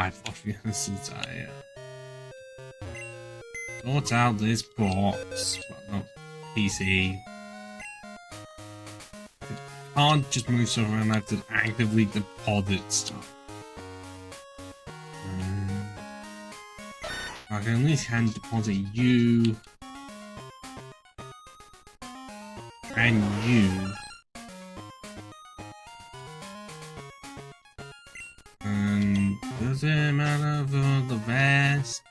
I thought this is sort out this box, but not PC. Can't just move stuff around. I have to actively deposit stuff. I can at least hand deposit you and you. And does it matter for the vest?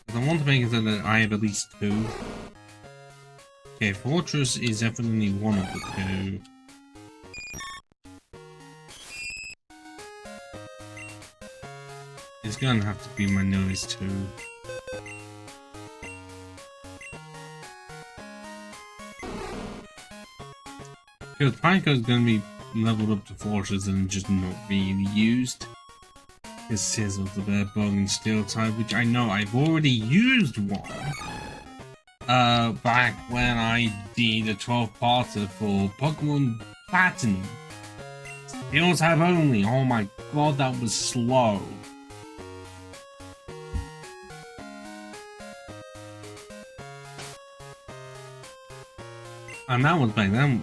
Because I want to make it so that I have at least 2. Okay, Fortress is definitely one of the 2. It's gonna have to be my newest 2. Because Pico is gonna be leveled up to Fortress and just not really used. It says of the Bear Bug and Steel type, which I know I've already used one. Back when I did a 12-parter for Pokemon Platinum. Steel type only. Oh my god, that was slow. And that was back then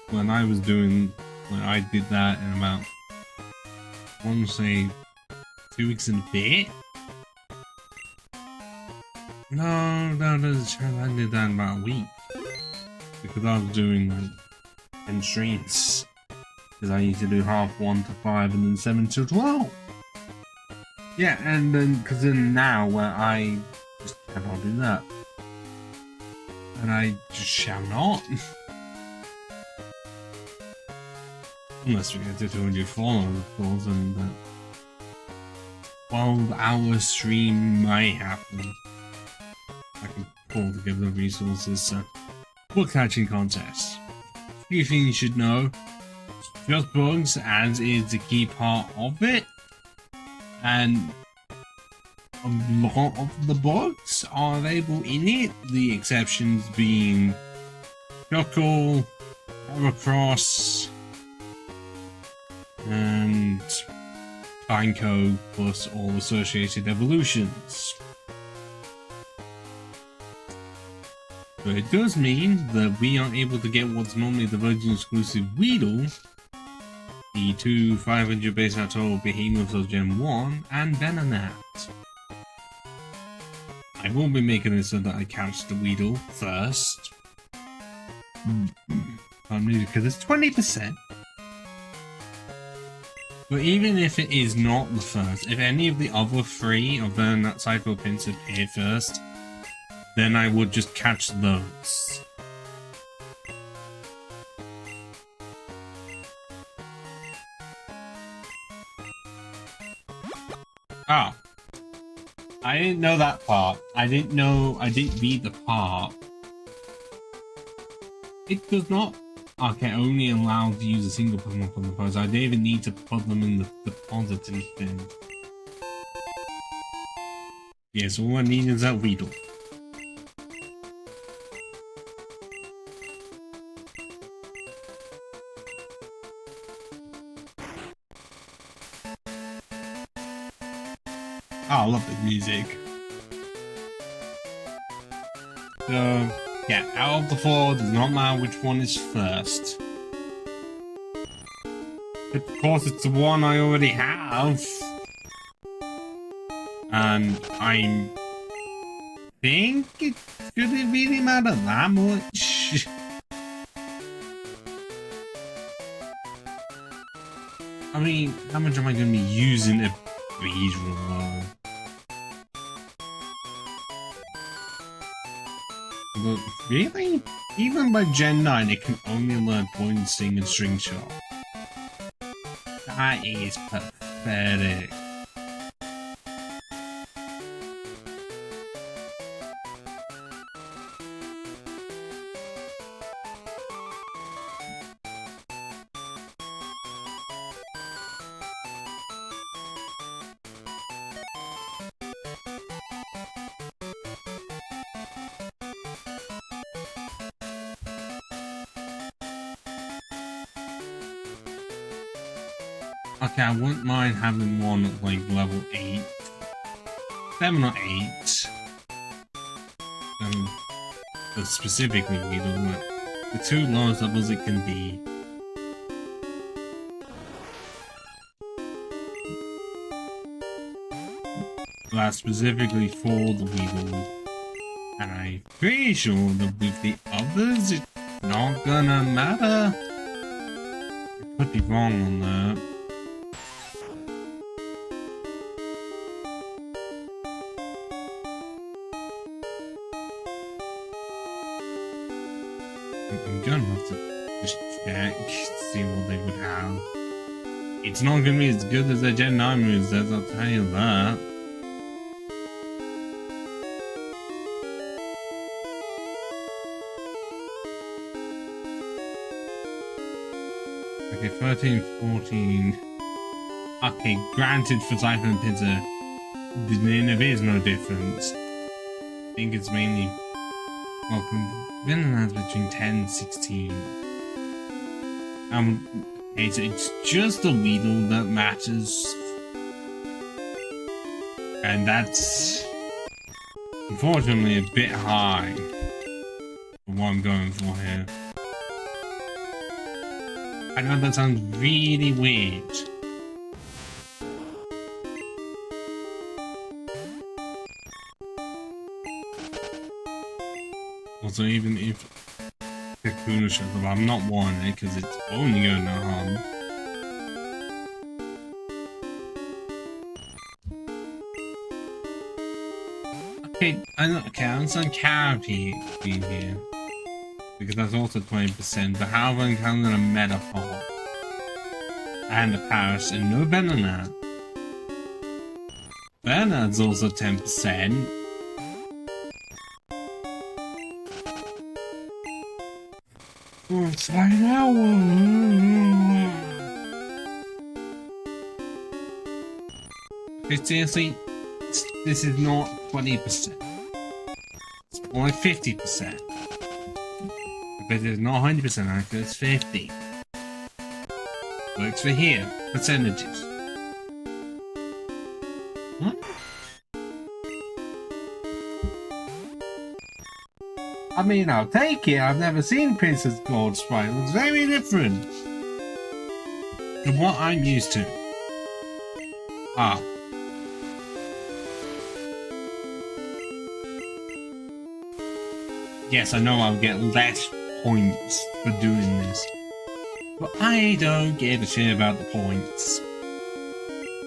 when I was doing, when I did that in about, I want to say, 2 weeks and a bit? No, there's a chance I did that in about a week. Because I was doing like 10 streams. Because I used to do half 1 to 5 and then 7 to 12. Yeah, and then, because then now where I just cannot do that. And I just shall not. Unless we get to 200 followers, of course, and 12-hour stream might happen. I can pull together the resources. Book catching contest. A few things you should know. Just bugs, as is the key part of it. And a lot of the bugs are available in it. The exceptions being Chuckle, Heracross, and Pineco, plus all associated evolutions. But it does mean that we are able to get what's normally the Virgin exclusive Weedle, the 2 500 base total Behemoths of Gen 1, and Venonat. I will be making it so that I catch the Weedle first. Because it's 20%. But even if it is not the first, if any of the other 3 of Venonat Cycle Pins appear first, then I would just catch those. Ah. I didn't know that part. I didn't read the part. It does not. Okay, only allowed to use a single Pokemon from the pose. I didn't even need to put them in the depositing thing. Yes, all I need is that Weedle. Oh, I love the music. So, yeah, out of the 4, does not matter which one is first. Of course, it's the one I already have. And I think it shouldn't really matter that much. I mean, how much am I going to be using a breeze roll? But really? Even by Gen 9, it can only learn Point, Sting, and String Shot. That is pathetic. Okay, I wouldn't mind having one at like level 8. 7 or 8. But specifically, you know, the 2 lowest levels it can be. That's specifically for the Weedle. And I'm pretty sure that with the others, it's not gonna matter. I could be wrong on that. I'm gonna have to just check, see what they would have. It's not gonna be as good as the Gen 9 moves, I'll tell you that. Okay, 13, 14. Okay, granted for Cypher and Pizza, there is no difference. I think it's mainly, well, Vinland has between 10 and 16. Okay, so it's just the Weedle that matters. And that's unfortunately a bit high for what I'm going for here. I know that sounds really weird. Also, even if Kakuna shows up, I'm not wanting it because it's only going to harm. Okay, I understand Caterpie being here. Because that's also 20%, but how have I encountered a Metapod? And a Paris, and no Venonat. Venonat's also 10%. Let's find out. Okay, seriously, this is not 20%. It's more like 50%. But it's not 100% accurate, it's 50. Works for here. Percentages. What? I mean, I'll take it. I've never seen Princess Gold Sprite. It looks very different from what I'm used to. Ah. Yes, I know I'll get less points for doing this, but I don't give a shit about the points.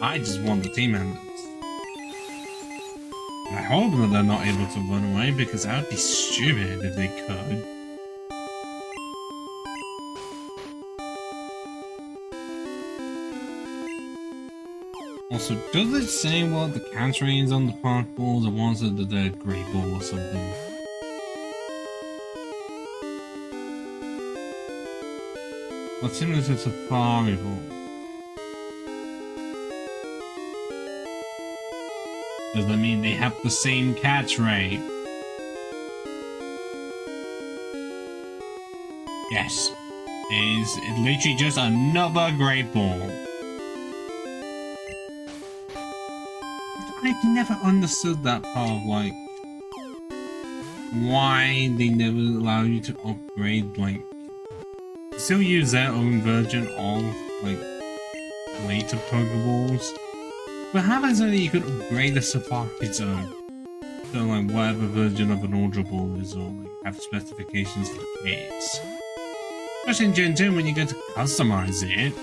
I just want the team members. And I hope that they're not able to run away, because that would be stupid if they could. Also, does it say what the cancer is on the park balls, or was it the grey ball or something? What's similar to Safari Ball? Does that mean they have the same catch rate? Yes. It's literally just another great ball. I've never understood that part of, like, why they never allow you to upgrade, like, still use their own version of, like, later Pokeballs. But how is it that you could upgrade the Safari Zone? So, like, whatever version of an Ultra Ball is, or like, have specifications for kids. Especially in Gen 2 when you get to customize it.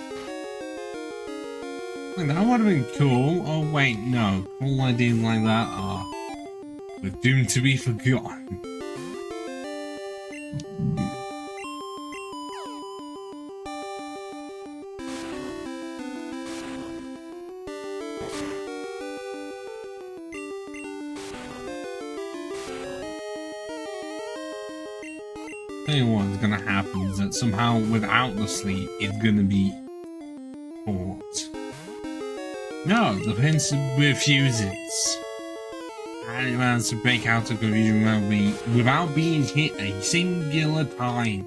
Like, that would have been cool. Oh, wait, no. Cool ideas like that are doomed to be forgotten. Tell you what's gonna happen is that somehow without the sleep it's gonna be caught. No, the prince refuses. And it wants to break out of confusion without being hit a singular time.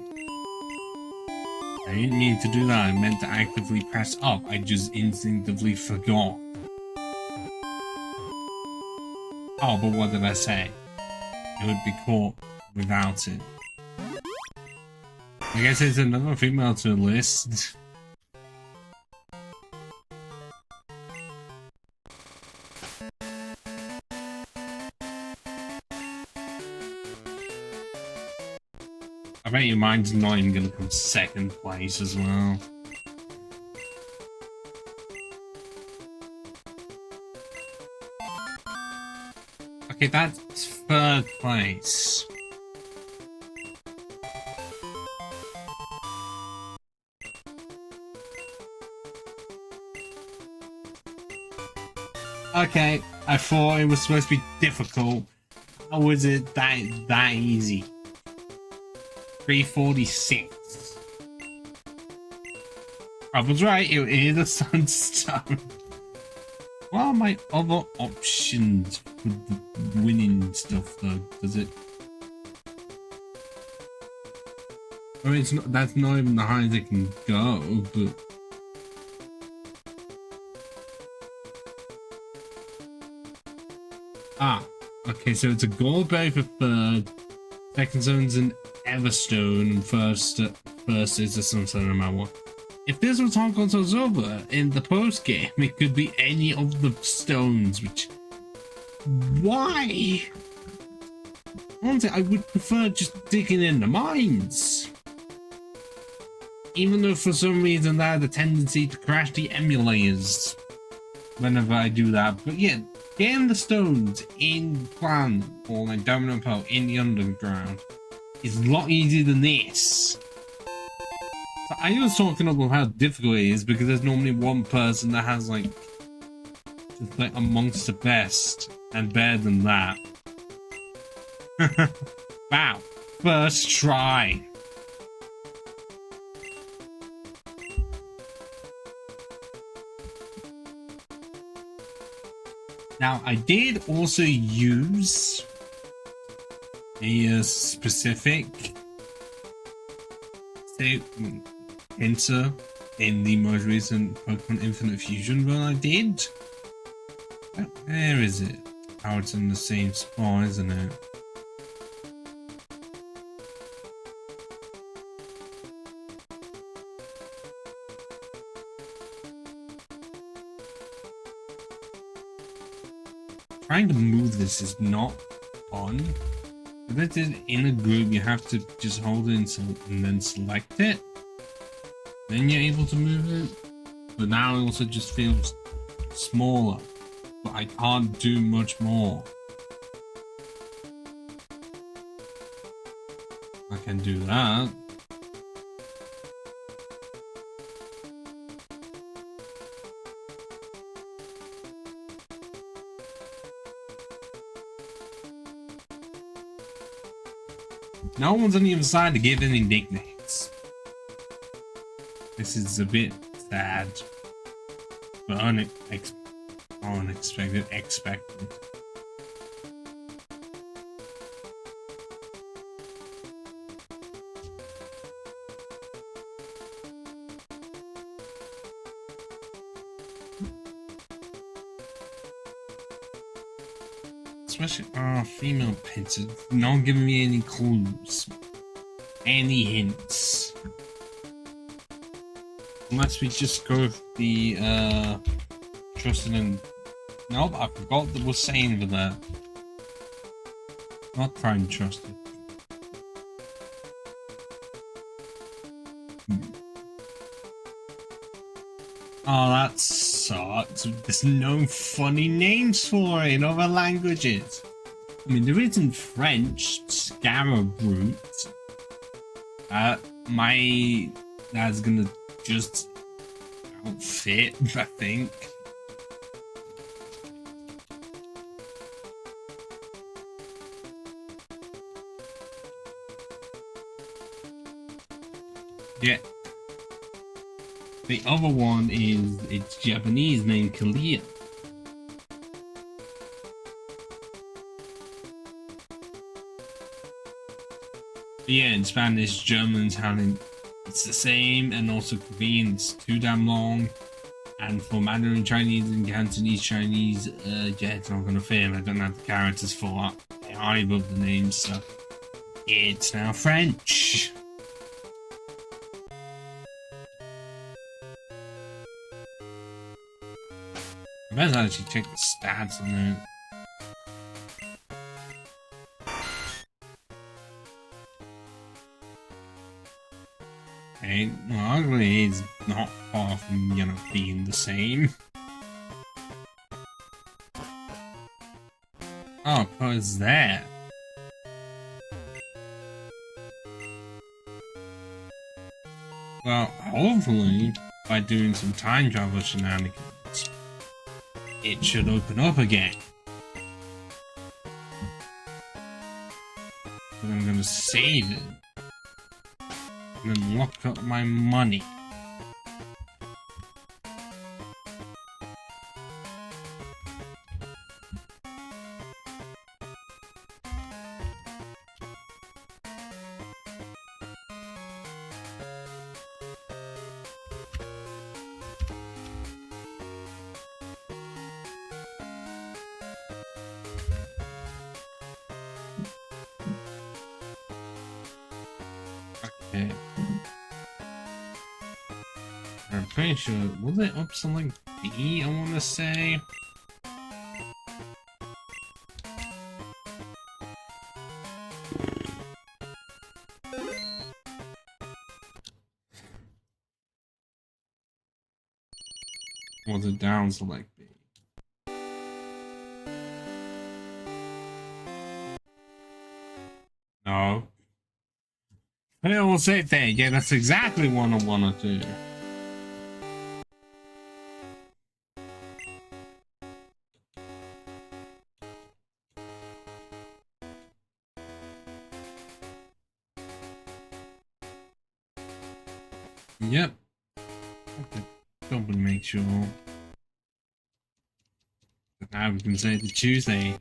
I I didn't mean to do that. I meant to actively press up. I just instinctively forgot. Oh, but what did I say? It would be caught without it. I guess it's another female to list. I bet your mine's not even gonna come second place as well. Okay, that's third place. Okay, I thought it was supposed to be difficult. How was it that easy? 346. I was right, it is a sunstone. What are my other options for the winning stuff though? Does it? I mean, it's not, that's not even the highest it can go, but... Ah, okay, so it's a gold berry for third, second zone's an Everstone, and first is a sunstone no matter what. If this was Hong Kong over in the post game, it could be any of the stones, which... Why? Honestly, I would prefer just digging in the mines. Even though for some reason I had a tendency to crash the emulators whenever I do that. But yeah, getting the stones in Plan or like Domino Pearl in the underground is a lot easier than this. So I was talking about how difficult it is because there's normally one person that has like just like amongst the best and better than that. Wow, first try. Now I did also use a specific enter in the most recent Pokemon Infinite Fusion run I did. Where is it? Oh, it's in the same spot, isn't it? Trying to move this is not fun. If it is in a group, you have to just hold it and then select it. Then you're able to move it. But now it also just feels smaller. But I can't do much more. I can do that. No one's on the other side to give any nicknames. This is a bit sad, but unexpected, expected. Especially female pets are not giving me any clues, any hints. Unless we just go with the trusted and nope, I forgot that we're saying for that. Not trying and trusted. Oh, that sucks. There's no funny names for it in other languages. I mean, there is in French, Scarabroot. My dad's gonna just outfit, I think. Yeah. The other one is, it's Japanese named Kalia. Yeah, in Spanish, German, Italian, it's the same, and also Korean is too damn long. And for Mandarin Chinese and Cantonese Chinese, yeah, it's not gonna fit. I don't have the characters for either of the names, so it's now French. I better actually check the stats on it. Okay, well, ugly is not far from, you know, being the same. Oh, cause there. Well, hopefully, by doing some time travel shenanigans, it should open up again. But I'm gonna save it. And then lock up my money. Okay. I'm pretty sure, was it up to like B, I want to say? Was it down to like B? No. But it will sit there, yeah, that's exactly what I want to do. Yep. Okay. Double make sure. But now we can say the Tuesday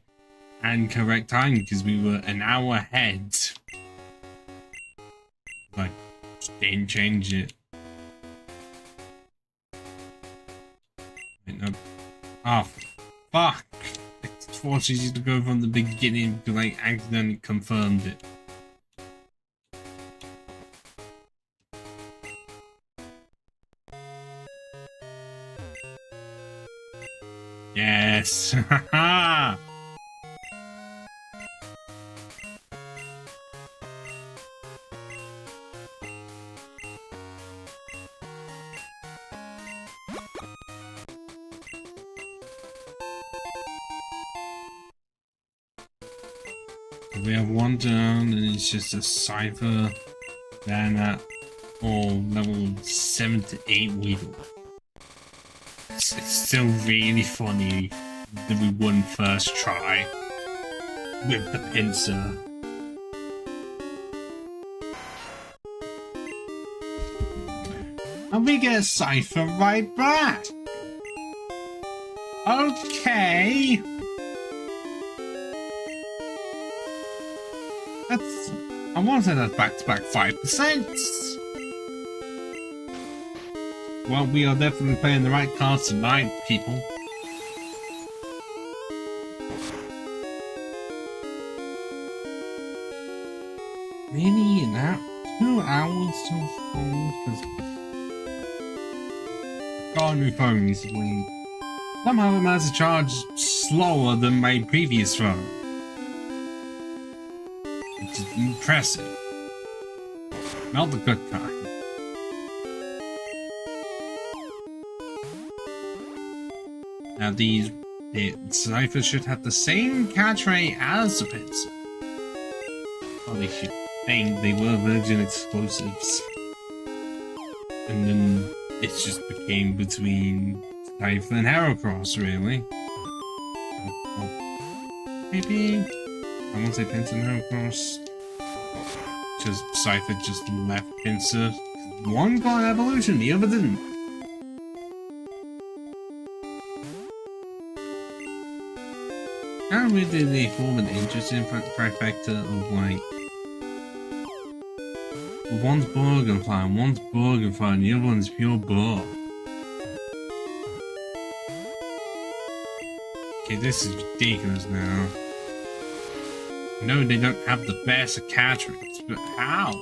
and correct time because we were an hour ahead. Like, just didn't change it. Wait, no. Oh, fuck! It forces you to go from the beginning because I accidentally confirmed it. Yes! Haha! We have one down, and it's just a cipher. Then at level 7 to 8 Weedle. It's still really funny that we won first try with the pincer. And we get a cipher right back. Okay. That's, I want to say that's back-to-back 5%. Well, we are definitely playing the right cards tonight, people. Really? Now? 2 hours till phone? I got a new phone recently. Somehow it managed to charge slower than my previous phone. Which is impressive. Not the good kind. Now the ciphers should have the same catch rate as the pincer. Well, they should think they were Virgin exclusives. And then it just became between Cipher and Heracross, really. Maybe I won't say Pincer and Heracross. Just Cipher just left Pincer. One got evolution, the other didn't. How did they form an interesting trifecta of like One's bug and fine, one's bug and fine, the other one's pure bug. Okay, this is ridiculous now. No, they don't have the best attachments, but how?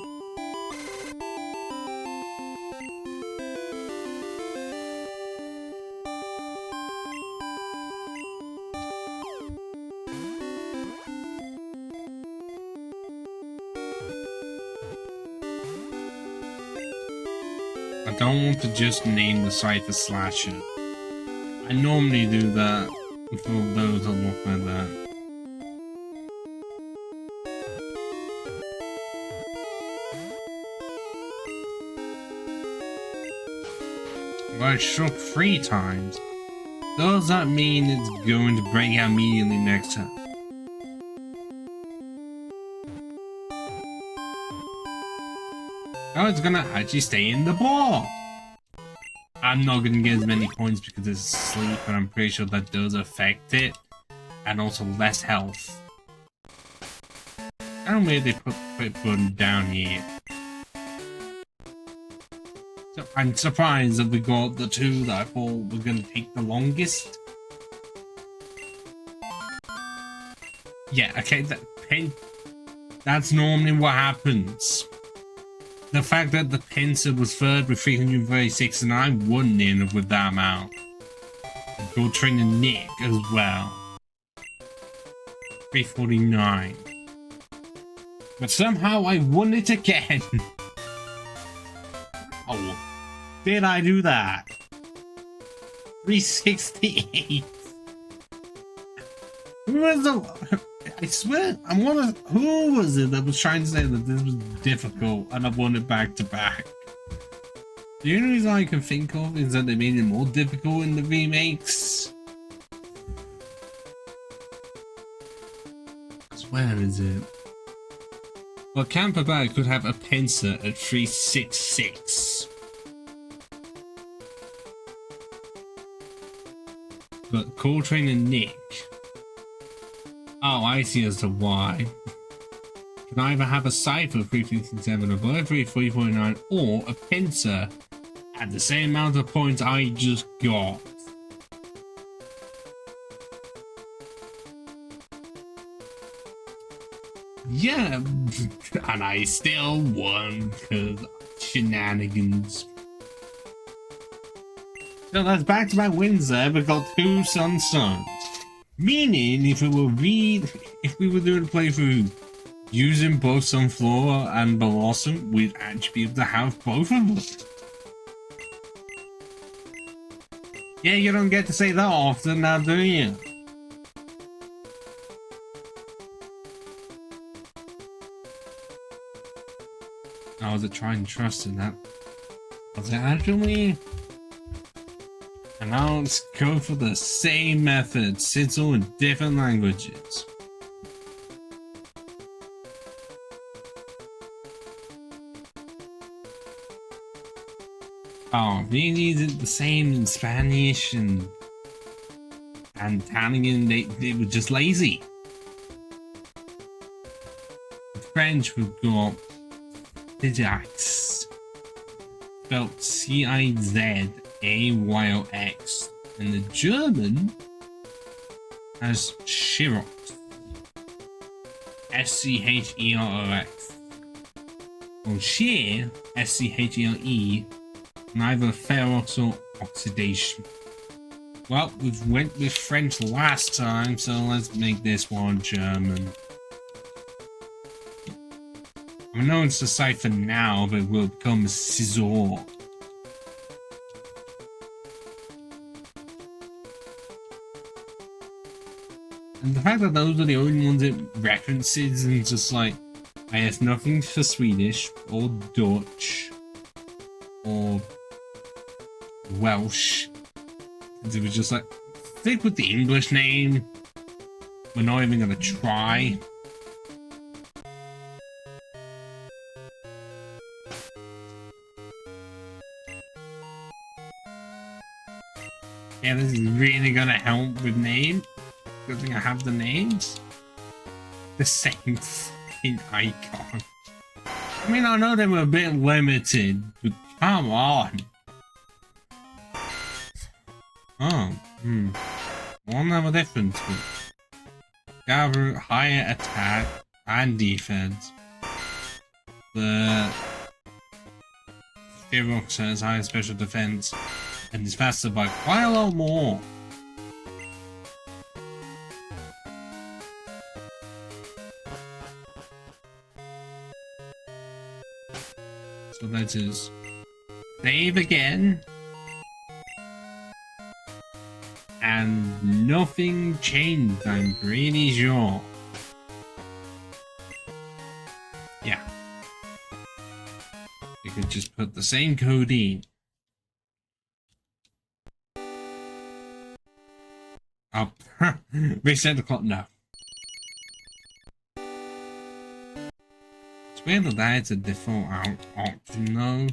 I don't want to just name the Cypher Slasher. I normally do that for those that look like that. I struck 3 times. Does that mean it's going to break out immediately next time? Oh, it's gonna actually stay in the ball. I'm not gonna get as many points because it's asleep, but I'm pretty sure that does affect it. And also less health. I don't know where they put it button down here. So I'm surprised that we got the 2 that I thought were gonna take the longest. Yeah, okay, that's normally what happens. The fact that the pincer was 3rd with 336 and I wouldn't end up with that amount. Go trainer Nick as well. 349. But somehow I won it again. Oh, did I do that? 368. Who was the... I swear, who was it that was trying to say that this was difficult and I won it back to back? The only reason I can think of is that they made it more difficult in the remakes. Where is it? Well, Camper Bag could have a pincer at 366. But Coltrane and Nick... Oh, I see as to why. Can either have a Cypher 367 above 349 or a pincer at the same amount of points I just got. Yeah, and I still won because shenanigans. So that's back-to-back wins there. We got 2 Sunstones. Meaning, if we were doing a playthrough using both Sunflower and Blossom, we'd actually be able to have both of them. Yeah, you don't get to say that often now, do you? I was trying to trust in that. Was it actually? And now let's go for the same methods. It's all in different languages. Oh, these are the same in Spanish and Italian. They were just lazy. In French, we've got Cizax, spelled C-I-Z-A-Y-O-X, and the German has Scherox, S-C-H-E-R-O-X, or Shear, S-C-H-E-R-E, neither Ferox or oxidation. Well, we went with French last time, so let's make this one German. I know it's a cipher now, but it will become a scissor. And the fact that those are the only ones it references and just like, I have nothing for Swedish or Dutch or Welsh. It was just like, stick with the English name. We're not even gonna try. Yeah, this is really gonna help with name. Good thing I have the names. The same fucking icon. I mean, I know they were a bit limited, but come on. Oh, One have a difference, but gather higher attack and defense. The Ferox has higher special defense and is faster by quite a lot more. So that is save again. And nothing changed, I'm pretty sure. Yeah. You could just put the same code in. Oh, reset the clock, no. It's weird that that's a default option though.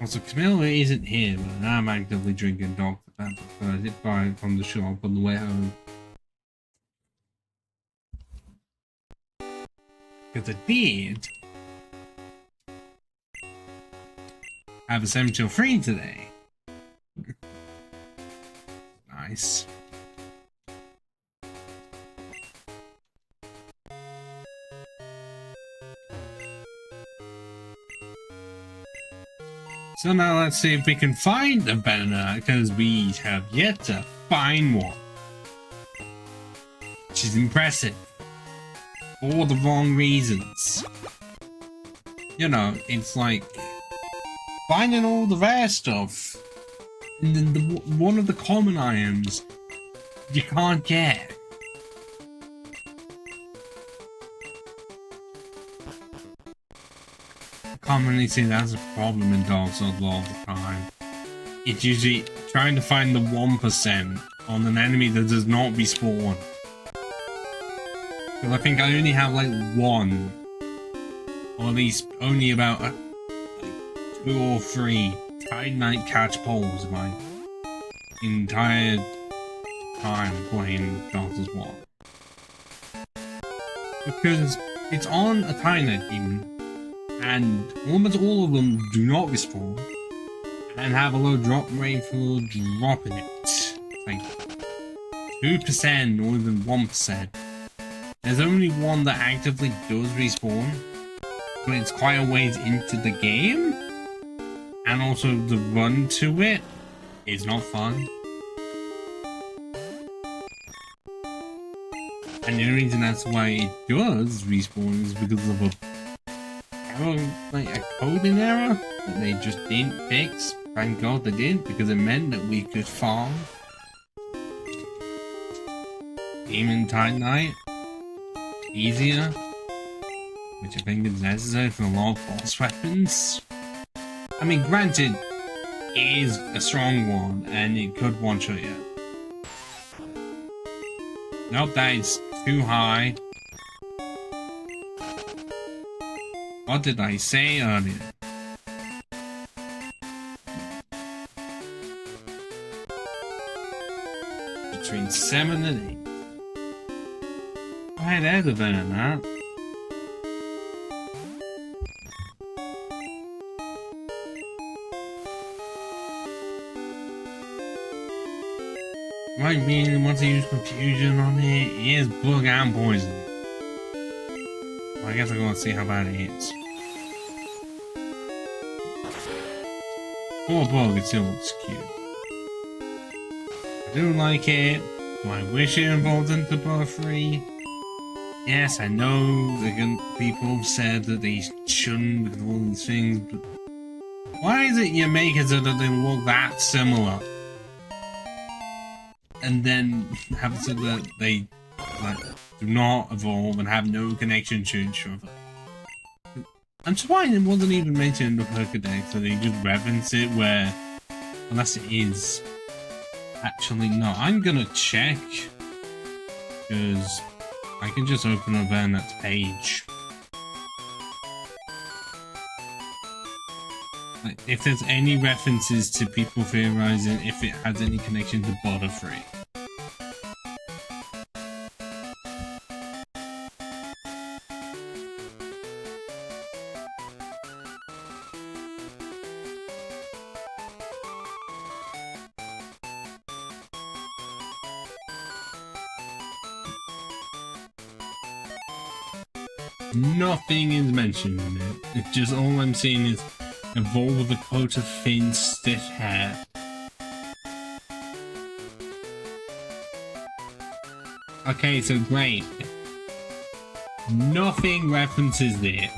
Also, Camilla isn't here, but I'm actively drinking Dr. Pepper, so I did buy it from the shop on the way home. Because I did have a 7 till 3 today. Nice. So now let's see if we can find a banner, because we have yet to find one. Which is impressive. For the wrong reasons. You know, it's like finding all the rare stuff. And then one of the common items you can't get. Commonly see that's a problem in Dark Souls a lot of the time. It's usually trying to find the 1% on an enemy that does not respawn. Because I think I only have like one, or at least only about like 2 or 3 Titanite catch poles my entire time playing Dark Souls 1. Because it's on a Titanite demon. And almost all of them do not respawn and have a low drop rate for dropping it. Like 2% or even 1%. There's only one that actively does respawn, but it's quite a ways into the game. And also the run to it is not fun. And the only reason that's why it does respawn is because of like a coding error that they just didn't fix. Thank God they did, because it meant that we could farm Demon Titanite easier, which I think is necessary for a lot of boss weapons. I mean, granted, it is a strong one and it could one-shot you. Nope, that is too high. What did I say earlier? Between 7 and 8. Why there's a better than that. Might mean once I use confusion on it, it is bug and poison. Well, I guess I'm gonna see how bad it is. For a bug, it still looks cute. I do like it. Do I wish it evolved into Butterfree? Yes, I know people have said that they shouldn't because of all these things, but why is it you make it so that they look that similar? And then have it so that they like do not evolve and have no connection to each other. I'm surprised it wasn't even mentioned in the Pokédex, so they just reference it where, unless it is. Actually, no, I'm gonna check, because I can just open up Bernard's page. Like, if there's any references to people theorizing if it has any connection to Butterfree. Nothing is mentioned in it. It's just all I'm seeing is evolve with a coat of thin, stiff hair. Okay, so great. Nothing references it.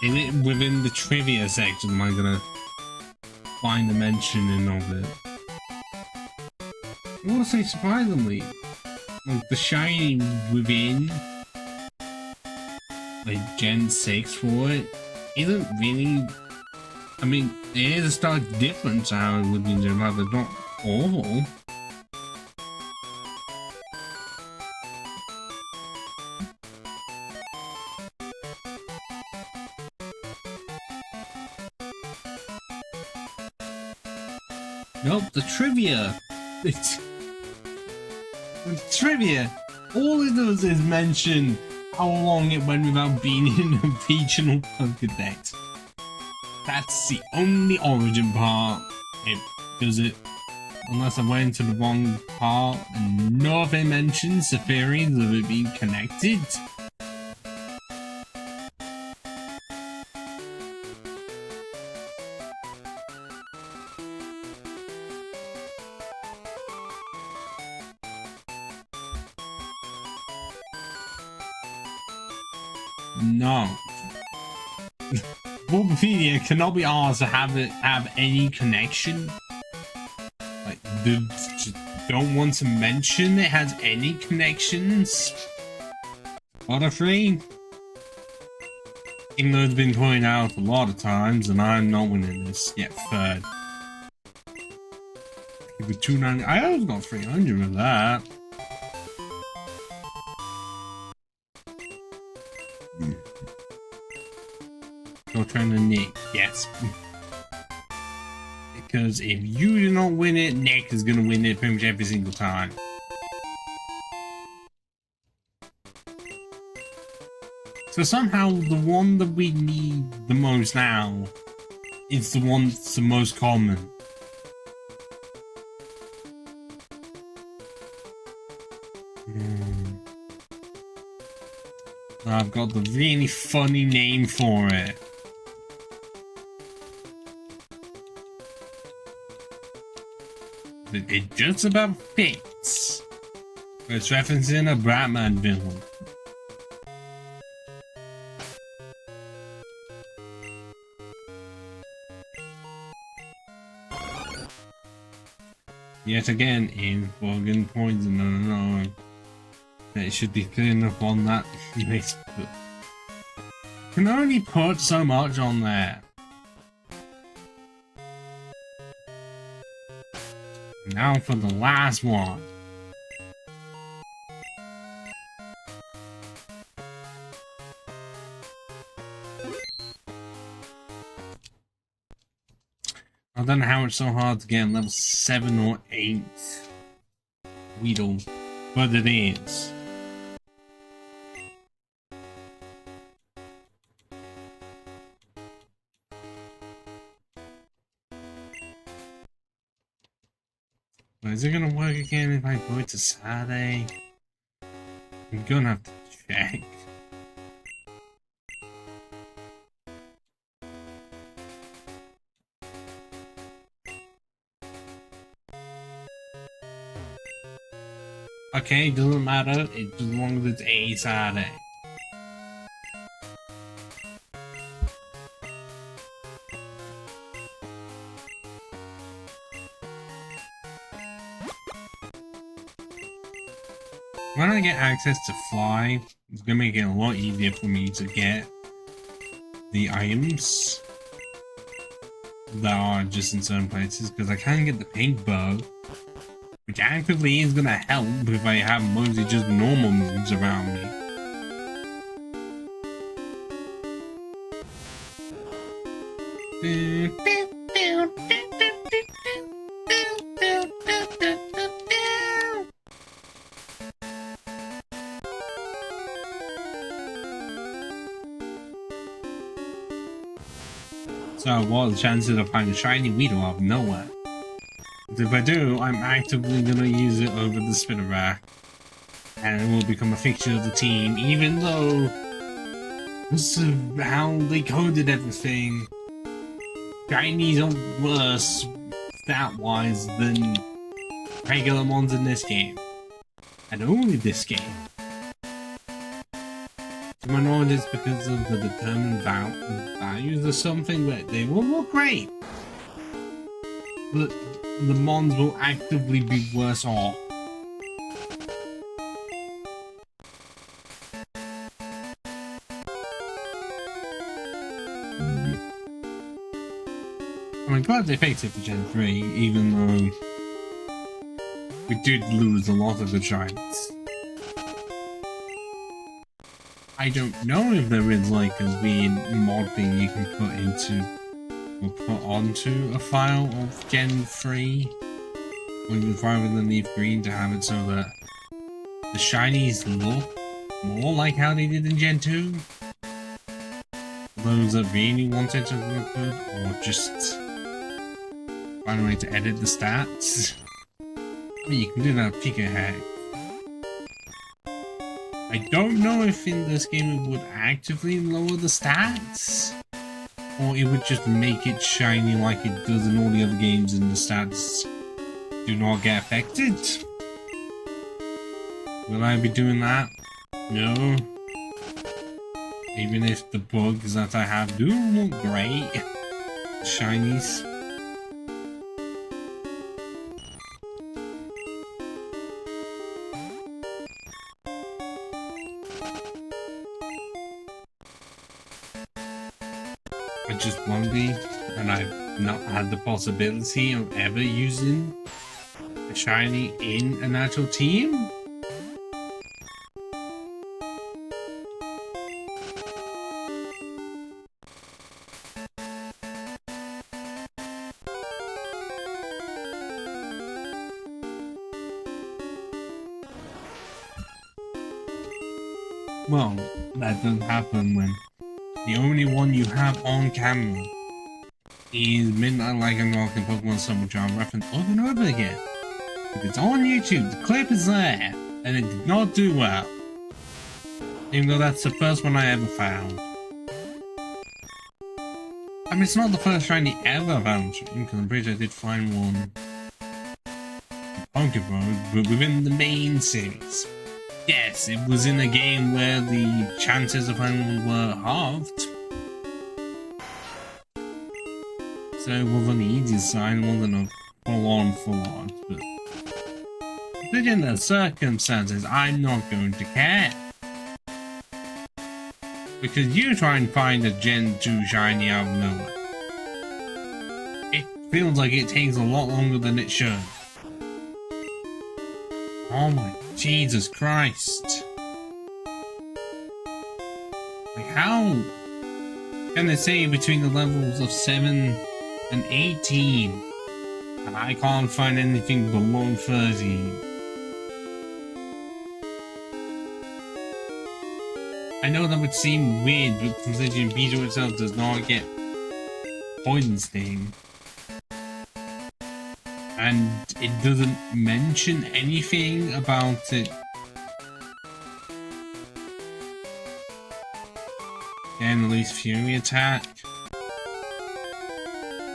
In it within the trivia section, am I gonna find a mentioning of it? I want to say surprisingly, like the shiny within like Gen 6 for it isn't really. I mean, it is a stark difference how it would be in general, but not awful. Nope, the trivia. The trivia. All it does is mention how long it went without being in a regional Pokédex. That's the only origin part. It does it, unless I went to the wrong part, and nothing mentions the theories of it being connected. No. Bulbapedia cannot be asked to have any connection. Like, they just don't want to mention it has any connections. Butterfree, even though it's been pointed out a lot of times, and I'm not winning this yet. Third. With 290, I always got 300 with that. You're trying to Nick, yes. Because if you do not win it, Nick is gonna win it pretty much every single time. So somehow the one that we need the most now is the one that's the most common. I've got the really funny name for it. It just about fits. It's referencing a Batman villain. Yet again, in Bogan Poison, no. It should be clear enough on that list. But can only put so much on there. Now for the last one. I don't know how it's so hard to get level 7 or 8 Weedle, but it is. Is it gonna work again if I go to Saturday? I'm gonna have to check. Okay, it doesn't matter, as long as it's a Saturday. When I get access to fly, it's gonna make it a lot easier for me to get the items that are just in certain places, because I can get the pink bow, which actively is gonna help if I have mostly just normal moves around me. So what are the chances of finding a shiny Weedle out of nowhere? But if I do, I'm actively gonna use it over the Spinnerbag. and will become a fixture of the team, even though this is how they coded everything. Shinies are worse stat-wise than regular mons in this game, and only this game. To my knowledge, it's because of the determined values or something, but they will look great. But the mons will actively be worse off. I'm glad they fixed it for Gen 3, even though we did lose a lot of the shines. I don't know if there is like a weird mod thing you can put into or put onto a file of Gen 3 when you rather than leave green to have it so that the shinies look more like how they did in Gen 2. Those that really wanted to look good, or just find a way to edit the stats. I mean, you can do that peek ahead. I don't know if in this game it would actively lower the stats, or it would just make it shiny like it does in all the other games and the stats do not get affected. Will I be doing that? No. Even if the bugs that I have do look great. Shinies. I just won't be, and I've not had the possibility of ever using a shiny in an actual team. Well, that doesn't happen when the only one you have on camera is Midnight Legendaries and Pokemon Sun, which I'll reference over and over again. If it's on YouTube, the clip is there, and it did not do well. Even though that's the first one I ever found. I mean, it's not the first shiny ever found, because I'm pretty sure I did find one in Pokemon, but within the main series. Yes, it was in a game where the chances of finding one were halved. So it was on the easier side, it wasn't a full-on, but within the circumstances, I'm not going to care. Because you try and find a Gen 2 shiny out of nowhere. It feels like it takes a lot longer than it should. Oh my Jesus Christ. Like, how can they say between the levels of 7 and 18 and I can't find anything below 30? I know that would seem weird, but considering Beetle itself does not get poison sting. And it doesn't mention anything about it. Then release Fury Attack.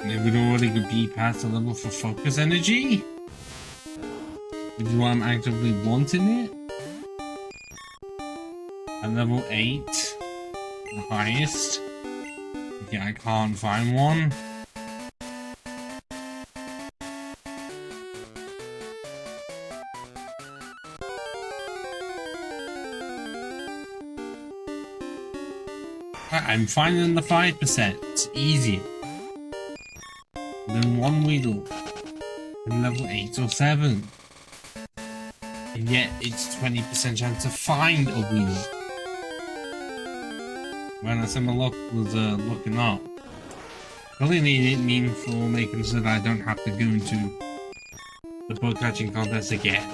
And it would already be past the level for Focus Energy. Which is why I'm actively wanting it. At level 8. The highest. Yeah, I can't find one. I'm finding the 5%. It's easier than one Weedle in level 8 or 7. And yet it's 20% chance to find a Weedle. When I said my luck was looking up. Probably it mean for making so that I don't have to go into the bug catching contest again.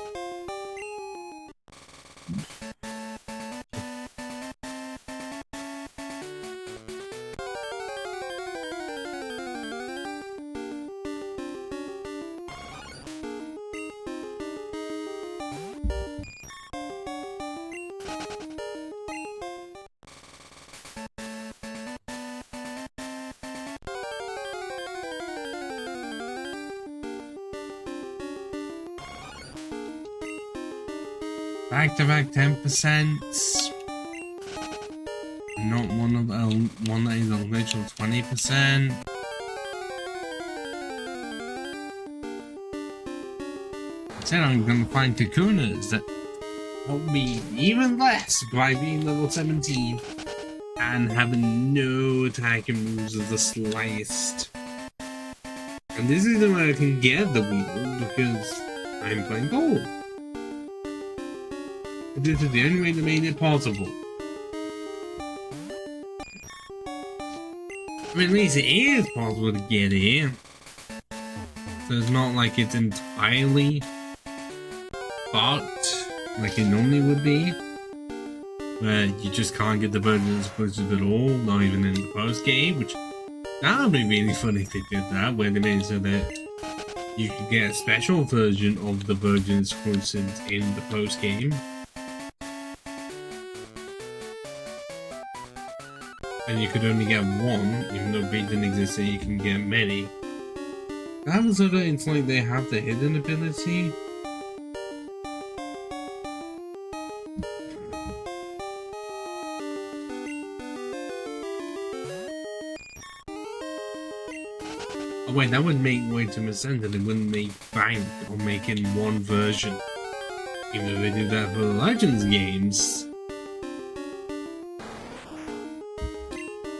back-to-back 10%. Not one that is a literal 20%. Instead, I'm gonna find Kakunas that help me even less by being level 17 and having no attacking moves of the slightest. And this is the way I can get the wheel because I'm playing gold. This is the only way that made it possible. I mean, at least it is possible to get in. So it's not like it's entirely fucked like it normally would be. Where you just can't get the version exclusive at all, not even in the post game, which that would be really funny if they did that, where they made it so that you could get a special version of the version exclusives in the post game. And you could only get one, even though Beat didn't exist, so you can get many. That was sort of, it's like they have the hidden ability. Oh wait, that would make way too much sense, that it wouldn't make bank on making one version. Even though they do that for the Legends games.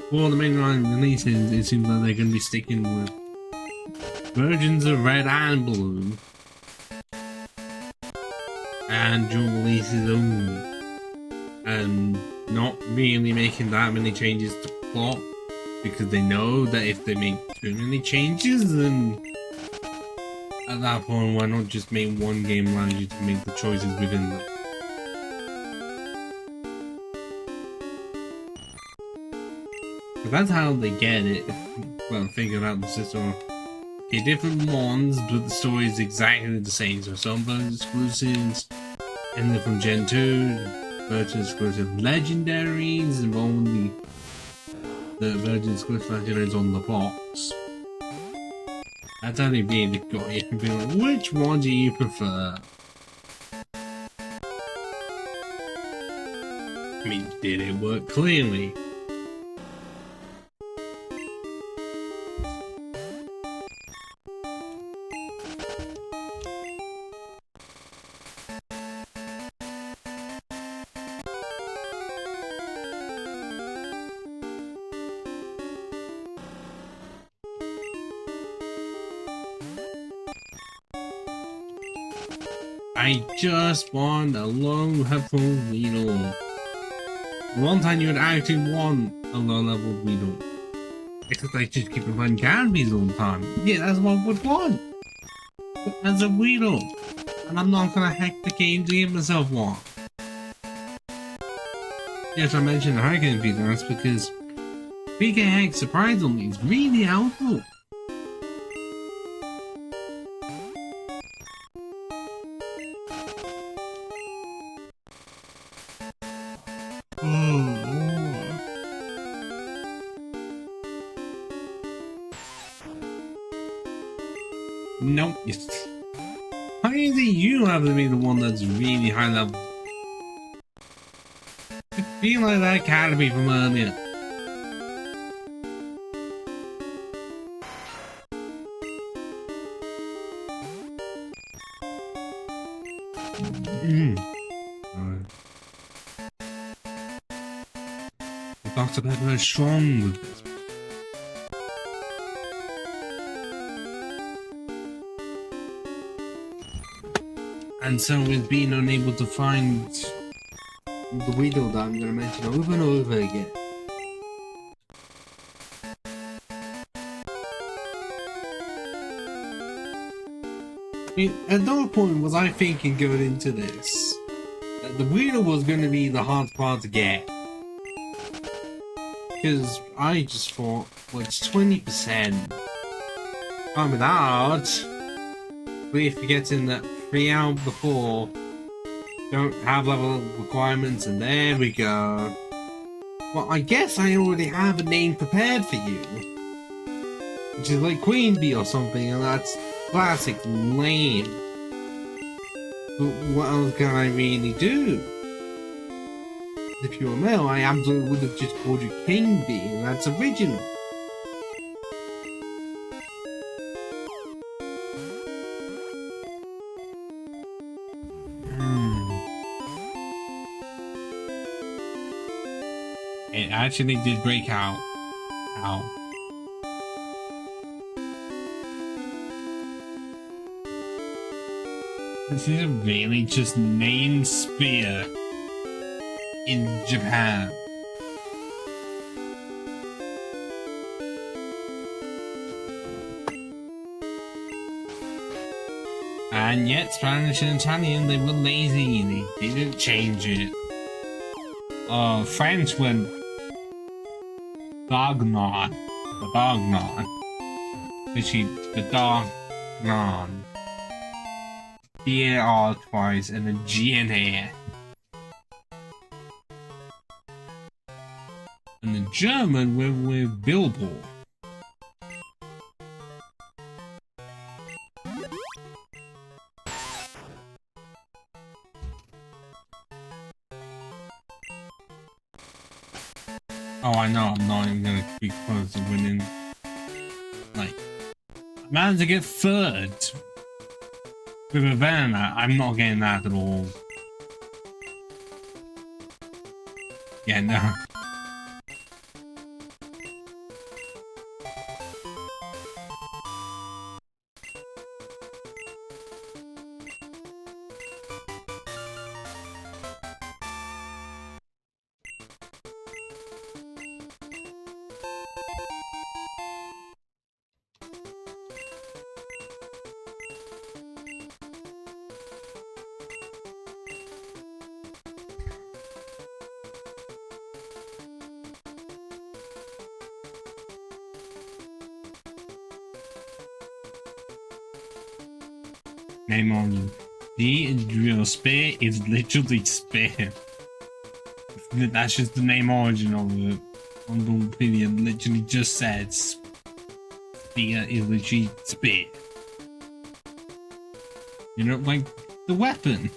For the mainline releases, it seems like they're going to be sticking with versions of Red and Blue. And dual releases only. And not really making that many changes to plot. Because they know that if they make too many changes, then at that point, why not just make one game allow you to make the choices within them? But that's how they get it. Well, figure out the system. Okay, different ones, but the story is exactly the same. So some version exclusives, and then from Gen 2, version exclusive Legendaries, involving the version exclusive Legendaries on the box. That's how they really got you and be like, which one do you prefer? I mean, did it work? Clearly. I just want a low level Weedle. One time you would actually want a low level Weedle. Except I just keep finding canopies all the time. Yeah, that's what I would want. But as a Weedle. And I'm not gonna hack the game to give myself one. Yes, I mentioned the Hurricane Feeder, that's because PK Hack surprisingly is really helpful. Nope. How is it you have to be the one that's really high level? I feel like that canopy from earlier. The Dr. Pepper is strong with this. And so with being unable to find the Weedle that I'm going to mention over and over again. I mean, at no point was I thinking going into this that the Weedle was going to be the hard part to get. Because I just thought, well, it's 20%. Can't be that hard. But if you get in that 3 hours before, don't have level requirements, and there we go. Well, I guess I already have a name prepared for you. Which is like Queen Bee or something, and that's classic lame. But what else can I really do? If you were male, I absolutely would have just called you King Bee, and that's original. It actually did break out. Ow. This is really just main spear in Japan. And yet, Spanish and Italian, they were lazy. They didn't change it. French went Dognon. The Dognon. Literally, the Dognon. B-A-R twice, and then G-N-A. And the German went with Billboard. Oh, I know, I'm not even gonna be close to winning. Like, I managed to get third with a Vanna. I'm not getting that at all. Yeah, no. Name on you. The drill spear is literally spear. That's just the name origin of it. On Wikipedia literally just said spear is literally spear. You know, like the weapon.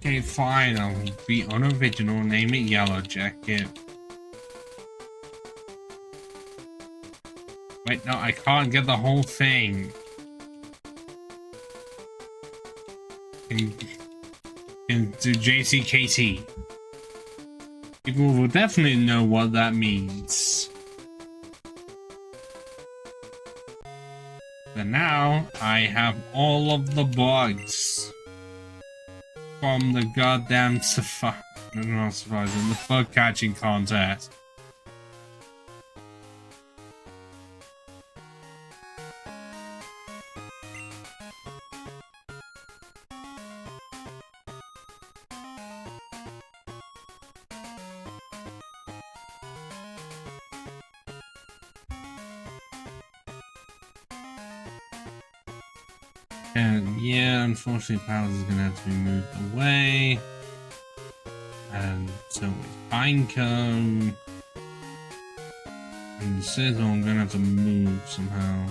Okay, fine, I'll be unoriginal, name it Yellow Jacket. Wait, no, I can't get the whole thing. Can do JCKT. People will definitely know what that means. But now, I have all of the bugs. From the goddamn not surprising, the bug catching contest. And yeah, unfortunately, Palace is gonna have to be moved away. And so is Pinecone. And Sizzle, I'm gonna have to move somehow.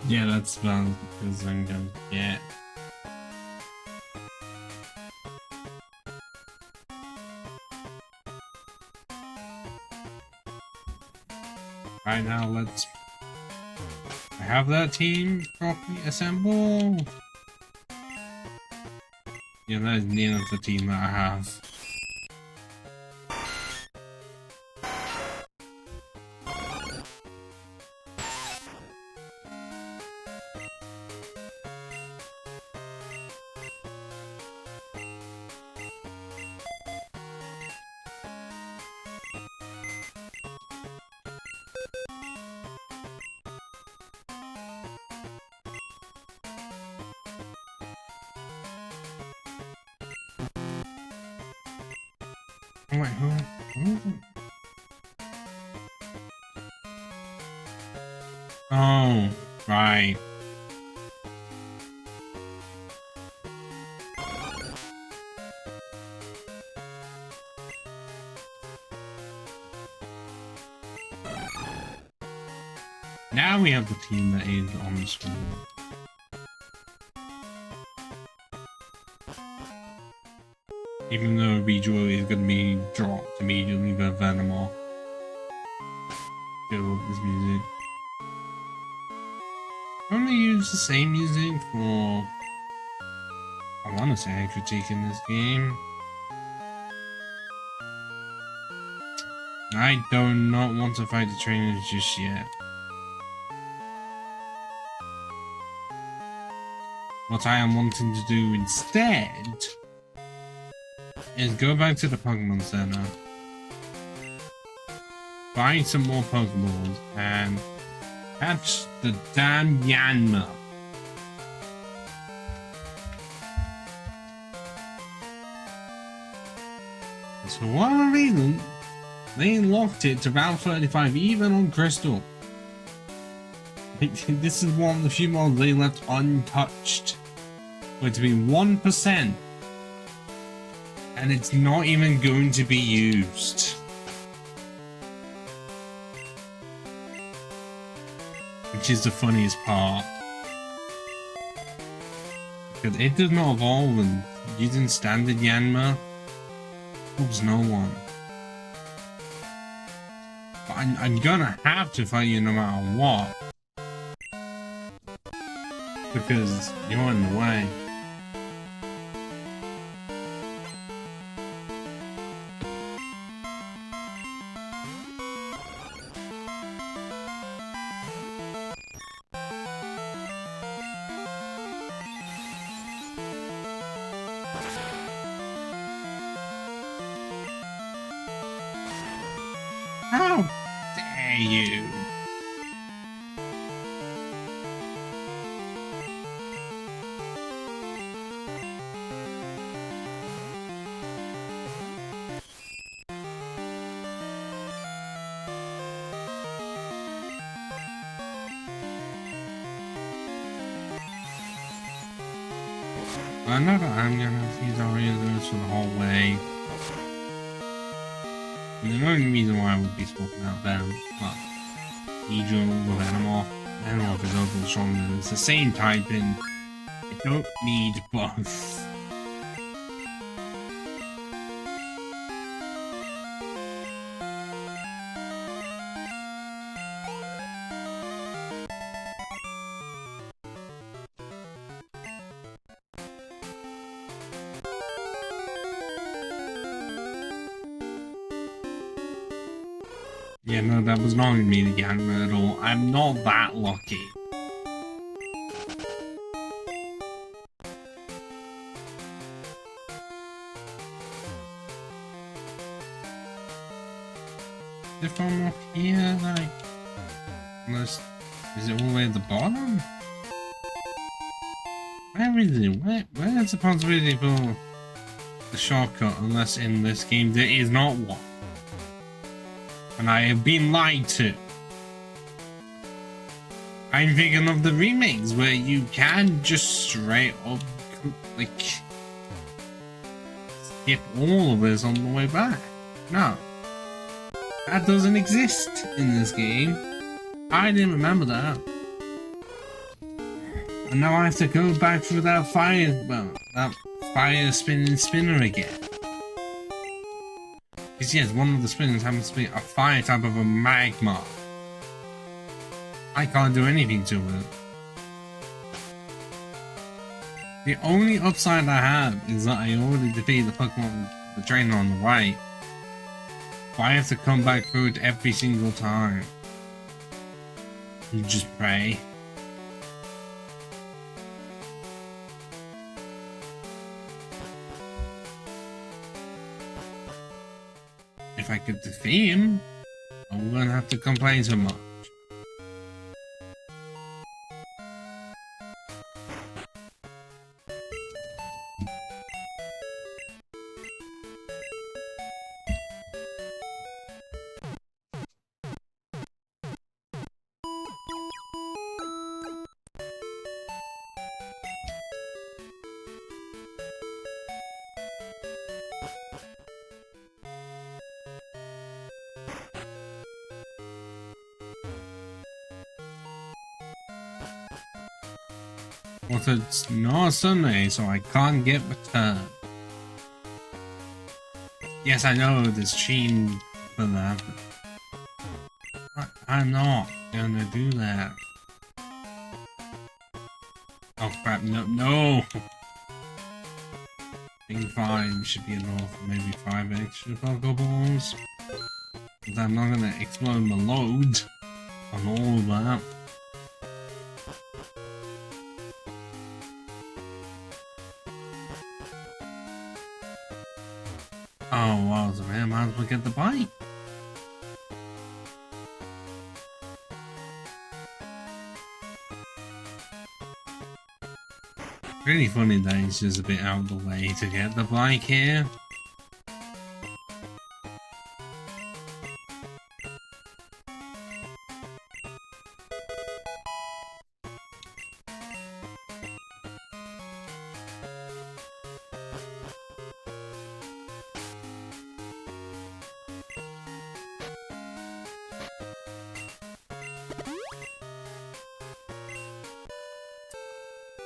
Yeah, that's fun because I'm gonna get. Right now, let's have that team properly assembled. Yeah, that is near the team that I have. Oh wait, who is it? Oh, right. Now we have the team that is on the screen. Even though Rejoy is going to be dropped immediately by Venomoth. I love this music. I only use the same music for, I want to say, a critique in this game. I do not want to fight the trainers just yet. What I am wanting to do instead is go back to the Pokemon Center, find some more Pokeballs, and catch the damn Yanma. So for whatever reason, they locked it to Route 35 even on Crystal. This is one of the few models they left untouched. For it to be 1%. And it's not even going to be used. Which is the funniest part. Because it does not evolve, and using standard Yanma helps no one. But I'm gonna have to fight you no matter what. Because you're in the way. How dare you? I know that I'm gonna use Ariados for the whole way. And the only reason why I would be swapping out them, but Eevee with Venomoth is overall stronger. It's the same typing. I don't need both. Yeah, no, that was not me the Yanma at all. I'm not that lucky. If I'm up here, like, unless, is it all the way at the bottom? Where is it? Where is the possibility for the shortcut? Unless in this game there is not one. And I have been lied to. I'm thinking of the remakes where you can just straight up, like, skip all of this on the way back. No. That doesn't exist in this game. I didn't remember that. And now I have to go back through that fire, well, that fire spinning spinner again. Because yes, one of the spinners happens to be a fire type of a magma. I can't do anything to it. The only upside I have is that I already defeated the Pokemon, the trainer on the right. But I have to come back through it every single time. You just pray. If I could defeat him, I wouldn't have to complain so much. But it's not Sunday, so I can't get returned. Yes, I know there's cheating for that, but I'm not gonna do that. Oh crap, no! Being fine should be enough, maybe 5 extra Pokeballs. But I'm not gonna explode my load on all of that. Oh wow, so I might as well get the bike. Really funny that it's just a bit out of the way to get the bike here.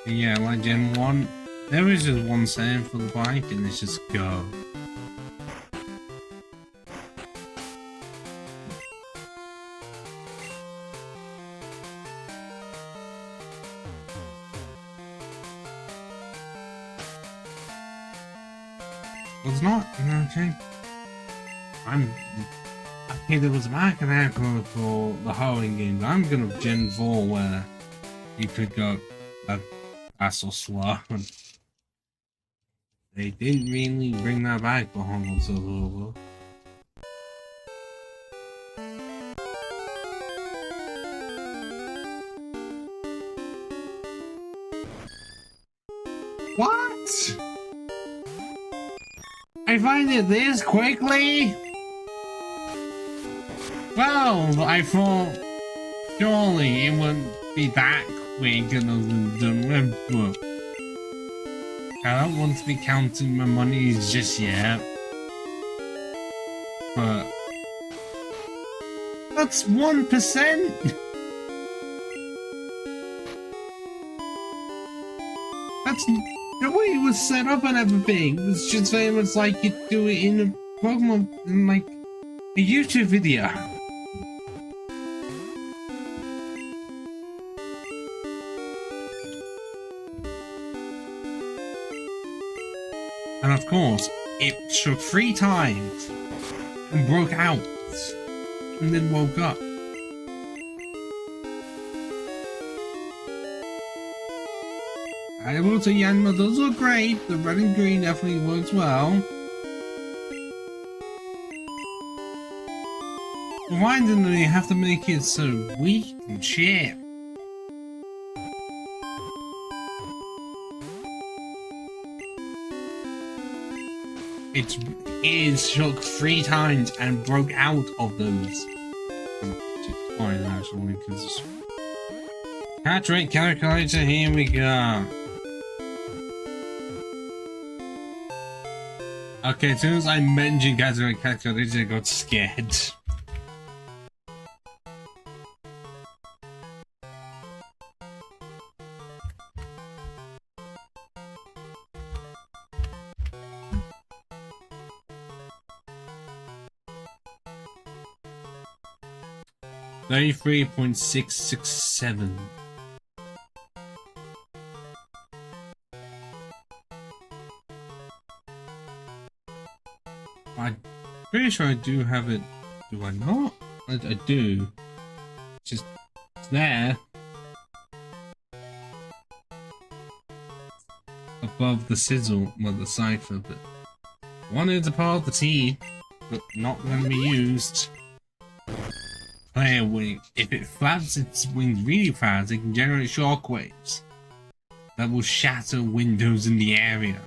Yeah, like Gen 1, there is just one setting for the bike and it's just go. Well, it's not, okay. Okay, there was a market for the Howling games. I'm gonna Gen 4 where you could go that's so slow. They didn't really bring that back for Hong Kong. What? I find it this quickly? Well, I thought surely it wouldn't be that quick and done with, but I don't want to be counting my money just yet. But that's 1%. That's the way it was set up and everything. It was just very much like you do it in a Pokemon, in like a YouTube video. And of course, it shook 3 times and broke out and then woke up. I will say Yanma does look great, the red and green definitely works well. Why didn't they have to make it so weak and cheap? It is shook 3 times and broke out of those. Fine, actually, because catch rate calculator. Here we go. Okay, as soon as I mentioned catch rate calculator, I got scared. 33.667. I'm pretty sure I do have it. Do I not? I do. It's there. Above the sizzle, well, the cipher, but one is a part of the tea, but not going to be used. Player wing. If it flaps its wings really fast, it can generate shockwaves that will shatter windows in the area.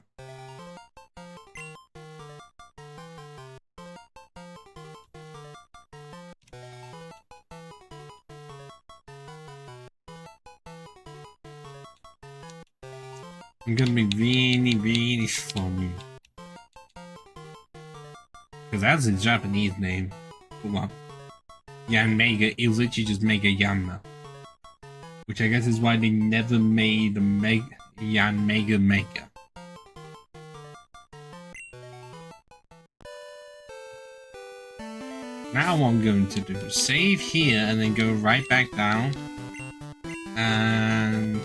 I'm gonna be really funny. Because that's a Japanese name. Well, Yanmega is literally just Mega Yanma. Which I guess is why they never made a Yanmega Mega. Now what I'm going to do, save here and then go right back down. And...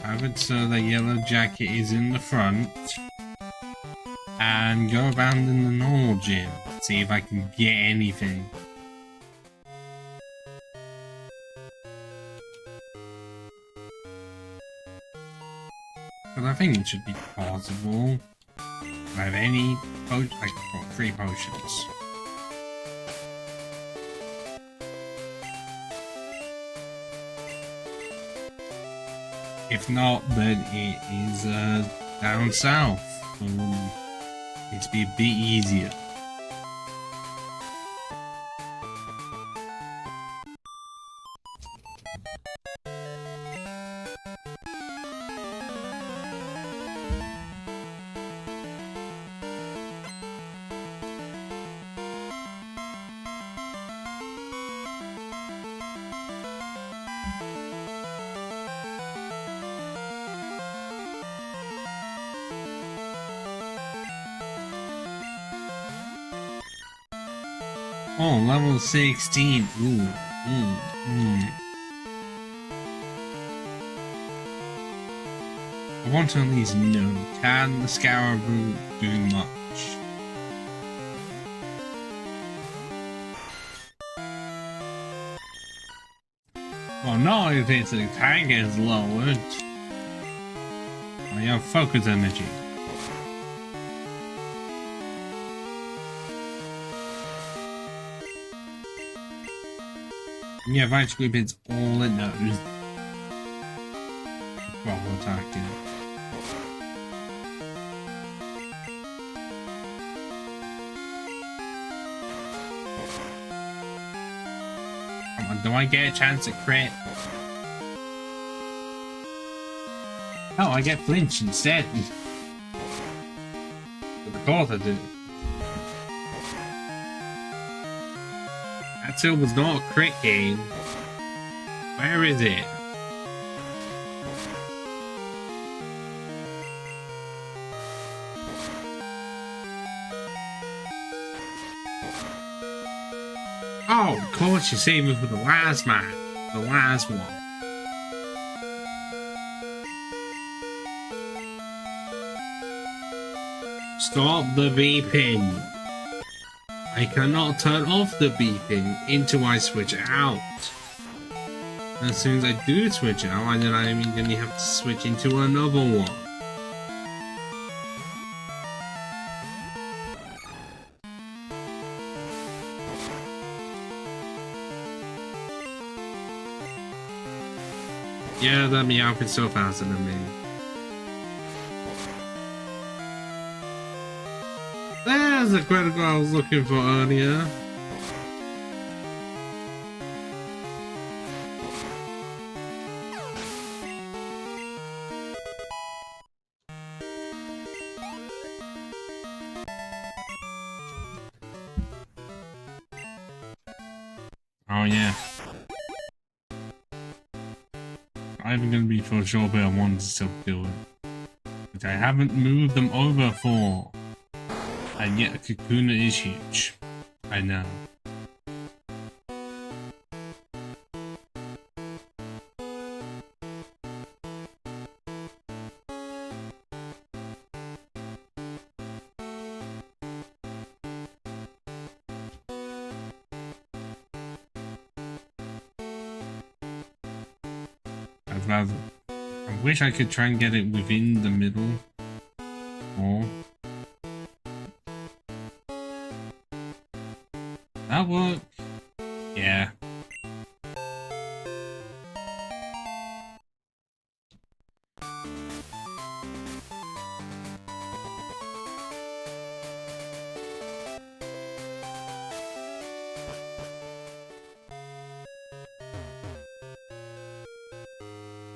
have it so the yellow jacket is in the front. And go around in the normal gym. See if I can get anything. But I think it should be possible. If I have any potions, I got 3 potions. If not, then it is down south. It'd be a bit easier. Oh, level 16. Ooh. I want to at least know, can the Scaraboo do much? Well, not if its attack is lowered. I have focus energy. Yeah, Vice Squeep is all it knows. Well, we'll attack it. Come on, do I get a chance at crit? Oh, I get flinch instead. But of course I do. That still was not a crit game. Where is it? Oh, of course you saved me for the last man. The last one. Stop the beeping. I cannot turn off the beeping until I switch out. And as soon as I do switch out, then I immediately have to switch into another one. Yeah, that me outfit's so faster than me. There's the critical I was looking for earlier. Oh yeah. either going to be for sure, but I wanted to still do it. Which I haven't moved them over for. And yet, Kakuna is huge. I know. I wish I could try and get it within the middle. Or that work? Yeah.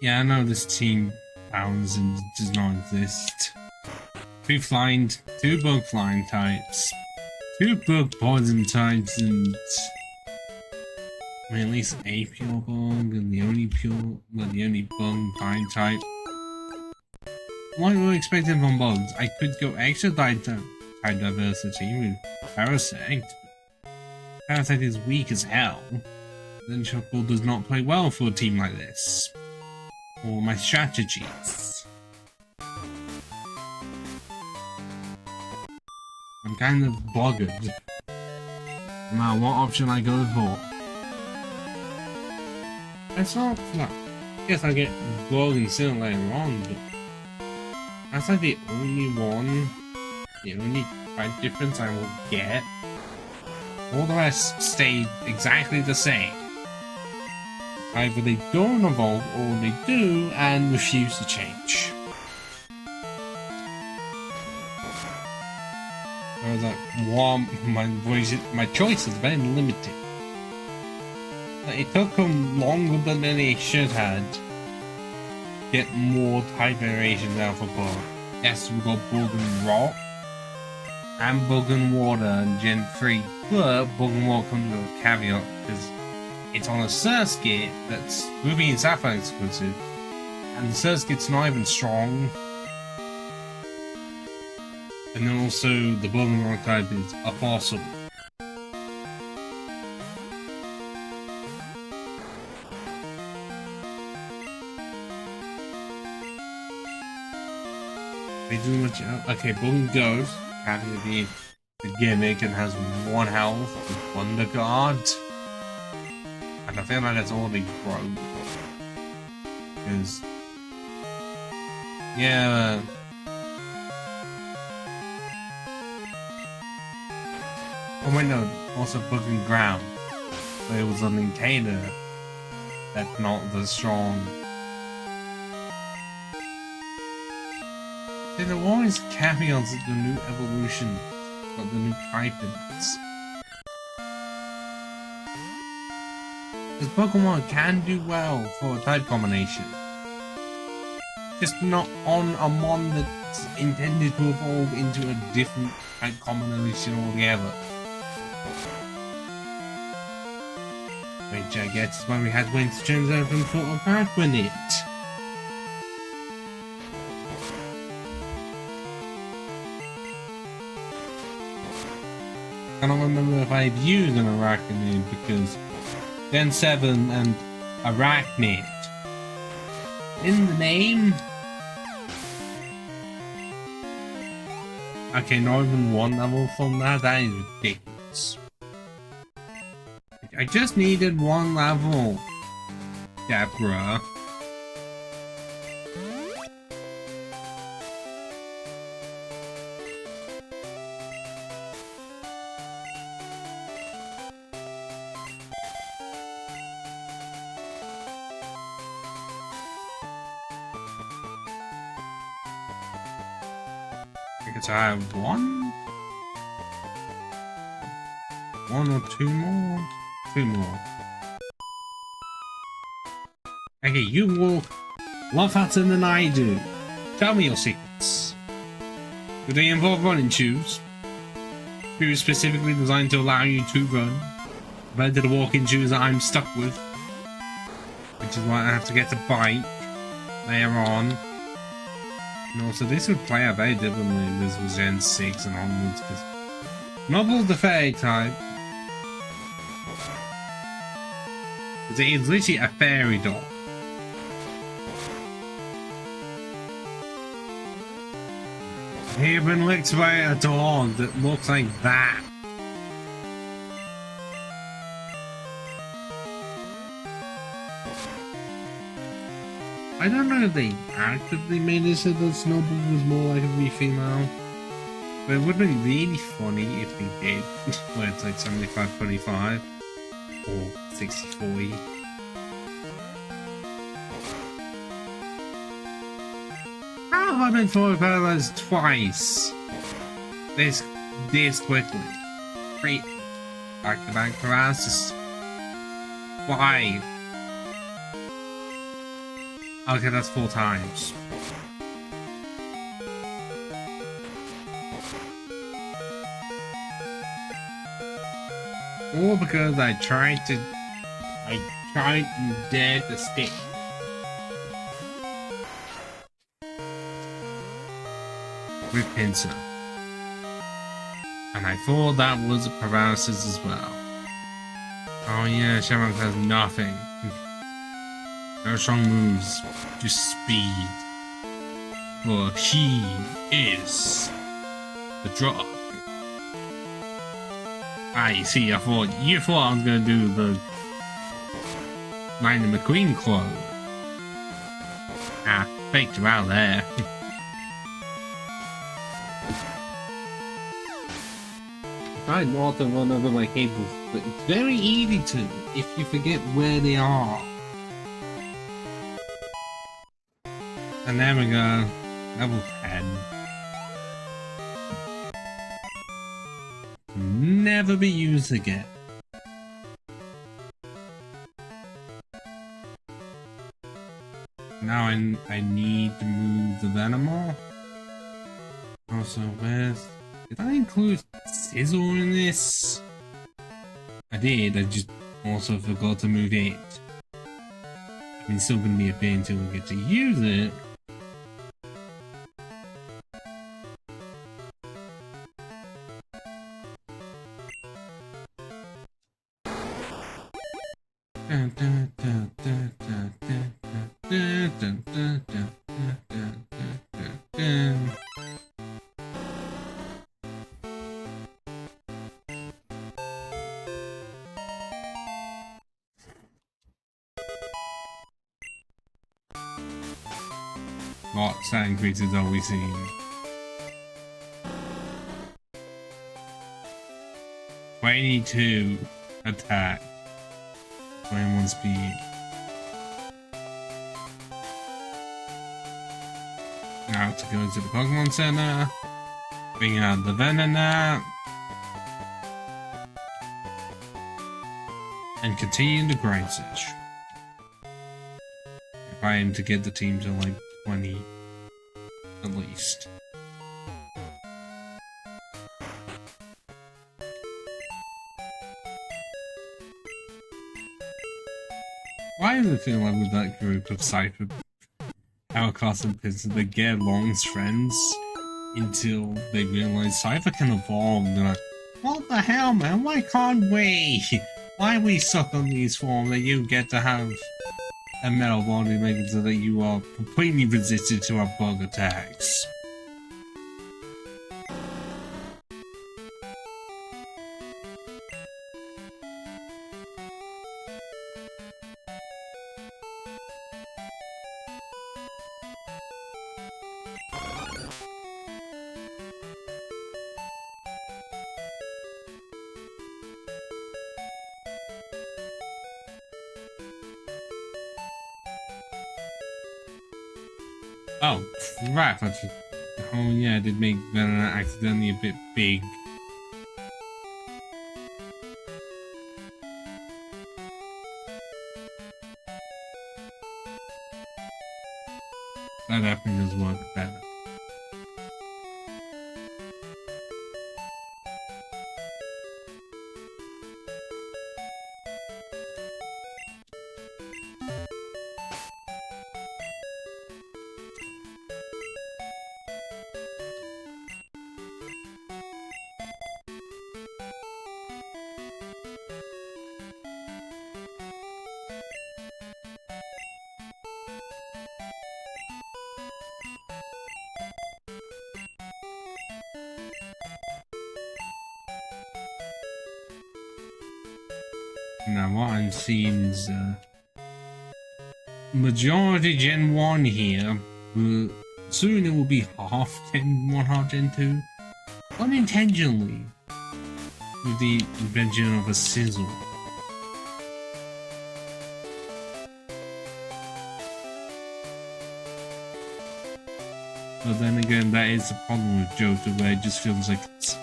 Yeah, I know this team bounds and does not exist. 2 flying, 2 bug flying types, 2 bug poison types, and I mean, at least a pure bug, and the only bug flying type. What were we expecting from bugs? I could go extra type diversity with Parasect. Parasect is weak as hell. Then Shuckle does not play well for a team like this. Or my strategies. I'm kind of boggered. No matter what option I go for. That's not. No. Yes, I get Bog and Sin later on, but that's like the only type difference I will get. All the rest stay exactly the same. Either they don't evolve or they do and refuse to change. I was like, one, my choice is very limited. It took them longer than they should had to get more type variations out for Bug. Yes, we got Bug and Rock and Bug and Water in Gen 3, but Bug and Water comes with a caveat because it's on a circuit that's Ruby and Sapphire exclusive, and the circuit's not even strong. And then also the Bug and Rock type is a fossil. They do much else. Okay, Bug and Ghost, having to be the gimmick and has 1 health with Wonder Guard. And I feel like that's all they grow. Because, yeah. Oh wait, no, also Bug and Ground. But it was a maintainer that's not the strong. See, there were always caveats at the new evolution, like the new typings. Because Pokemon can do well for a type combination. Just not on a mon that's intended to evolve into a different type combination altogether. Which I guess is why we had Winter Gems open for a back with it. I don't remember if I've used an Arachnid because Gen 7 and Arachnid in the name. Okay, not even 1 level from that. That is ridiculous. I just needed 1 level. Yeah, bruh. Because I have 1 or 2 more? 2 more. Okay, you walk a lot faster than I do. Tell me your secrets. Do they involve running shoes? Shoes specifically designed to allow you to run, compared to the walking shoes that I'm stuck with. which is why I have to get a bike later on. And also, this would play out very differently if this was Gen 6 and onwards, because Novel's the fairy type. Because it is literally a fairy doll. He even looks like a dog that looks like that. I don't know if they actively made it so that Snowball was more likely to be female, but it would have been really funny if they did, where it's like 75-25 or 60-40. How have I been forward paralyzed twice? This quickly. 3 back-to-back paralysis. Why? Okay, that's 4 times. All because I tried and dared to stick. With pincer. And I thought that was a paralysis as well. Oh yeah, Shamrock has nothing. No strong moves, just speed. For he is the drop. Ah, you see, you thought I was gonna do the Lightning McQueen claw. Ah, faked her out there. I tried not to run over my cables, but it's very easy to if you forget where they are. And there we go, level 10. Never be used again. Now I need to move the Venomoth. Also, did I include Sizzle in this? I did, I just also forgot to move it. I mean, it's still gonna be a bit until we get to use it. What stat increases are we seeing? 22 attack, 21 speed. Now to go to the Pokemon Center, bring out the Venonat, and continue the grind sesh. If I aim to get the team to like 20 at least. Why does it feel like with that group of Cypher, Outcast and Pinsir, they get along as friends until they realize Cypher can evolve and they're like, what the hell man, why can't we? Why are we stuck on these forms that you get to have a metal body making so that you are completely resistant to our bug attacks? Oh, crap, oh yeah, I did make Venonat accidentally a bit big. That definitely does work better. Now what I'm seeing is majority Gen 1 here, but soon it will be half Gen 1, half Gen 2. Unintentionally, with the invention of a sizzle. But then again, that is the problem with Johto, where it just feels like it's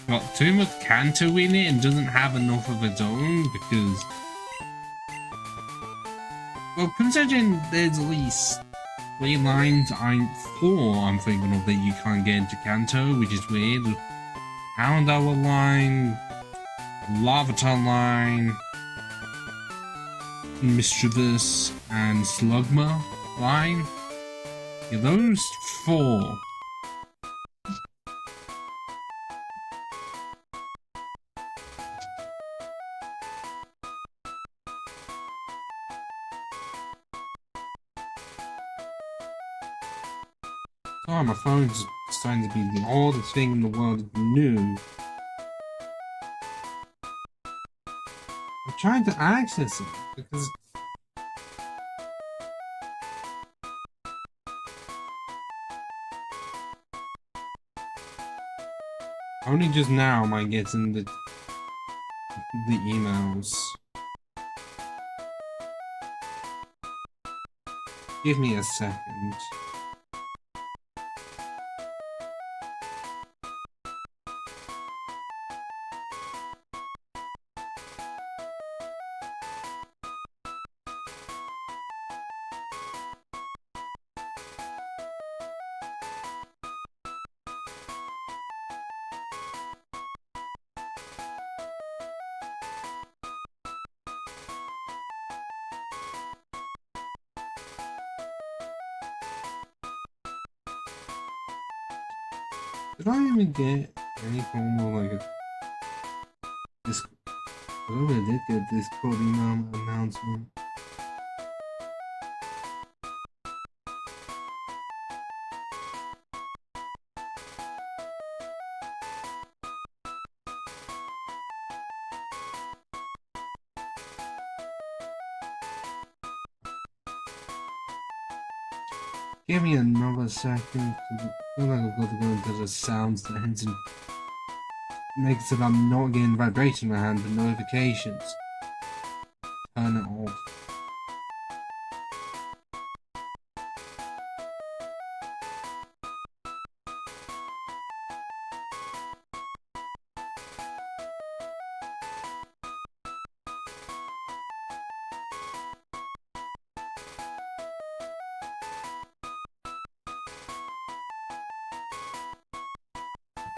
got too much Kanto in it and doesn't have enough of its own, because... Well, considering there's at least 3 lines, 4 I'm thinking of that you can't get into Kanto, which is weird. Houndour line, Larvitar line, Mischievous, and Slugma line. Yeah, those 4. Oh, my phone's starting to be the oldest thing in the world. It's new. I'm trying to access it because only just now am I getting the emails. Give me a second. Did I even get any form of like a Discord? Oh, I did get a Discord email announcement. Give me another second. I feel like I've got to go into the sounds settings and make so that I'm not getting vibration in my hand, but notifications. Turn it off.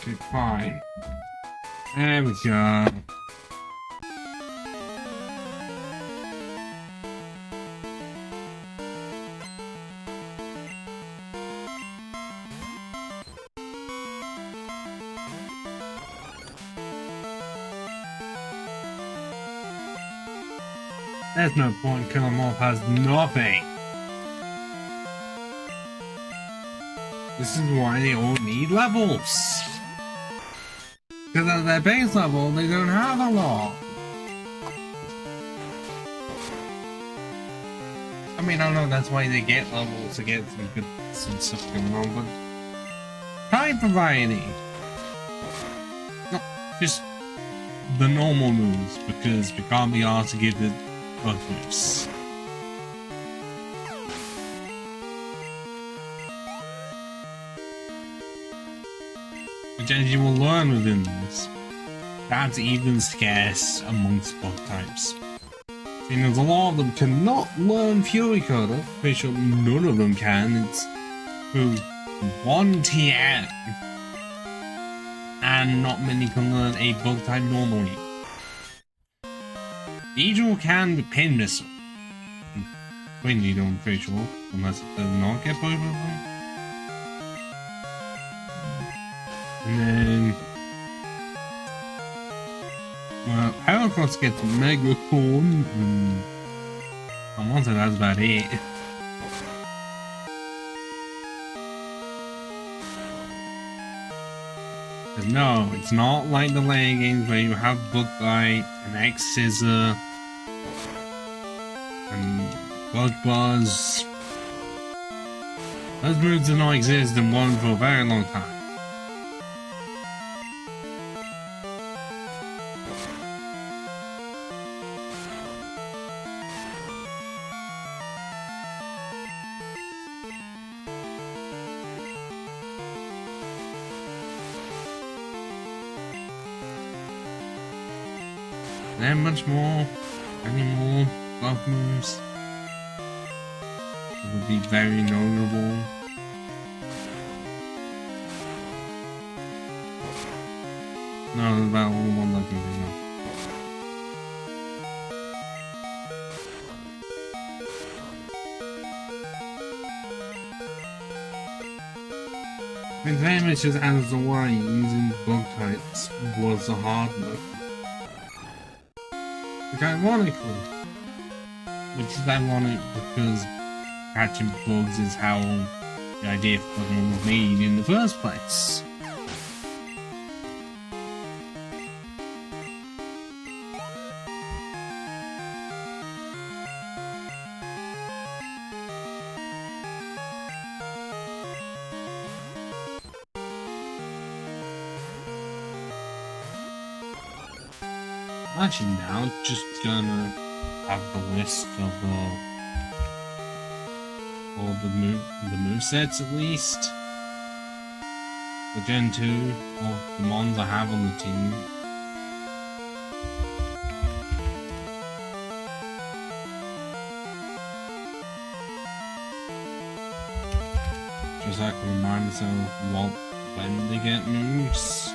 Okay, fine. There we go. There's no point, killing Morph has nothing. This is why they all need levels. Because at their base level, they don't have a lot. I mean, I know that's why they get levels to get some stuff going on, but type variety. Not just the normal moves, because we can't be asked to give it bug moves. Which, as you will learn within this, that's even scarce amongst bug types. Seeing as a lot of them cannot learn Fury Coda, pretty sure none of them can, it's through 1 TM, and not many can learn a bug type normally. Beedrill can with Pin Missile. Twin Needle, I'm pretty sure, unless it does not get both of them. And then, well, Heracross gets Megacorn, and I want to say that's about it. But no, it's not like the layer games where you have Bug Bite and X Scissor and Bug Buzz. Those moves do not exist in one for a very long time. There much more, any more bug moves that would be very notable. No, there's about only one lucky thing. The damage just as the way using bug types was a hard look. Which is ironic because catching bugs is how the idea of Pokemon was made in the first place. Actually now, just gonna have the list of all the movesets at least. The Gen 2 of the mons I have on the team. Just so I can remind myself when they get moves.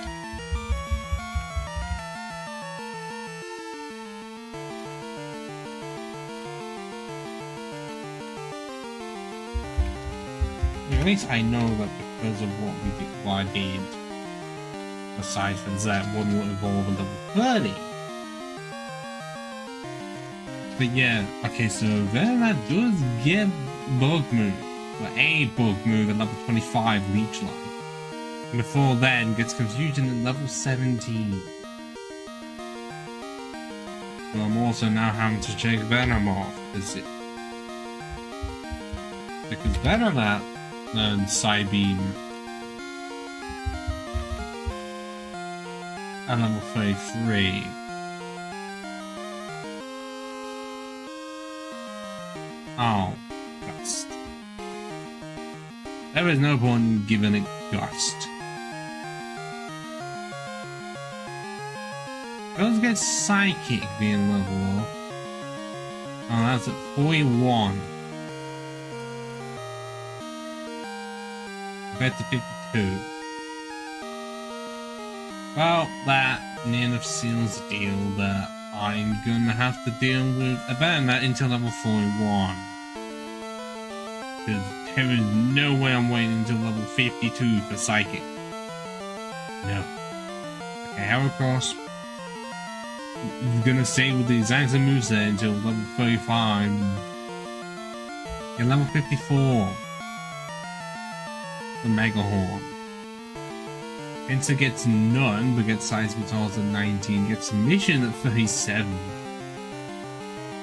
At least I know that because of what I did, aside from that, one will evolve until level 30. But yeah, okay, so then that does get bug move, or a bug move at level 25 Leech Line. Before then, gets confusion at level 17. But I'm also now having to check Venom off, because Venom that and Psybeam and level 33. Oh, Gust. There is no point in giving it Gust. Those get Psychic being level up. Oh, that's at 41. Compared to 52. Well, that near enough seals the deal that I'm gonna have to deal with Avana until level 41. Because there is no way I'm waiting until level 52 for Psychic. No. Okay, Heracross. I'm gonna stay with the exact same moveset until level 35. You're level 54. The Mega Horn. Pinsir gets none, but gets Seismitoss at 19, gets Mission at 37.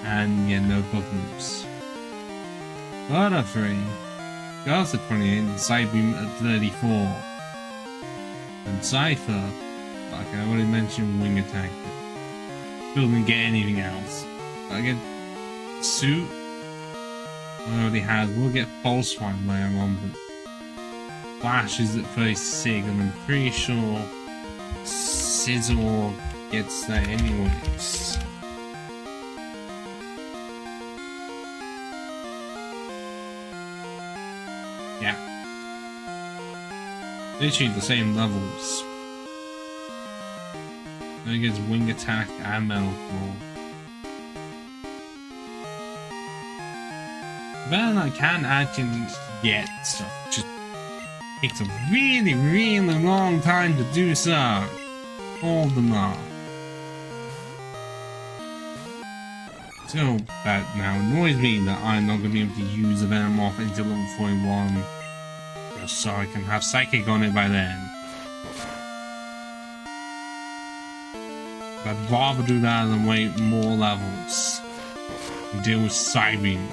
And yeah, no bug moves. Butterfree goes at 28, and Psybeam at 34. And Cypher, like I already mentioned, Wing Attack. Still didn't get anything else. I get Suit. I already has. We'll get False Swipe later on, but Flash is at 36, and I'm pretty sure Sizzle gets that anyways. Yeah. Literally the same levels. Then it gets Wing Attack and Metal Claw. Then I can actually get stuff. Just takes a really, really long time to do so. All the more. So that now annoys me that I'm not going to be able to use the Venomoth until level 41. Just so I can have Psychic on it by then. I'd rather do that than wait more levels and deal with Siren.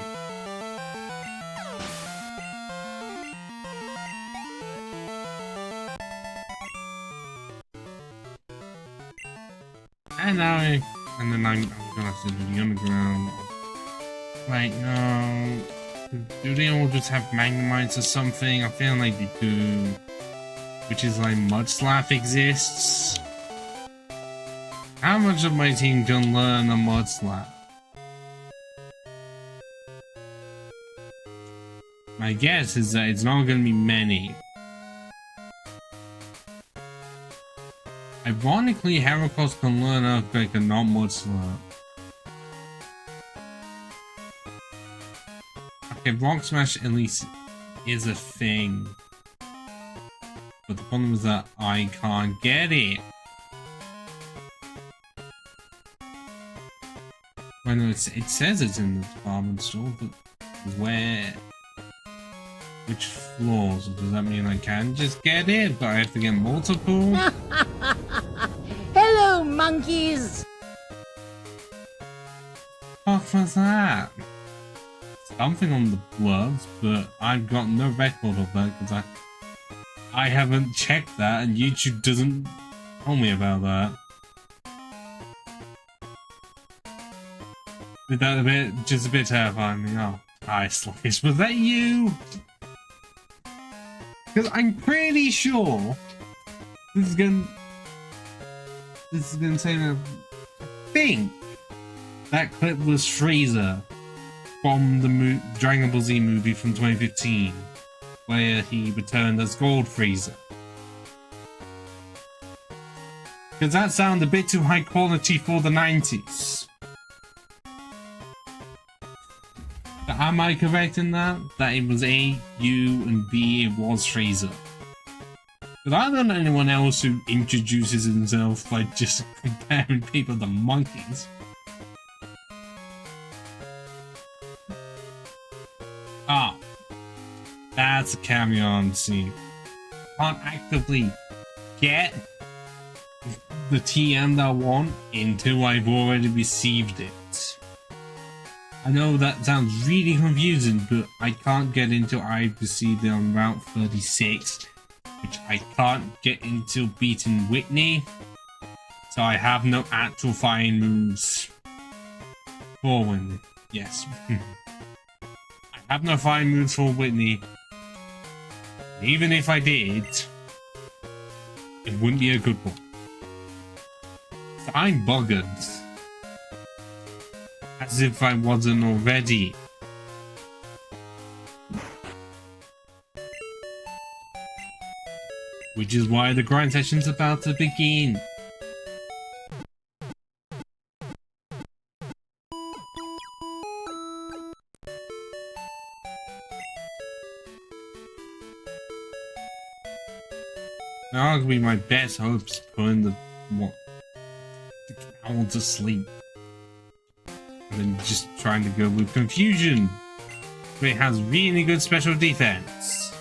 And now, and then I'm gonna have to do the underground. Wait, no. Do they all just have Magnemites or something? I feel like they do. Which is like Mudslap exists. How much of my team can learn a Mudslap? My guess is that it's not gonna be many. Ironically, Heracross can learn Earthquake and not Mudslap. Okay, Rock Smash at least is a thing. But the problem is that I can't get it. Well, no, it says it's in the department store, but where? Which floors? Does that mean I can just get it, but I have to get multiple? Hello, monkeys! What was that? Something on the bloods, but I've got no record of that because I haven't checked that, and YouTube doesn't tell me about that. Is that just a bit terrifying? Oh, hi, Slash. Was that you? Because I'm pretty sure this is gonna say that I think that clip was Frieza from the Dragon Ball Z movie from 2015, where he returned as Gold Frieza. Because that sounded a bit too high quality for the 90s. Am I correct in that? That it was A, U, and B, it was Frieza. But I don't know anyone else who introduces himself by just comparing people to monkeys. Ah, that's a cameo scene. Can't actively get the TM that I want until I've already received it. I know that sounds really confusing, but I can't get until I've received it on Route 36, which I can't get until beating Whitney, so I have no actual fighting moves for Whitney. Yes. I have no fighting moves for Whitney. Even if I did, it wouldn't be a good one. So I'm buggered. As if I wasn't already. Which is why the grind session's about to begin. Now gonna be my best hopes putting the cow to sleep. And then just trying to go with Confusion. It has really good special defense.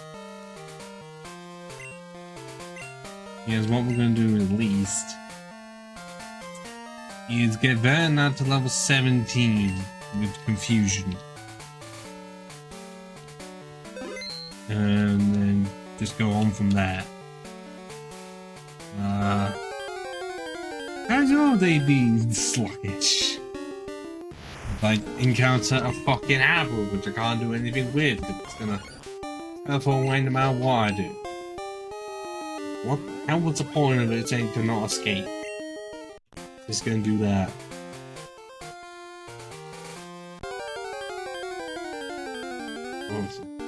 Here's what we're going to do at least. Is get Vernon to level 17 with Confusion. And then just go on from there. How do they be sluggish? Like, encounter a fucking apple, which I can't do anything with. It's gonna teleport away no matter what I do. What? How was the point of it saying to not escape? Just gonna do that.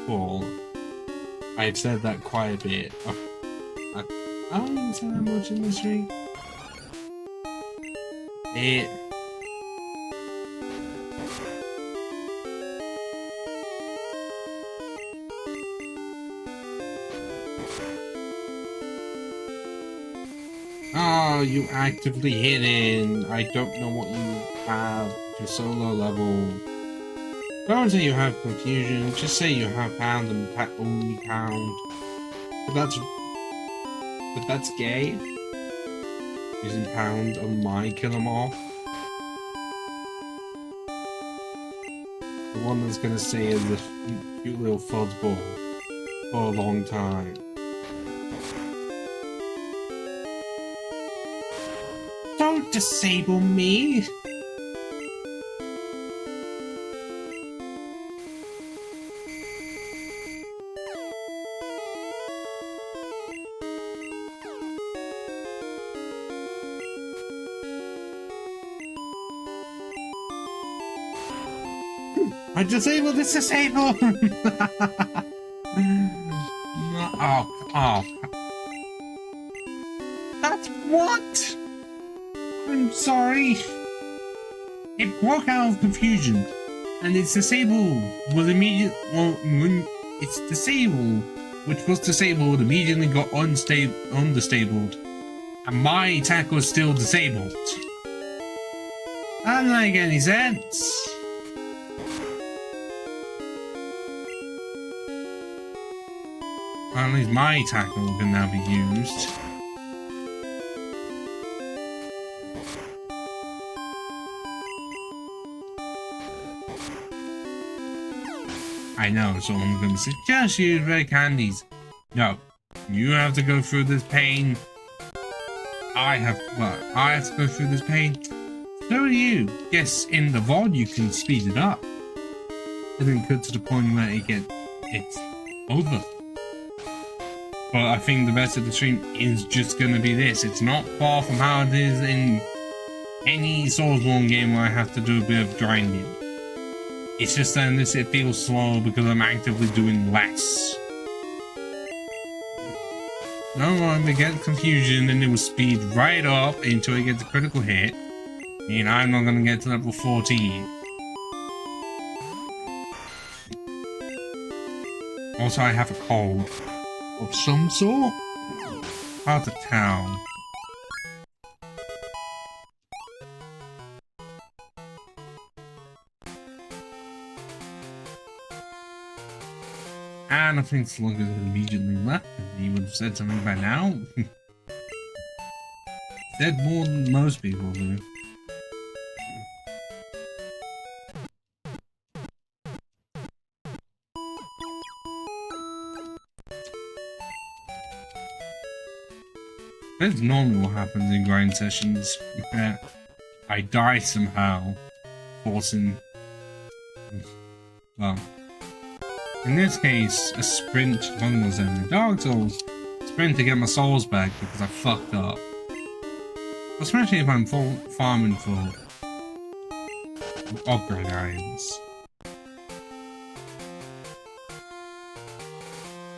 Well, I've said that quite a bit. I don't even say that much in this stream. Oh, you actively hidden. I don't know what you have. You're so low level. Don't say you have Confusion. Just say you have Pound and only Pound. But that's gay. using pound on my kill 'em off. The one that's gonna stay as a cute little fuzzball for a long time. Don't disable me! I disabled this disable! Oh. That's what? I'm sorry. It broke out of confusion, and its disable was immediate. Well, when it's disabled, which was disabled, immediately got undisabled, and my attack was still disabled. That doesn't make any sense. At least my tackle can now be used. I know, so I'm going to suggest you use red candies. No, you have to go through this pain. I have to go through this pain. So do you. Yes, in the VOD you can speed it up. And then cut to the point where it's over. But I think the rest of the stream is just going to be this. It's not far from how it is in any Soulsborne game where I have to do a bit of grinding. It's just that in this it feels slow because I'm actively doing less. No longer get confusion and it will speed right up until it gets a critical hit. And I'm not going to get to level 14. Also, I have a cold. Of some sort? Hard to tell. And I think Slug has immediately left, and he would have said something by now. Said more than most people do. That's normally what happens in grind sessions. I die somehow, forcing. Well, in this case, a sprint one was in Dark Souls. Sprint to get my souls back because I fucked up. Especially if I'm farming for upgrade items,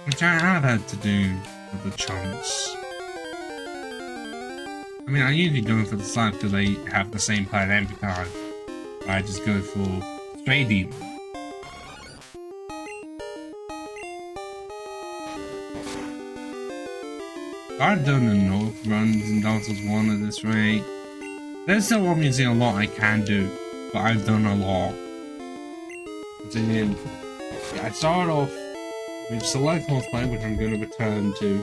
which I have had to do with the chunks. I mean, I usually go for the side because they have the same plat every time. I just go for Stray Demon. I've done enough runs in Dark Souls 1 at this rate. There's still obviously a lot I can do, but I've done a lot. Then I started off with Select Horseplay, which I'm going to return to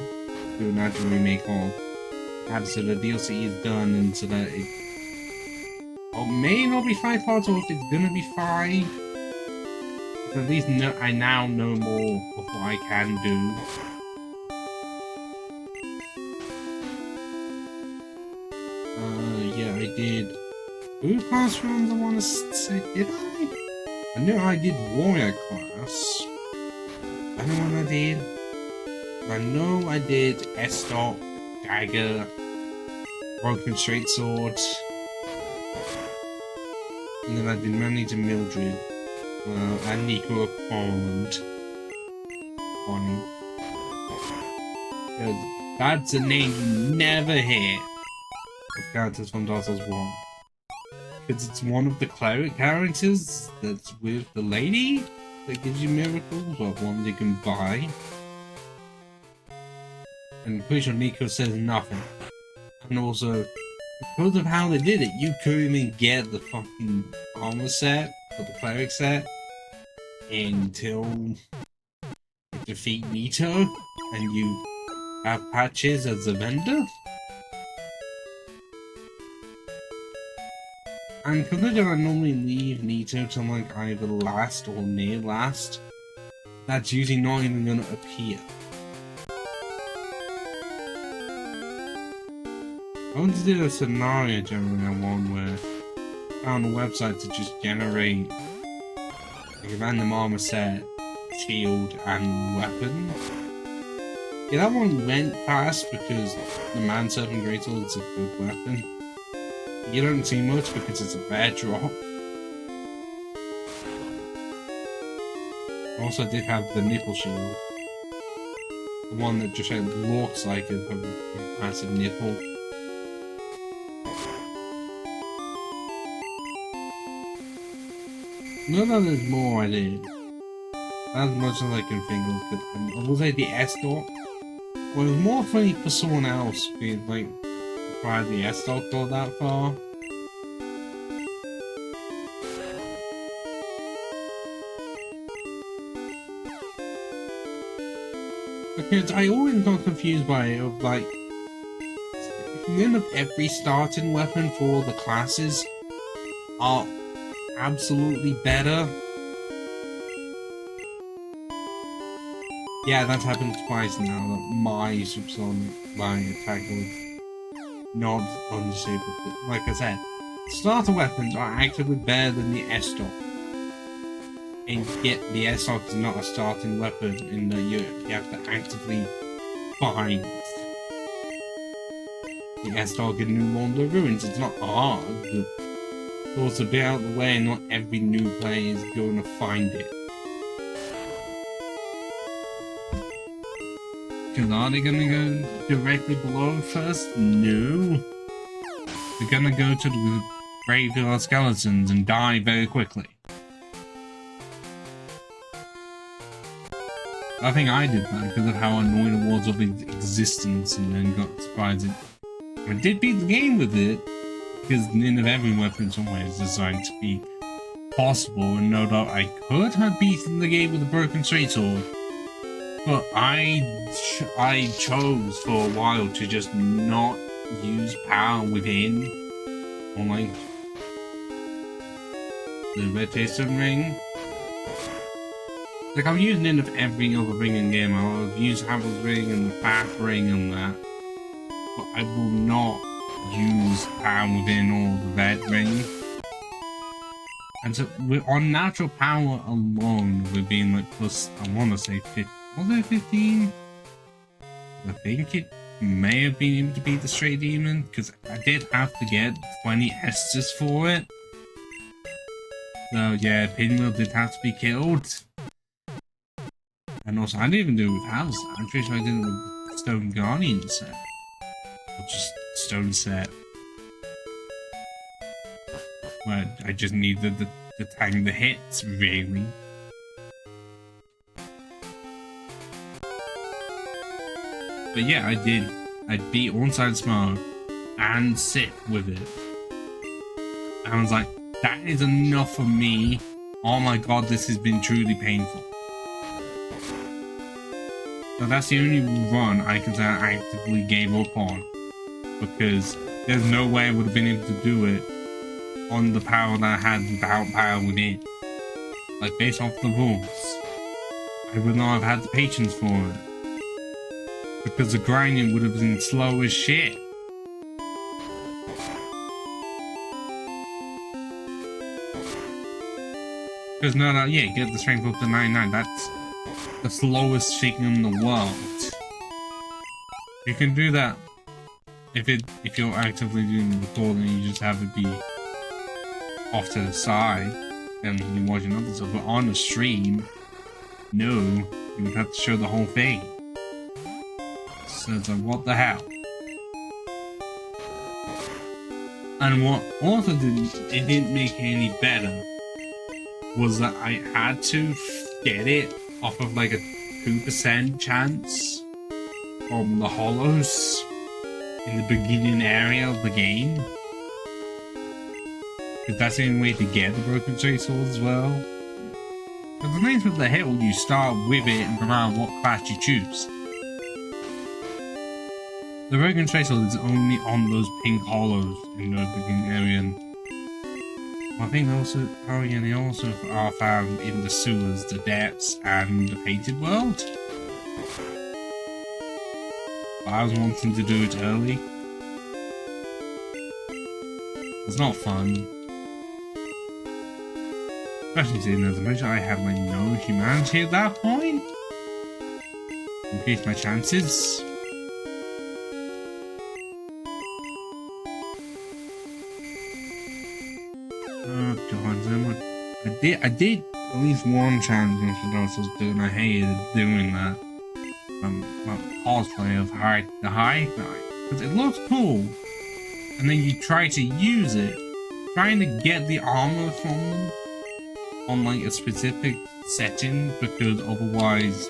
do an actual remake of. So the DLC is done, and so that it may not be 5 parts, or if it's gonna be 5, at least I now know more of what I can do. Yeah, I did. Who class runs I want to say? Did I? I knew I did Warrior class. I know what I did. I know I did S-Stop, Dagger, Broken Straight Sword, and then I did Manny to Mildred, and Nico of Poland. That's a name you never hear of characters from Dark Souls 1. Because it's one of the cleric characters that's with the lady that gives you miracles, or one you can buy. And I'm pretty sure Nico says nothing. And also, because of how they did it, you couldn't even get the fucking armor set, or the cleric set, until you defeat Nito, and you have patches as a vendor. And considering I normally leave Nito to like either last or near last, that's usually not even gonna appear. I want to do a scenario generator one where I found a website to just generate like a random armor set, shield, and weapon. Yeah, that one went fast because the Manserpent Greatsword is a good weapon. You don't see much because it's a rare drop. Also did have the nipple shield. The one that just looks like a massive nipple. No, there's more I did. As much as I can think of. I will say the S-Dot. Well, it was more funny for someone else being like, prior the S-Dot got that far. Because I always got confused by it, of like, none of every starting weapon for all the classes are absolutely better. Yeah, that's happened twice now, that my supersonic, my attack was not undisabled. Like I said, starter weapons are actively better than the S-Dot. And yet the S-Dot is not a starting weapon in the you have to actively find the S-Dot in New World of Ruins. It's not hard, but it's also be out of the way and not every new player is going to find it. Because are they going to go directly below first? No. They're going to go to the graveyard skeletons and die very quickly. I think I did that because of how annoyed it was of its existence and then got surprised I did beat the game with it because none of every weapon in some ways is designed to be possible, and no doubt I could have beaten the game with a broken straight sword, but I chose for a while to just not use power within on like the Red Tasten ring. Like, I've used none of every other ring in game. I've used Havel's ring and the Bath ring and that. But I will not use power within or the red ring. And so, on natural power alone, we're being like plus, I want to say 15. Was it 15? I think it may have been able to beat the Stray Demon, because I did have to get 20 Estus for it. So yeah, Pinwheel did have to be killed. And also, I didn't even do it with House. I'm pretty sure I did it with Stone Guardian set. Or just Stone set. Where I just needed the time the hits, really. But yeah, I did. I beat Onside Smoke and Sip with it. And I was like, that is enough for me. Oh my god, this has been truly painful. So that's the only run I can say I actively gave up on, because there's no way I would have been able to do it on the power that I had without power within. Like, based off the rules, I would not have had the patience for it, because the grinding would have been slow as shit. Because yeah, get the strength up to 99, that's the slowest thing in the world. You can do that if you're actively doing the recording and you just have it be off to the side and you're watching other stuff. But on a stream, no, you would have to show the whole thing. So it's like, what the hell? And what also didn't make it any better was that I had to get it off of like a 2% chance from the hollows in the beginning area of the game. Because that's the only way to get the Broken Straight Sword as well. But the names of the hill, you start with it no matter what class you choose. The Broken Straight Sword is only on those pink hollows in the beginning area. I think they also, oh yeah, they also are found in the sewers, the depths, and the painted world. I was wanting to do it early. It's not fun. Especially seeing as much I have like no humanity at that point. Increase my chances. Oh god, I did at least one challenge that I was doing. I hated doing that. My cosplay of the high knight, because it looks cool, and then you try to use it, trying to get the armor from them on like a specific setting, because otherwise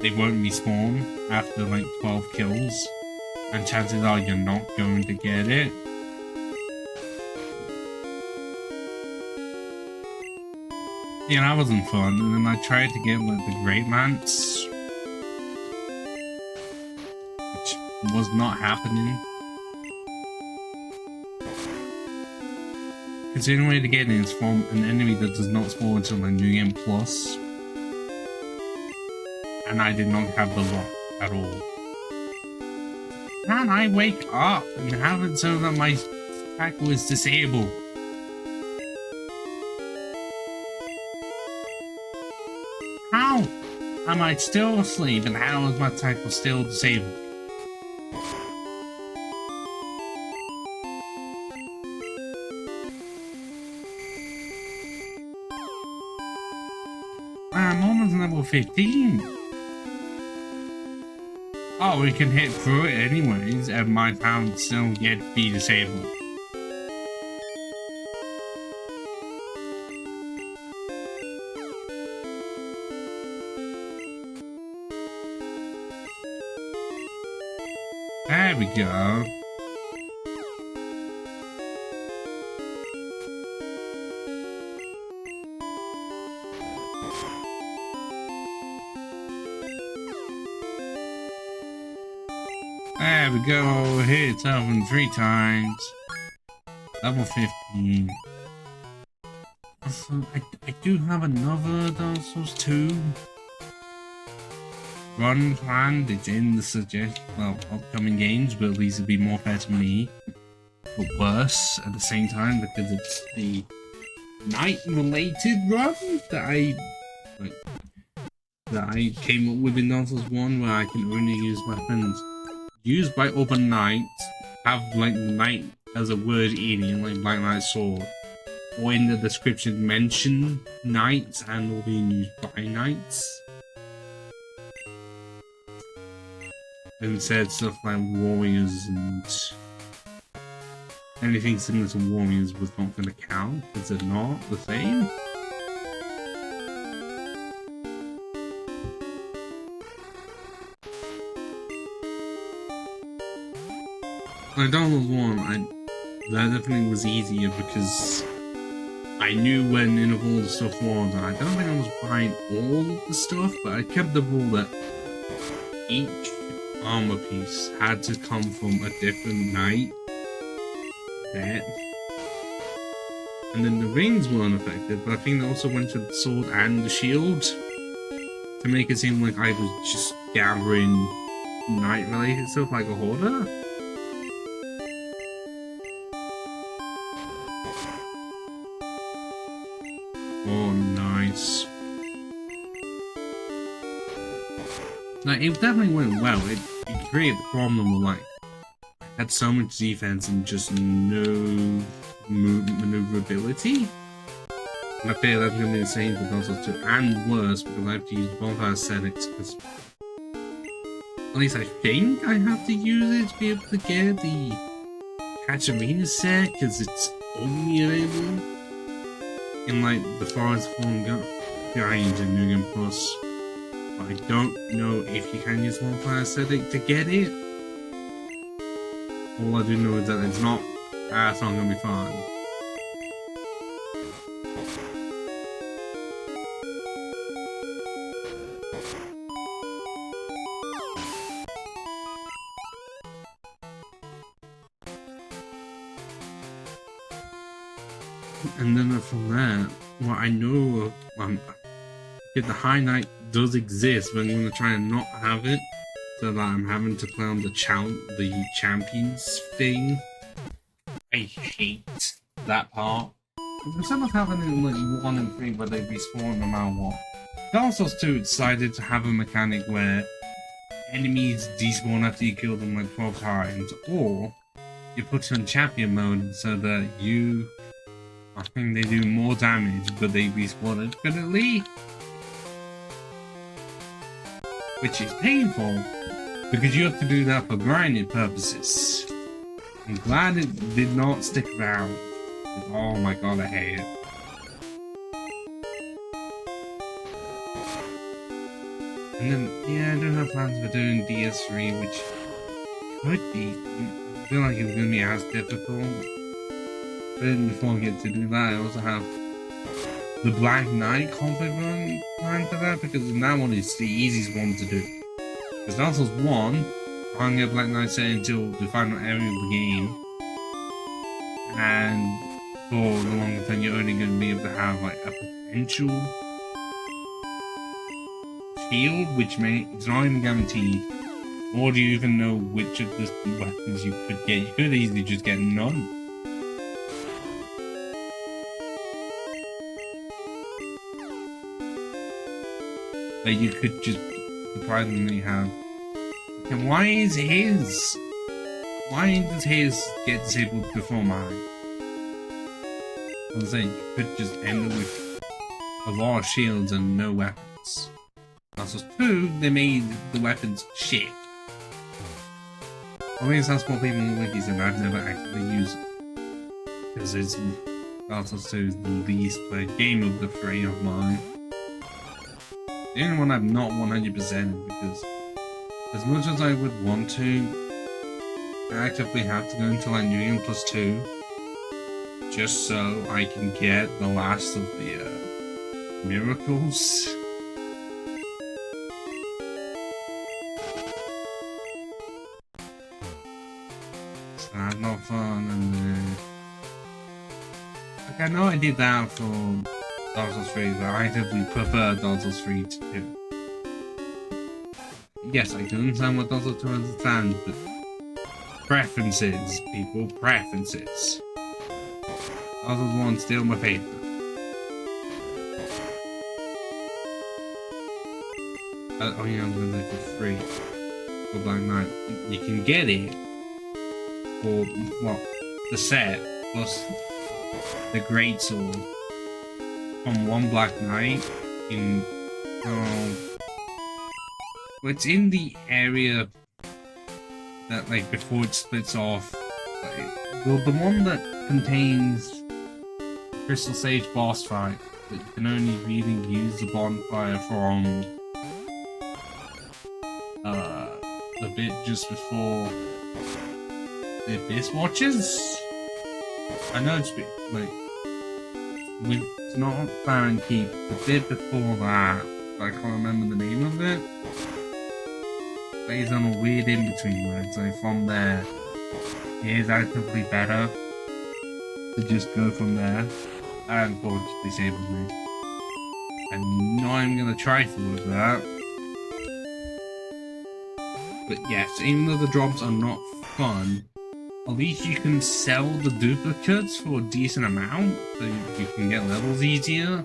they won't respawn after like 12 kills, and chances are you're not going to get it. Yeah, that wasn't fun, and then I tried to get like the Great Lance, which was not happening. Because the only way to get it is from an enemy that does not spawn until like New Game Plus, and I did not have the lock at all. Can I wake up and have it so that my tackle is disabled? How am I still asleep and how is my tackle still disabled? I'm almost level 15. Oh, we can hit through it anyways and my pound still yet be disabled. There we go. There we go. Hit something 3 times. Level 15. Also, I do have another Dark Souls 2 run planned. It's in the upcoming games, but at least it'll be more fair to me, but worse at the same time because it's the night-related run that I came up with in Dark Souls 1, where I can only use weapons used by other knights, have like knight as a word in it, like Black Knight Sword, or in the description mention knights and all being used by knights. And said stuff like warriors and anything similar to warriors was not going to count because they're not the same. Like Dark Souls 1, that definitely was easier because I knew when enough all the stuff was, and I don't think I was buying all of the stuff, but I kept the rule that each armor piece had to come from a different knight set. And then the rings weren't affected, but I think they also went to the sword and the shield to make it seem like I was just gathering knight related stuff like a hoarder. Oh, nice. Like, it definitely went well. It created the problem of like, I had so much defense and just no maneuverability. And I feel that's going to be the same for Dark Souls 2, and worse because I have to use both aesthetics. Because at least I think I have to use it to be able to get the Katarina set, because it's only available in like the Forest Fallen Giant and New Game Plus. I don't know if you can use multiplayer aesthetic to get it. All I do know is that it's not. That's not gonna be fun. And then from there, well, I know if the High Knight does exist, but I'm going to try and not have it, so that I'm having to play on the champions thing. I hate that part. Instead of having it in like 1 and 3 where they respawn no matter what, Dark Souls 2 decided to have a mechanic where enemies despawn after you kill them like 12 times, or you put it on champion mode so that I think they do more damage, but they respawn infinitely. Which is painful, because you have to do that for grinding purposes. I'm glad it did not stick around. Oh my god, I hate it. And then, yeah, I don't have plans for doing DS3, which could be. I feel like it's gonna be as difficult. But before I get to do that, I also have the Black Knight config run planned for that, because that one is the easiest one to do. Because Dark Souls 1, I can't get Black Knight set until the final area of the game. And for the longer term, you're only going to be able to have like a potential shield, which it's not even guaranteed. Or do you even know which of the weapons you could get? You could easily just get none. But you could just surprisingly have. And why does his get disabled before mine? I was saying, you could just end up with a lot of shields and no weapons. Also, 2, they made the weapons shit. At least that's what people in the wikis said. I've never actually used it. Because it's Dark Souls 2 is the least played game of the 3 of mine. The only one I've not 100%ed, because as much as I would want to, I actively have to go into like New Game Plus 2 just so I can get the last of the miracles. So that's not fun. And like, I know I did that for Dark Souls 3, but I actively prefer Dark Souls 3 to 2. Yes, I can understand what Dark Souls 2 understands, but preferences, people, preferences. Dark Souls 1 still my favorite. Oh yeah, I'm gonna look for free for Black Knight. You can get it for, well, the set plus the Greatsword from one Black Knight in, well, it's in the area that, like, before it splits off, like, the one that contains Crystal Sage boss fight, that you can only really use the bonfire from the bit just before the Abyss Watchers. I know it's like, it's not Baron Keep, the bit before that, but I can't remember the name of it. It's on a weird in-between where it's like from there, it is actively better to just go from there. And unfortunately disabled me. I'm not even gonna try for that. But yes, even though the drops are not fun, at least you can sell the duplicates for a decent amount, so you can get levels easier.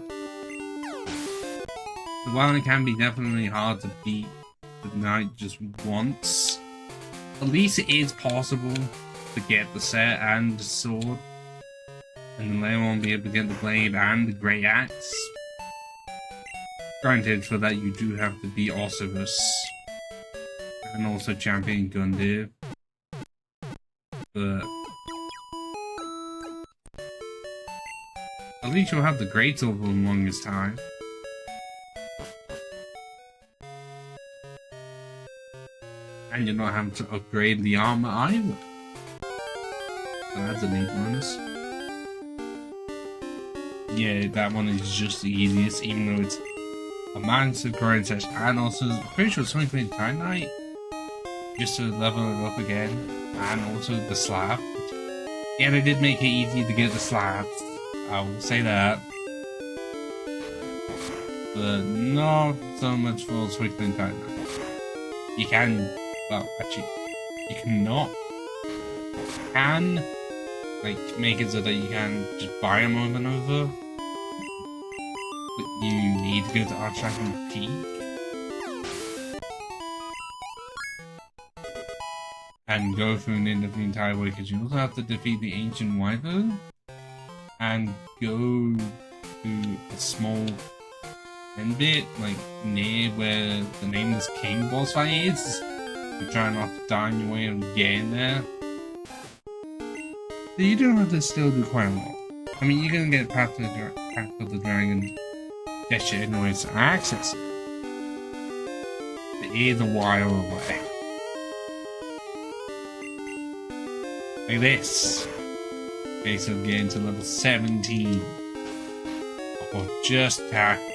So while it can be definitely hard to beat the knight just once, at least it is possible to get the set and the sword. And then later on be able to get the blade and the great axe. Granted, for that you do have to be Osiris. And also champion Gundyr. But at least you'll have the Greatsword for the longest time. And you're not having to upgrade the armor either. So that's a neat bonus. Yeah, that one is just the easiest, even though it's a massive grind session. And also, I'm pretty sure it's something playing Time Knight, just to level it up again. And also the slab. Yeah, they did make it easy to get the slabs. I will say that. But not so much for Swiftly and Titan. You can, well, actually, you cannot. Can, like, make it so that you can just buy them over and over. But you need to go to Archdragon Peak. And go through an end of the entire way, because you also have to defeat the Ancient Wyvern. And go to a small end bit, like near where the Nameless King boss fight is. You're trying not to die on your way of getting there. So you don't have to still do quite a lot. I mean, you're gonna get Path of the Dragon gesture anyways to access it. It is a while away. Like this. Okay, so getting to level 17. Or just tackle.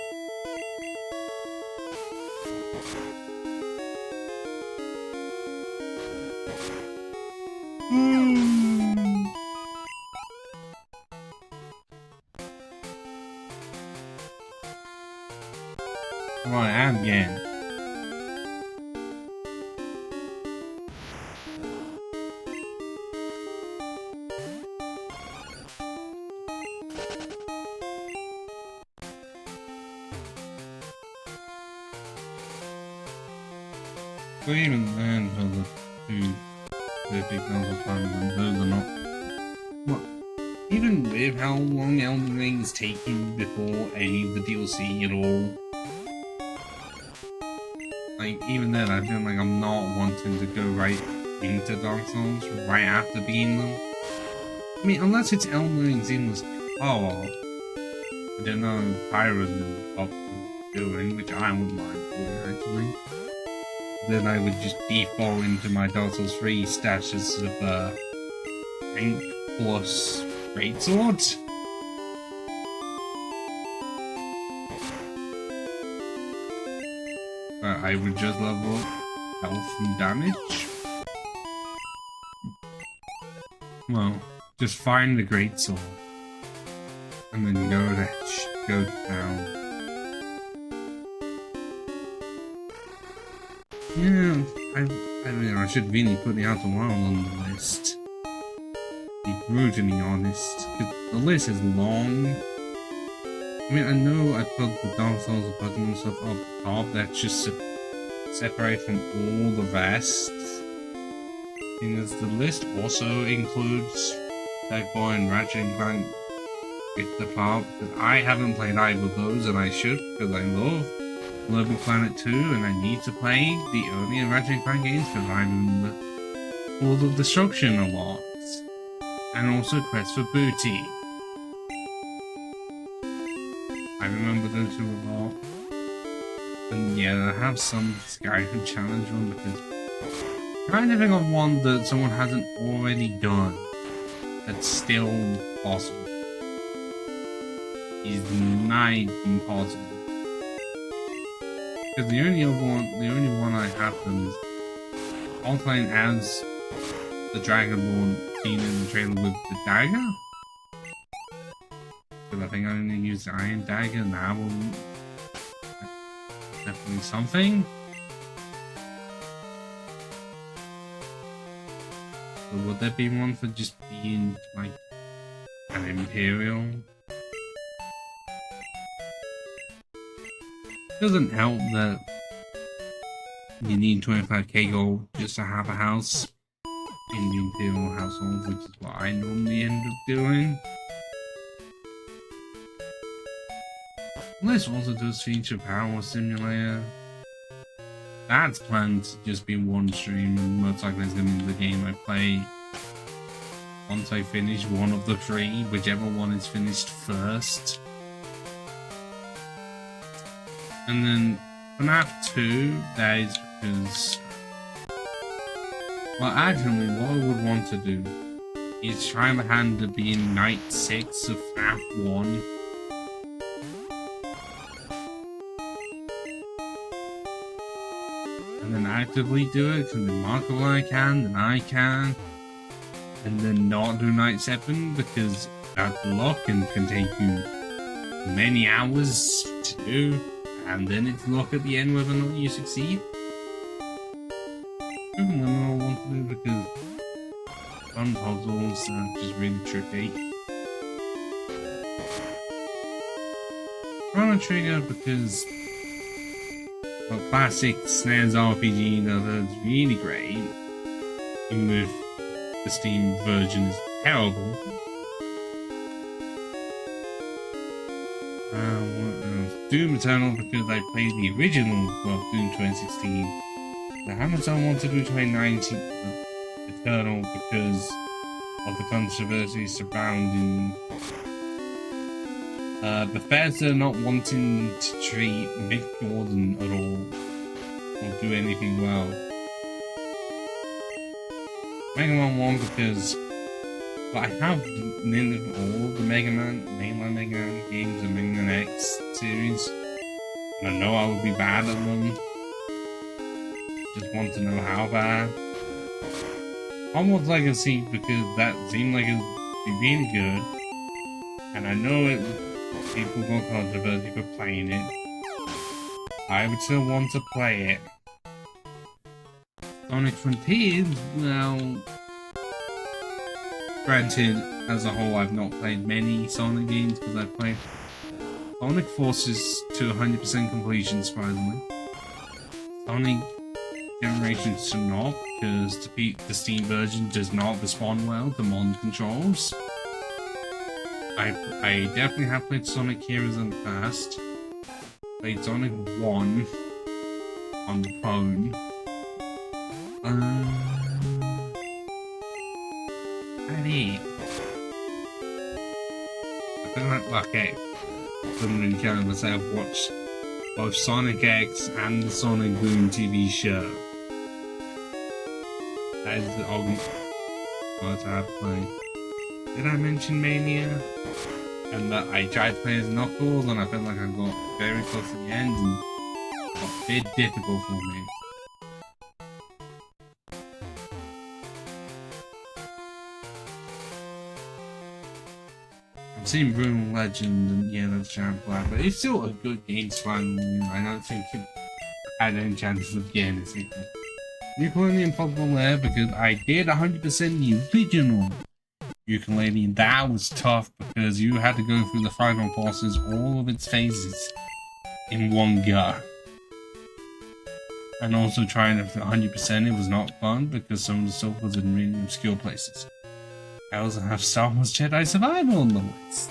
Right, and again. But even then, for the two big level funds, those are not. Well, even with how long Elden Ring is taking before any of the DLC at all. Like, even then, I feel like I'm not wanting to go right into Dark Souls right after beating them. I mean, unless it's Elden Ring Seamless Co-op. I don't know if Pyro's doing, which I wouldn't mind doing, actually. Then I would just default into my Dark Souls 3 stashes of, Ink plus Greatsword. I would just level up health and damage. Well, just find the greatsword, and then go down. Yeah, I mean, I should really put the Outer Wild on the list. To be brutally honest, because the list is long. I mean, I know I put the Dark Souls and Pokemon stuff up top, that's just separate from all the rest. Because the list also includes Sackboy and Ratchet & Clank with the part, because I haven't played either of those, and I should, because I love Global Planet 2, and I need to play the earlier Ratchet & Clank games, because I remember World of Destruction a lot. And also Quest for Booty. I remember those two a lot. And yeah, I have some Skyrim challenge one because I'm trying to think of one that someone hasn't already done that's still possible. Is might be possible. Because the only one I have done is all playing as the Dragonborn seen in the trailer with the dagger. Because I think I only used the Iron Dagger, and that will definitely something. So would there be one for just being like an Imperial? Doesn't help that you need 25k gold just to have a house in the Imperial household, which is what I normally end up doing. This also does feature Power Simulator. That's planned to just be one stream, and most likely it's going to be the game I play once I finish one of the three, whichever one is finished first. And then FNAF 2, that is because... Well, actually, what I would want to do is try my hand at being Night 6 of FNAF 1. And then actively do it, and then mark what I can, then I can. And then not do Night 7, because out the luck and can take you many hours to do, and then it's luck at the end whether or not you succeed. Even when I want to do because some puzzles are just really tricky. Chrono Trigger because well, classic SNES RPG that's really great, even if the Steam version is terrible. Doom Eternal because I played the original, well, Doom 2016. The Hamilton wanted to do 2019 Eternal because of the controversy surrounding Bethesda not wanting to treat Mick Gordon at all or do anything well. Mega Man 1 because I have nearly all the mainline Mega Man games and Mega Man X series, and I know I would be bad at them. Just want to know how bad. Hogwarts Legacy because that seemed like it would be really good, and I know it people got controversy for playing it. I would still want to play it. Sonic Frontiers, well, granted, as a whole, I've not played many Sonic games because I've played Sonic Forces to 100% completion, surprisingly. Sonic Generations to not, because the Steam version does not respond well to mod controls. I definitely have played Sonic Heroes in the past. Played Sonic 1 on the phone. And it. I feel like, okay, I couldn't really count myself. Watched both Sonic X and the Sonic Boom TV show. That is the only part I've played. Did I mention Mania? And that I tried to play as Knuckles and I felt like I got very close to the end and it got a bit difficult for me. I've seen Brutal Legend and yeah, that's Giant Black, but it's still a good game finally. I don't think it had any chances of getting a sequel. Ukulele Impossible there because I did 100% the original Ukulele, and that was tough because you had to go through the final bosses, all of its phases, in one go. And also trying to 100% it was not fun because some of the stuff was in really obscure places. I also have Star Wars Jedi Survival on the list.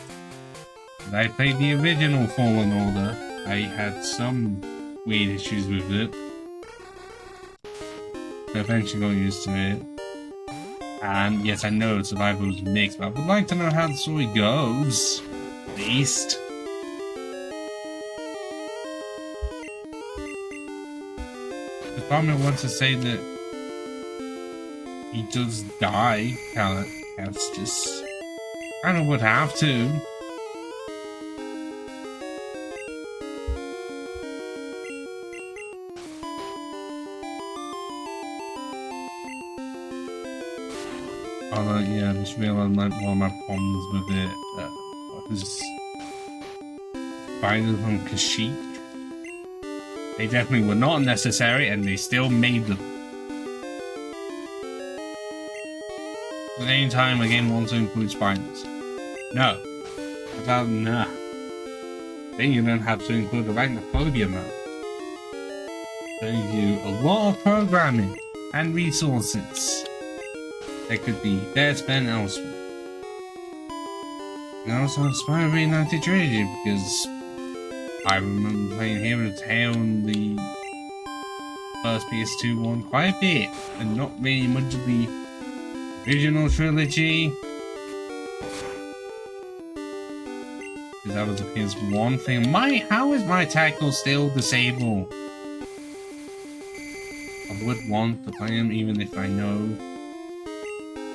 But I played the original Fallen Order. I had some weird issues with it. But eventually got used to it. And yes, I know Survival is mixed, but I would like to know how the story goes. At least. The comment wants to say that he does die, Callistus. Kind of would have to. Although, yeah, I just realized like one of my problems with it was spiders on Kashyyyk. They definitely were not necessary, and they still made them. At any time a game wants to include spiders. No. Without nah. Then you don't have to include the arachnophobia mode. Save you a lot of programming and resources. That could be better spent elsewhere. And also have Spyro Reignited Trilogy because I remember playing Hero Tail in the first PS2 one quite a bit, and not really much of the original trilogy. Because that was a PS1 thing. How is my tackle still disabled? I would want to play them even if I know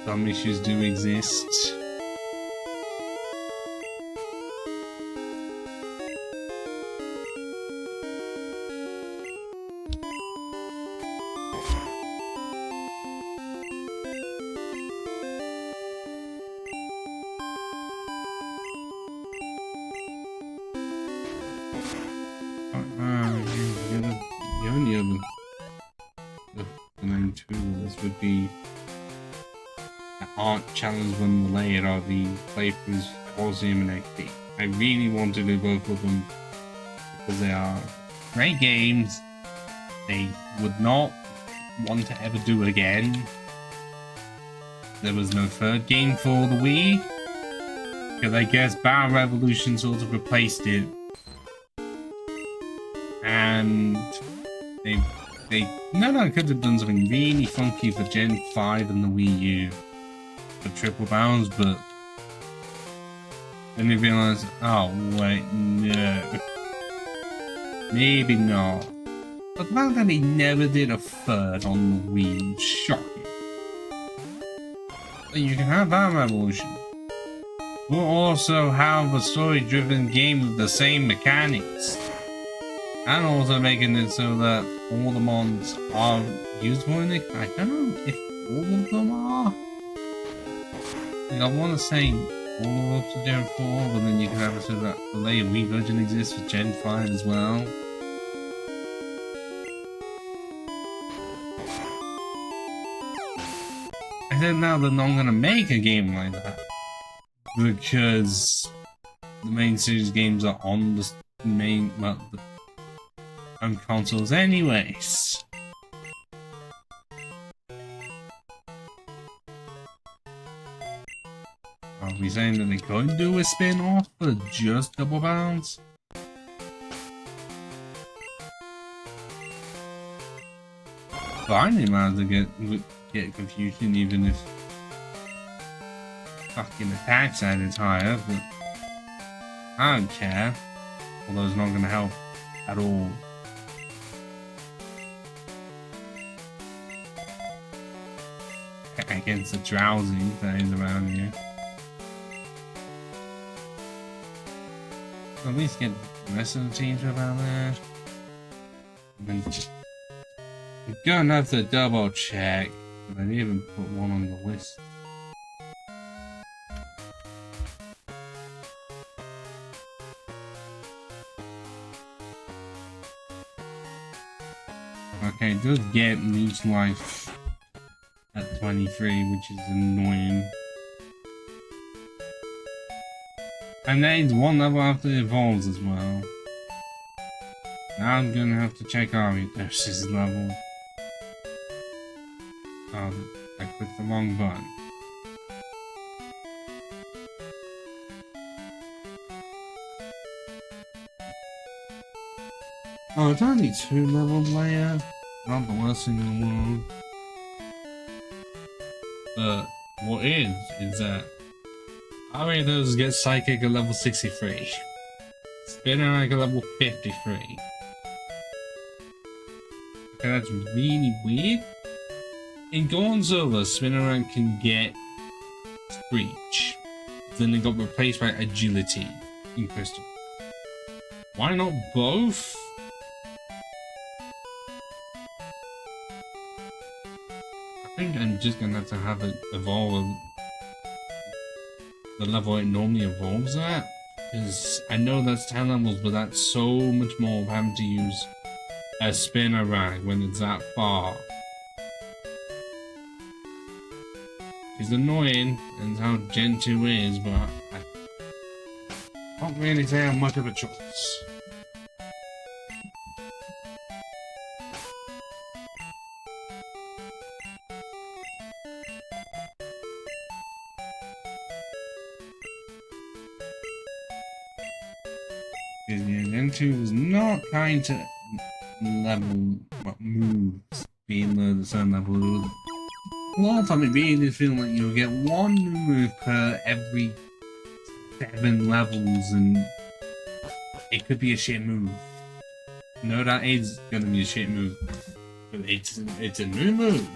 some issues do exist. two of this would be the art challenge when related are the playthroughs Coliseum and XP. I really want to do both of them because they are great games. They would not want to ever do it again. There was no third game for the Wii, because I guess Battle Revolution sort of replaced it. And they could have done something really funky for Gen 5 and the Wii U for triple bounds, but then they realized, oh wait, no, maybe not. But the fact that they never did a third on the Wii is shocking. But you can have that Revolution, but also have a story-driven game with the same mechanics. And also making it so that all the mods are usable in it. I don't know if all of them are. Like, I want to say all up to Gen 4, but then you can have it so that the later Wii version exists for Gen 5 as well. I think now they're not going to make a game like that, because the main series games are on the main, well, on consoles anyways. Are we saying that they could do a spin-off for just Double Bounce? Finally managed to get confusion, even if fucking attack side is higher, but I don't care. Although it's not gonna help at all. Against the drowsy that is around here. So at least get the rest of the teams around there. I'm gonna have to double check, but I didn't even put one on the list. Okay, it does get nuzlocke at 23, which is annoying. And that is one level after it evolves as well. Now I'm gonna have to check Arios' level. Oh, I clicked the wrong button. Oh, it's only 2 levels later. Not the worst thing in the world. But what is that Arios gets Psychic at level 63. Spinner at level 53. Okay, that's really weird. In Golden Silver, Spinner can get Screech. Then it got replaced by Agility in Crystal. Why not both? I think I'm just gonna have it evolve the level it normally evolves at. Because I know that's 10 levels, but that's so much more of having to use a spinner rag when it's that far. It's annoying, and how Gen 2 is, but I can't really say how much of a choice. Because yeah, Gen 2 was not kind to level moves being low at a certain level. A lot of time it really did feel like you'll get one new move per every 7 levels, and it could be a shit move. No, that is gonna be a shit move, but it's a new move.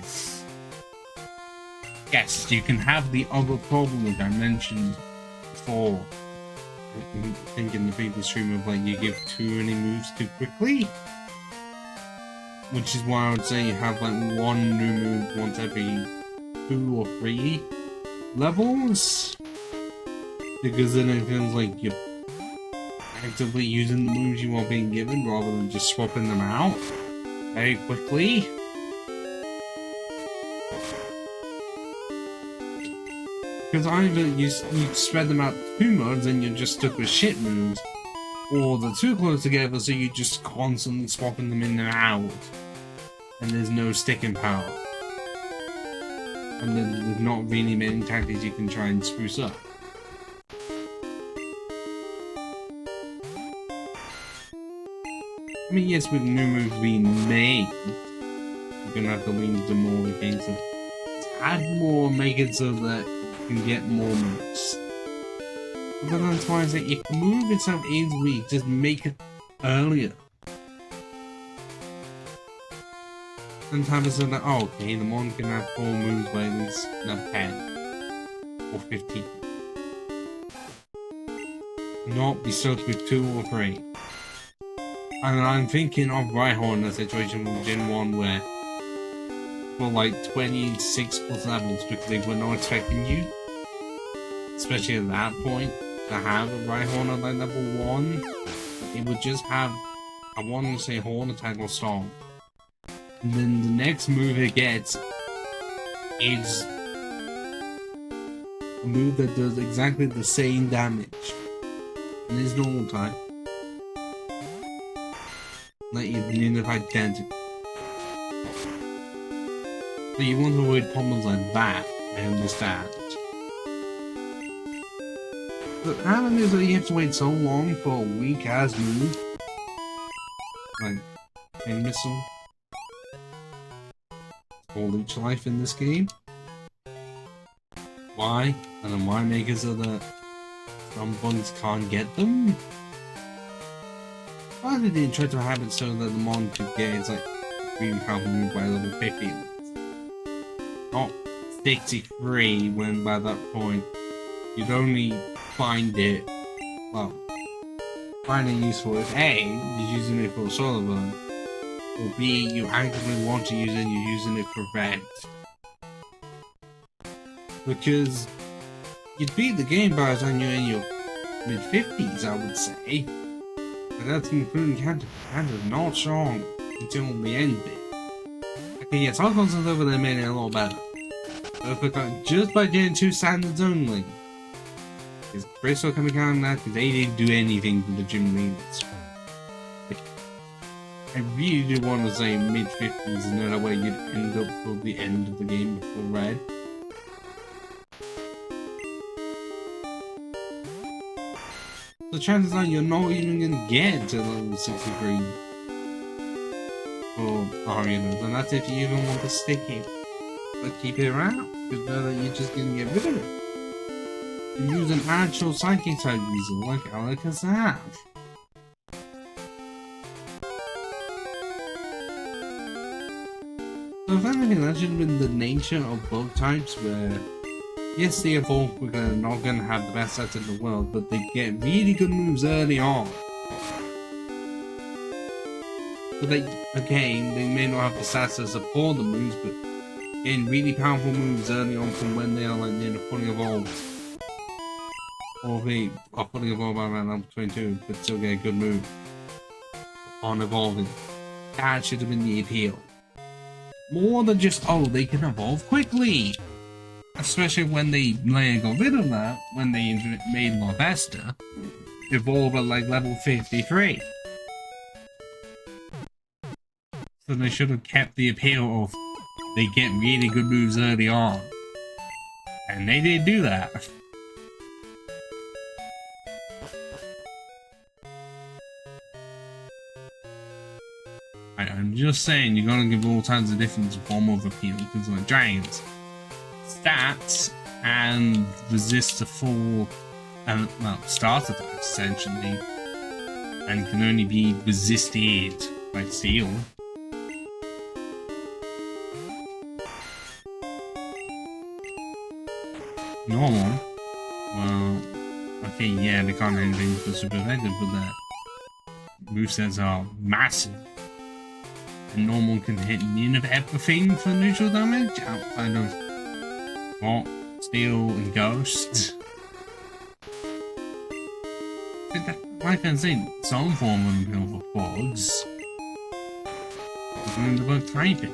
Yes, you can have the other problem that I mentioned before. I think in the previous stream of like you give too many moves too quickly. Which is why I would say you have like one new move once every 2 or 3 levels. Because then it feels like you're actively using the moves you are being given rather than just swapping them out very quickly. Because either you spread them out two modes and you're just stuck with shit moves, or they're too close together so you're just constantly swapping them in and out, and there's no sticking power. And then there's not really many tactics you can try and spruce up. I mean, yes, with new moves being made, you're gonna have to lean into more of the case of add more, make it so that you can get more moves. But then that's why I say if the move itself is weak, just make it earlier. Sometimes it's like, oh, okay, the mon can have 4 moves by at least have 10 or 15. Not be stuck with 2 or 3. And I'm thinking of Rhyhorn in a situation from Gen 1 where for like 26 plus levels because they were not expecting you, especially at that point, to have a Rhyhorn at like level 1. It would just have, I want to say Horn Attack or Storm. And then the next move it gets is a move that does exactly the same damage in his normal type. Like even if identical. So you want to avoid problems like that, I understand. But having is that you have to wait so long for a weak ass move. Like Pain Missile. Or Leech Life in this game. Why? And then why make it so that some bugs can't get them? Why did they try to have it so that the mon could get its like really powerful move by level 50? Not 63 when by that point you'd only find it, well, find it useful if A, you're using it for a solo burn, or B, you actively want to use it and you're using it for red. Because you'd beat the game by the time you're in your mid-50s, I would say. But that's including counter not strong until the end bit. Okay, yes, our consoles over there made it a lot better. But just by getting 2 standards only. Is Bristol coming out on that? Because they didn't do anything to the gym leaders. I really do want to say mid-50s and then that way you'd end up for the end of the game before red. The chances are you're not even going to get to level 63 for Arianas, and that's if you even want to stick it. But keep it around, because know that you're just going to get rid of it. And use an actual psychic type weasel like Alakazam. So if anything, that should have been the nature of bug types where yes, they evolve, we're not going to have the best sets in the world, but they get really good moves early on. But they, again, they may not have the stats to support the moves, but getting really powerful moves early on from when they are like near fully evolved. Or they are fully evolved by around level 22, but still get a good move on evolving. That should have been the appeal. More than just, oh, they can evolve quickly! Especially when they later got rid of that, when they made Larvesta evolve at like level 53. So they should have kept the appeal of they get really good moves early on. And they didn't do that. I'm just saying, you're gonna give all kinds of different form of appeal, because like dragons. Stats and resist to full, well, start attacks essentially, and can only be resisted by steel. Normal, well, okay, yeah, they can't do anything for super effective, but their movesets are massive. And normal can hit none of everything for neutral damage outside of what? Steel and Ghost. Like I said, some form of appeal for bugs. Even the bug typing.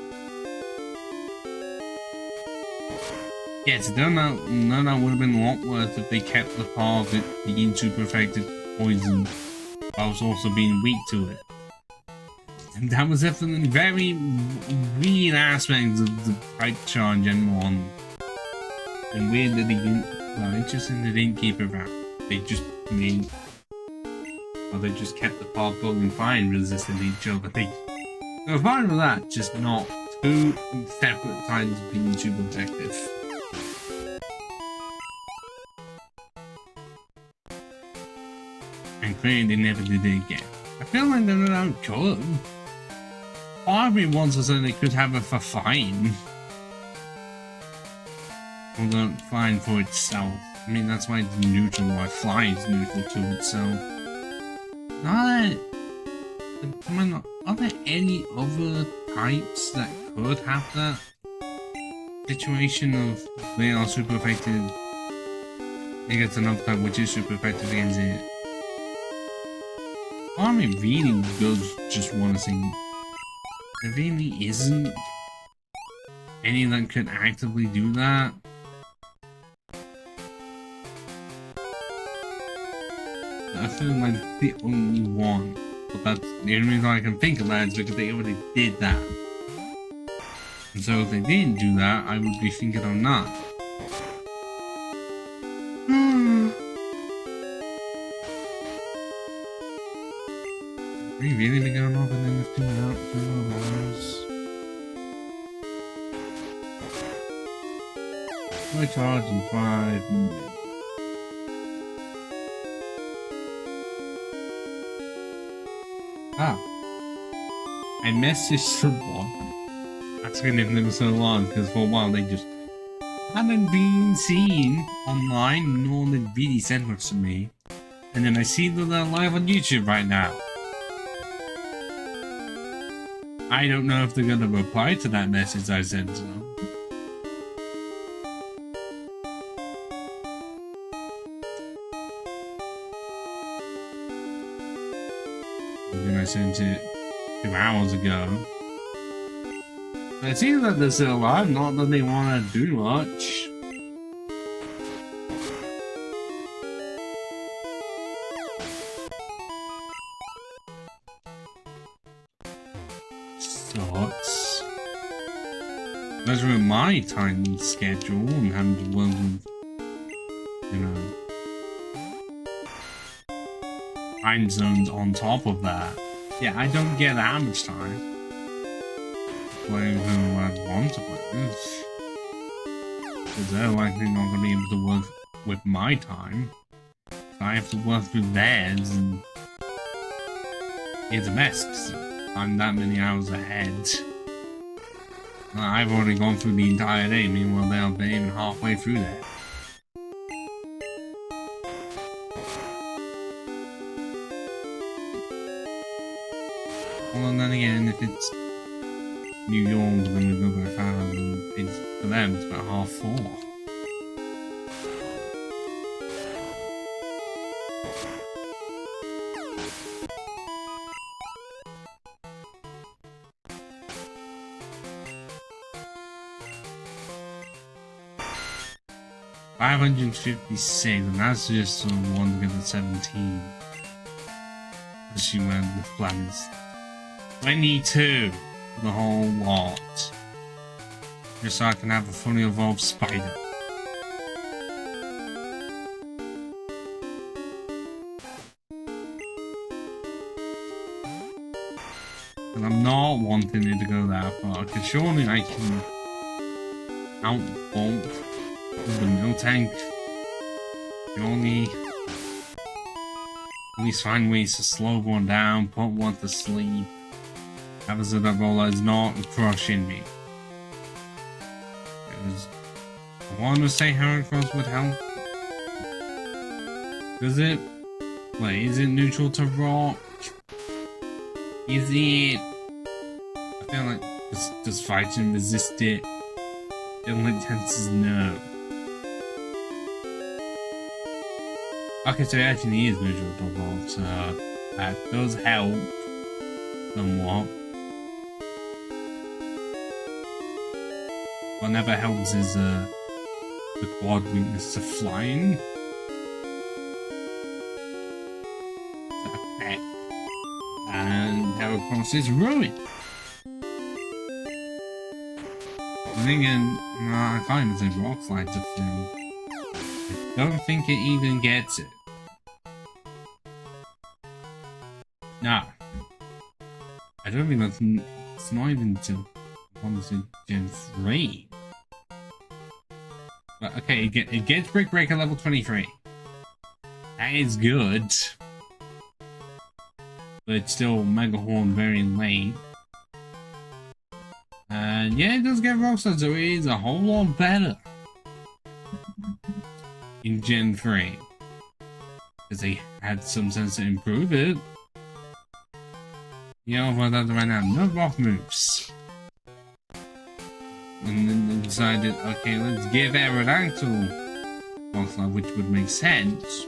Yes, none that would have been a lot worse if they kept the part of it being super effective poison, whilst also being weak to it. And that was definitely very weird aspects of the pipe charge and one. And weird that they didn't, well, interesting they didn't keep it around. They just made, well, they just kept the part going fine resisting each other. They were fine with that, just not two separate times being super effective. And clearly they never did it again. I feel like they're not good. Part of me wants to say they could have it for fine. Although fine for itself. I mean, that's why it's neutral, why flying is neutral to itself. Are there any other types that could have that situation of they are super effective against another type which is super effective against it? Part of me really does just want to say there really isn't any that could actively do that. I feel like the only one, but that's the only reason I can think of that is because they already did that. And so if they didn't do that, I would be thinking of not. We really been going over in 2 hours. My charge in 5 minutes. Ah, I messaged someone asking if they were so long because for a while they just hadn't been seen online, nor did really send much to me. And then I see that they're live on YouTube right now. I don't know if they're gonna reply to that message I sent to them. I sent it 2 hours ago. But it seems like they're still alive, not that they want to do much. Sucks. That's with my time schedule and having to work with, you know, time zones on top of that. Yeah, I don't get that much time playing who I want to play with. Because they're likely not going to be able to work with my time. So I have to work through theirs, and it's a mess because I'm that many hours ahead. I've already gone through the entire day, meanwhile they're not even halfway through that. Well, and then again, if it's New York, then we go by 5 hours, and it's, for them, it's about 4:30. $556, and that's just one to get the 17. She went with plans. 22 for the whole lot. Just so I can have a fully evolved spider. And I'm not wanting it to go that far, because surely I can outbolt the mill tank. Surely at least find ways to slow one down, put one to sleep. Have a that roller is not crushing me. Because I want to say Heracross would help. Does it? Wait, is it neutral to rock? Is it? I feel like does fighting resist it? The only chance is no. Okay, so it actually is neutral to rock, so that does help somewhat. What never helps is the quad weakness to flying. To attack. And Heracross is ruined. I'm thinking, no, I can't even say Rock Slide's a thing. I don't think it even gets it. Nah. I don't think that's... It's not even till... Gen 3. But okay, it gets Brick Breaker level 23. That is good. But it's still Mega Horn very late. And yeah, it does get Rockslide, so it is a whole lot better in Gen 3. Because they had some sense to improve it. You know what that right now? No rock moves. And then they decided, okay, let's give Aerodactyl Rockslide, which would make sense.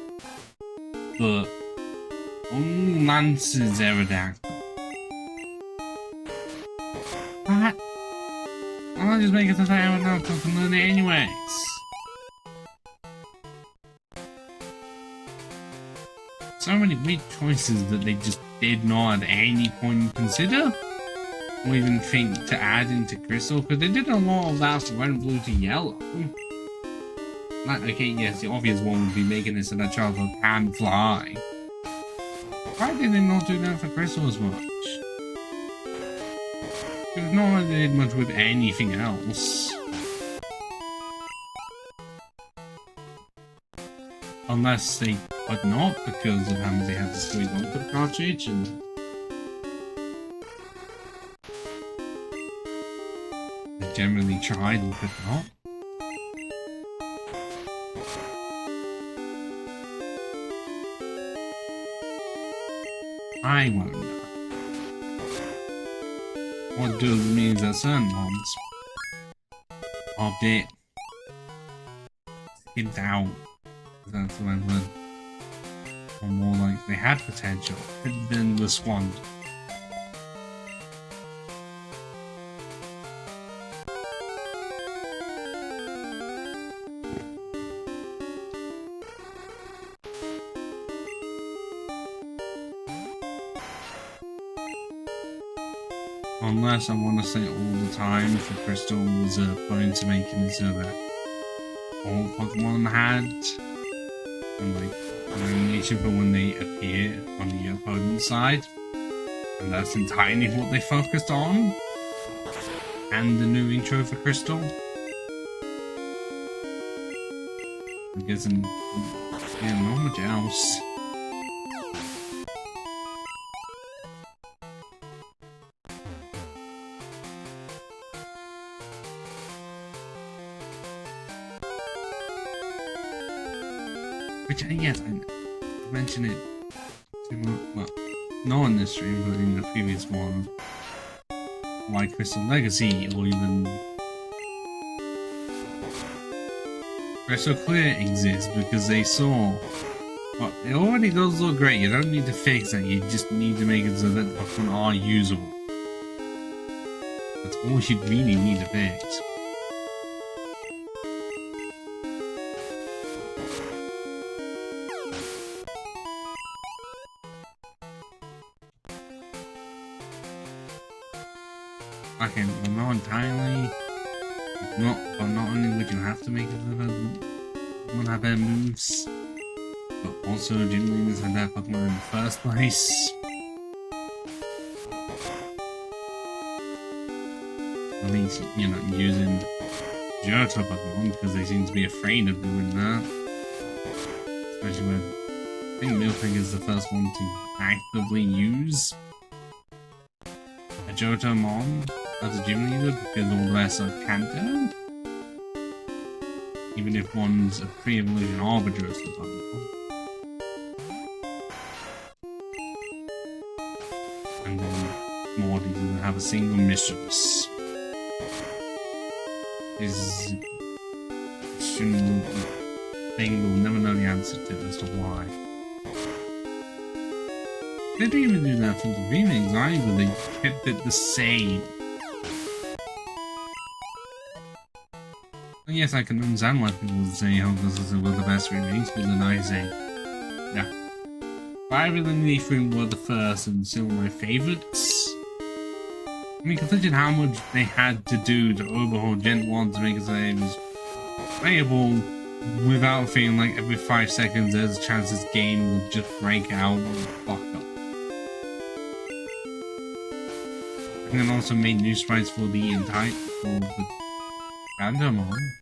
But only Lance's Aerodactyl. What? Why not just make it so that Aerodactyl can learn it anyways? So many weak choices that they just did not at any point consider or even think to add into Crystal, because they did a lot of that from Red, Blue to Yellow. Like, okay, yes, the obvious one would be making it so that Charizard can fly. Why did they not do that for Crystal as much? Because not like they did much with anything else. Unless they could not, because of how much they had to squeeze onto the cartridge, and they generally tried and could not. I wonder what does means that certain mobs are a bit skipped out. That's what I've heard. Or more like they had potential, but then was squandered. Unless I want to say all the time for Crystal was going to make it so that all Pokemon had and like an animation for when they appear on the opponent side, and that's entirely what they focused on. And the new intro for Crystal. I guess yeah, not much else. Which, yes, I mentioned it to, well, not on this stream, but in the previous one, like Crystal Legacy, or even Crystal Clear exists because they saw, well, it already does look great, you don't need to fix it, you just need to make it so that Pokemon are usable. That's all you really need to fix. Okay, well, not entirely. Not only would you have to make it so that one have better moves, but also genuinely have better Pokemon in the first place. At least, you know, using Johto Pokemon, because they seem to be afraid of doing that. Especially when I think Miltank is the first one to actively use a Johto Mon as a gym leader, because all the rest are Kanto. Even if one's a pre-evolution Arbiter or something. And then Morty doesn't have a single mistress. Is a thing we'll never know the answer to as to why. They didn't even do that for the remakes either, they kept it the same. And yes, I can understand why people would say, oh, this is one of the best remakes, but then I say, yeah. Fire and the Leaf were the first and still my favourites. I mean, considering how much they had to do to overhaul Gen 1 to make it so it was playable without feeling like every 5 seconds there's a chance this game would just break out and fuck up. And then also made new sprites for the random one.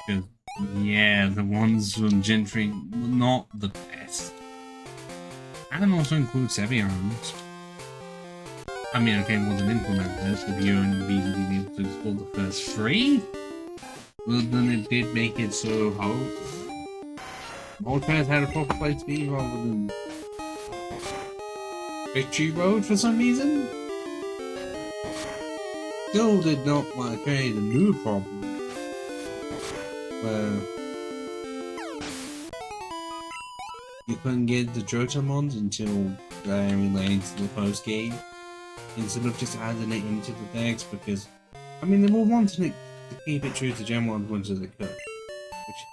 Because, yeah, the ones from Gen 3 were not the best. And also includes heavy arms. I mean, okay, it wasn't implemented, so you only be able to explore the first 3. But then it did make it so hard. All players had a proper place to be rather than Victory Road for some reason. Still did not want to create a new problem where you couldn't get the Jotamons until very late to the post game instead of just adding it into the decks, because I mean they were wanting it to keep it true to Gen 1 as much as they could, which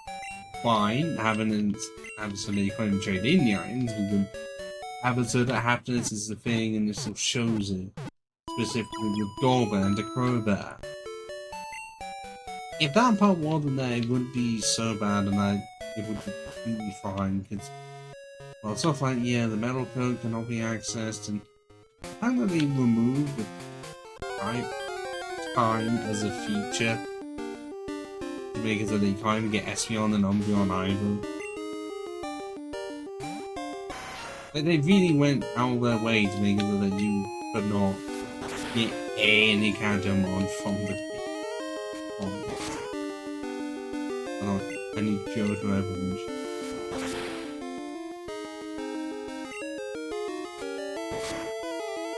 fine, having it so that you can't even trade in the items with them, having so that happiness is the thing and it still shows it. Specifically with Goldman and the Crowbar. If that part wasn't there, it wouldn't be so bad and it would be completely fine, because, well, stuff like, yeah, the metal code cannot be accessed, and the fact that they removed the time as a feature to make it so that you can't even get Espeon and Umbreon either. Like, they really went out of their way to make it so that you could not get any countermon from the any Johto evolution.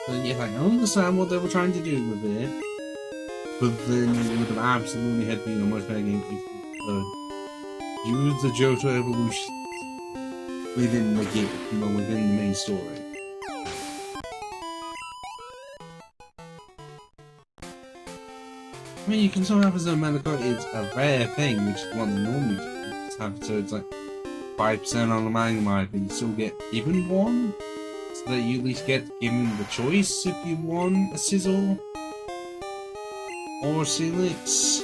So yes, I understand what they were trying to do with it, but then it would have absolutely had been a much better game if you could use the Johto evolution within the game, within the main story. I mean, you can still have as a Medico, it's a rare thing, which is what they normally do. Just have so it's like 5% on the Magnemite, but you still get given one, so that you at least get given the choice if you want a Sizzle or a Silix.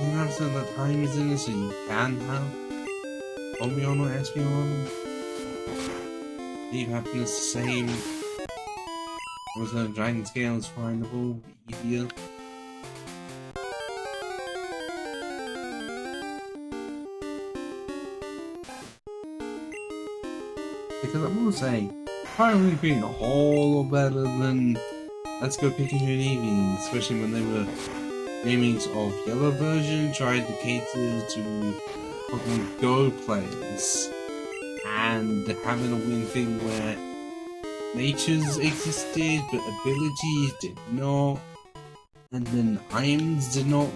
And have so that time is in it, so you can have Umbreon or Espeon. Leave happiness the same. Also, Dragon Scale is findable, easier. Because I will say, Fire Ring being a whole lot better than Let's Go Pikachu and Eevee, especially when they were remakes of Yellow version, tried to cater to Pokemon Go players, and having a weird thing where natures existed, but abilities did not, and then items did not,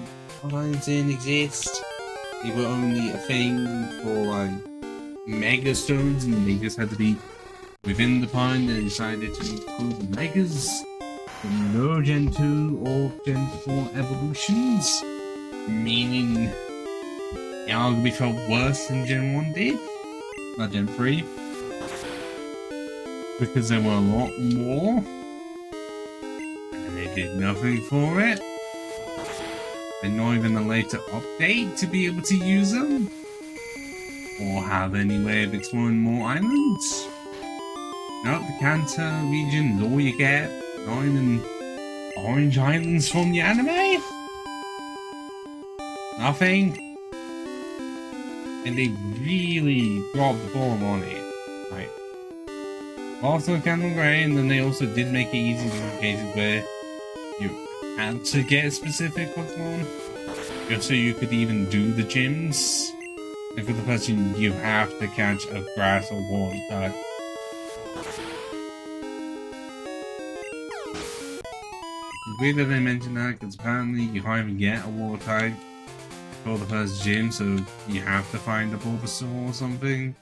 items didn't exist. They were only a thing for like Mega Stones, and they just had to be within the pond. They decided to include the Megas, but no Gen 2 or Gen 4 evolutions, meaning it arguably felt worse than Gen 1 did, not Gen 3. Because there were a lot more, and they did nothing for it, and not even a later update to be able to use them, or have any way of exploring more islands. Nope, the Kanto region is all you get, not even Orange Islands from the anime? Nothing? And they really dropped the ball on it, right? Also Candle Gray, and then they also did make it easy in cases where you had to get a specific Pokemon, just so you could even do the gyms. And for the person, you have to catch a grass or water type. It's weird that they mentioned that, because apparently you can't even get a water type for the first gym, so you have to find a Bulbasaur or something.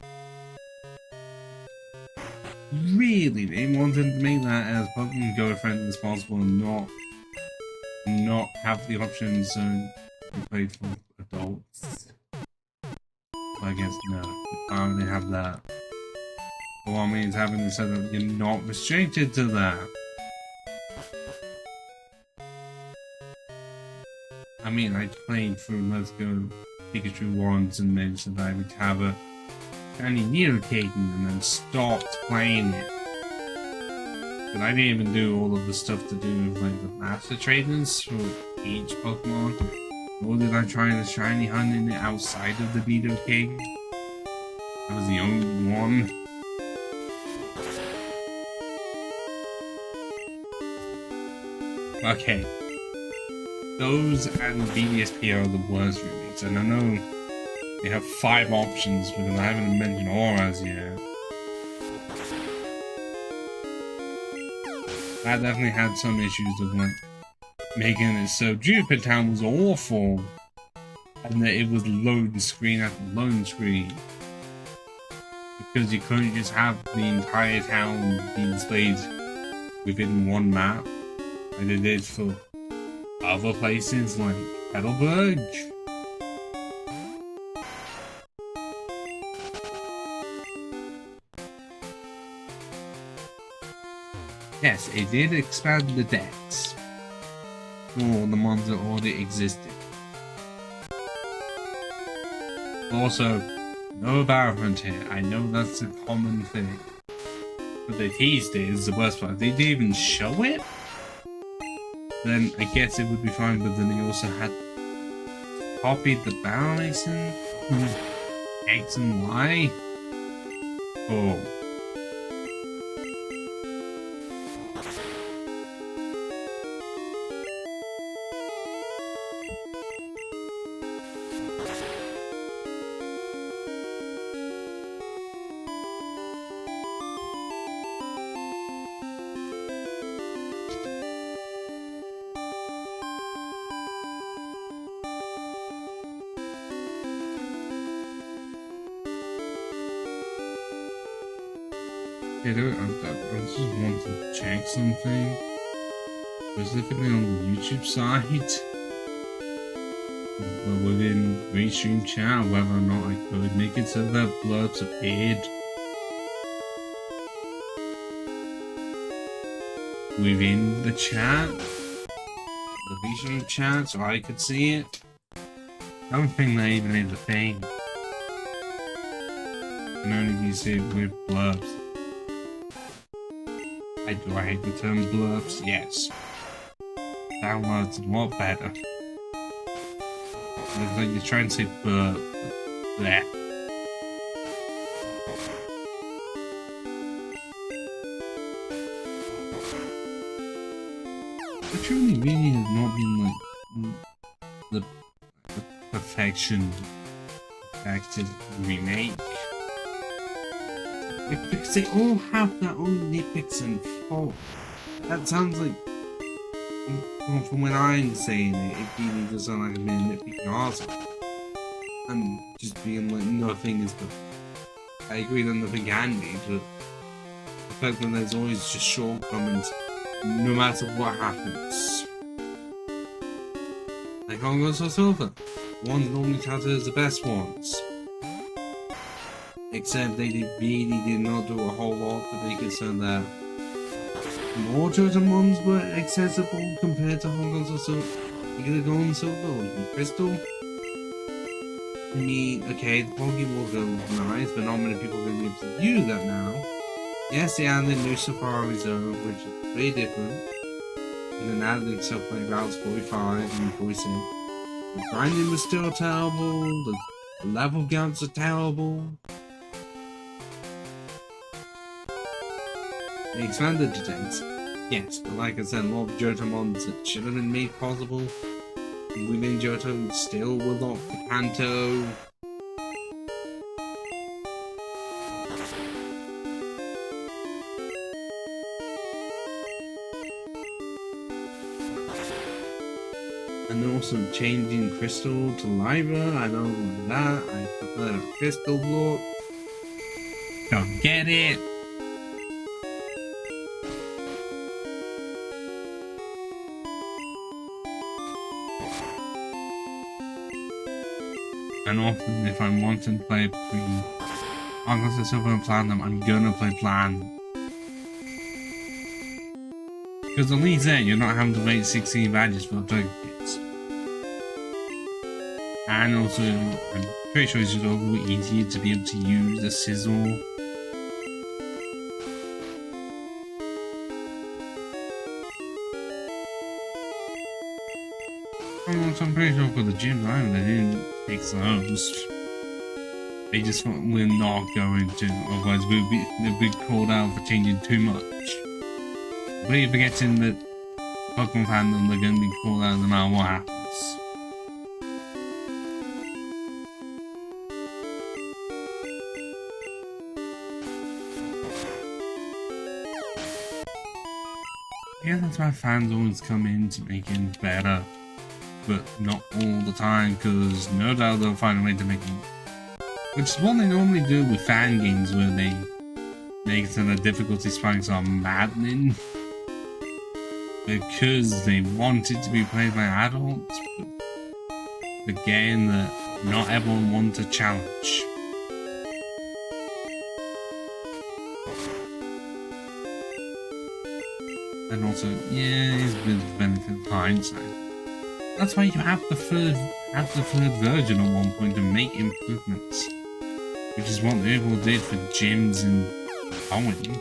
Really, they wanted to make that as Pokemon Go friendly as possible and not have the options to be played for adults. I guess no, you can't really have that. But what I mean is having it so that you're not restricted to that. I mean, I played through Let's Go Pikachu once and mentioned that I would have a shiny Nidoking and then stopped playing it. But I didn't even do all of the stuff to do with like the master trainers for each Pokemon. Nor did I try the shiny hunting it outside of the Nidoking. That was the only one. Okay. Those and VDSP are the worst remakes, and I know they have 5 options because I haven't mentioned auras yet. That definitely had some issues with like making it so Jupiter Town was awful, and that it was load screen after load screen because you couldn't just have the entire town be displayed within one map, like they did for other places like Heidelberg. Yes, it did expand the decks for the ones that already existed. Also, no Battlefront here. I know that's a common thing. But they teased it is the worst part. They didn't even show it? Then I guess it would be fine, but then they also had copied the Battle Mason X and Y. Oh. I just want to check something, specifically on the YouTube side, but within Restream chat, whether or not I could make it so that blurbs appeared within the chat, the Restream chat, so I could see it. I don't think that even is a thing. It can only be seen with blurbs. Do I hate the term blurbs? Yes. Download's a lot better. It's like you're trying to say blurb. Bleh. It truly really has not been like the perfection acted remake. Because they all have their own nitpicks and faults. That sounds like, well, from when I'm saying it, it really does sound like I'm being nitpicking arsehole. I'm just being like, nothing is perfect. I agree that nothing can be, but the fact that there's always just shortcomings, no matter what happens. Like Hongos or Silver, ones normally touted as the best ones. Except they really did not do a whole lot to make it so that more chosen ones were accessible compared to Hong Kong's or Silver. You could have gone Silver or even Crystal. I mean, okay, the Pokemon will go nice, but not many people are going to be able to use that now. Yes, they added new Safari Zone, which is very different. And then added stuff like routes 45 and 46. The grinding was still terrible, the level counts are terrible. They expanded the tanks, yes, but like I said, a lot of Johto mods that should have been made possible within Johto still were locked to Kanto. And also changing Crystal to Lyra, I don't like that, I prefer a Crystal block. Don't get it! And often, if I want to play between Argos, Silver, and Platinum, I'm gonna play Platinum. Because at least then, you're not having to wait 16 badges for the duplicates. And also, I'm pretty sure it's just a little easier to be able to use the sizzle. I'm pretty sure for the gym line, they didn't fix those. They just thought we're not going to, otherwise we'll be called out for changing too much. But you're forgetting that Pokemon fandom, they're going to be called out no matter what happens. Yeah, that's why fans always come in to make it better. But not all the time, because no doubt they'll find a way to make it. Which is what they normally do with fan games, where they make so the difficulty spikes are maddening. Because they want it to be played by adults, but again, that not everyone wants a challenge. And also, yeah, it's with the benefit of hindsight. That's why you have the third version at one point to make improvements, which is what people did for gyms and Owen.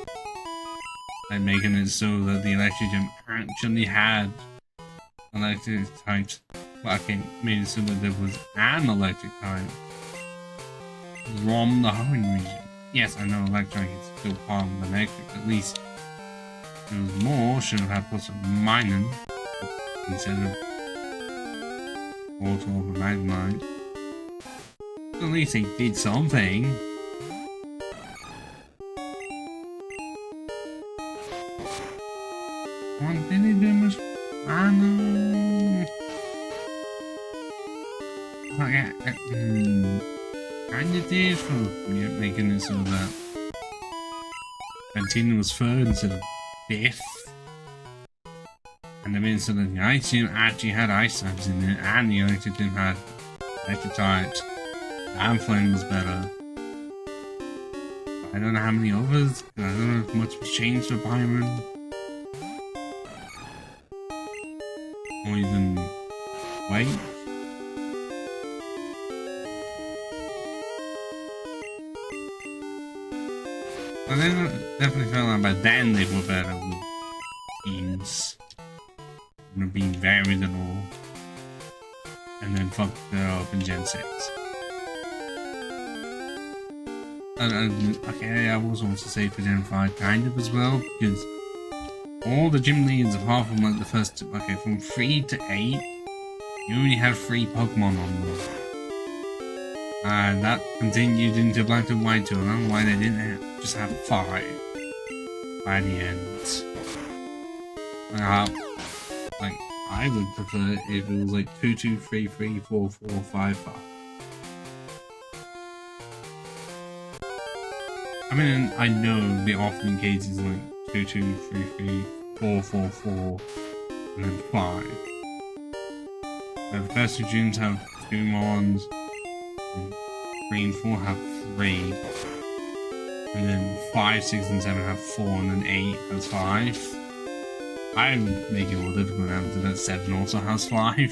Like making it so that the electric gym actually had electric types. But okay, made it so that there was an electric type from the Hoenn region. Yes, I know electric is still part of the electric, at least it was more, should have had put some mining instead of auto over magmite. At least they did something. What did they do much? I know. And you did for making it so that Cantina was third instead of fifth. And the minute so that the ice gym actually had ice types in it, and the electric gym had electric types, and flame was better. But I don't know how many others, I don't know if much was changed for Byron. Or even wait. I definitely felt like by then they were better with teams. And being varied and all. And then fucked it up in Gen 6. And okay, I was also safe for Gen 5 kind of as well, because all the gym leads apart from like the first, okay, from 3 to 8, you only had 3 Pokemon on them. And that continued into Black and White too. I don't know why they didn't just have 5 by the end. Like, I would prefer if it was like 2, 2, 3, 3, 4, 4, 5, 5. I mean, I know the often cases like 2, 2, 3, 3, 4, 4, 4, and then 5. The first 2 gyms have 2 Mons, and 3 and 4 have 3, and then 5, 6, and 7 have 4, and then 8 has 5. I would make it more difficult now that 7 also has 5.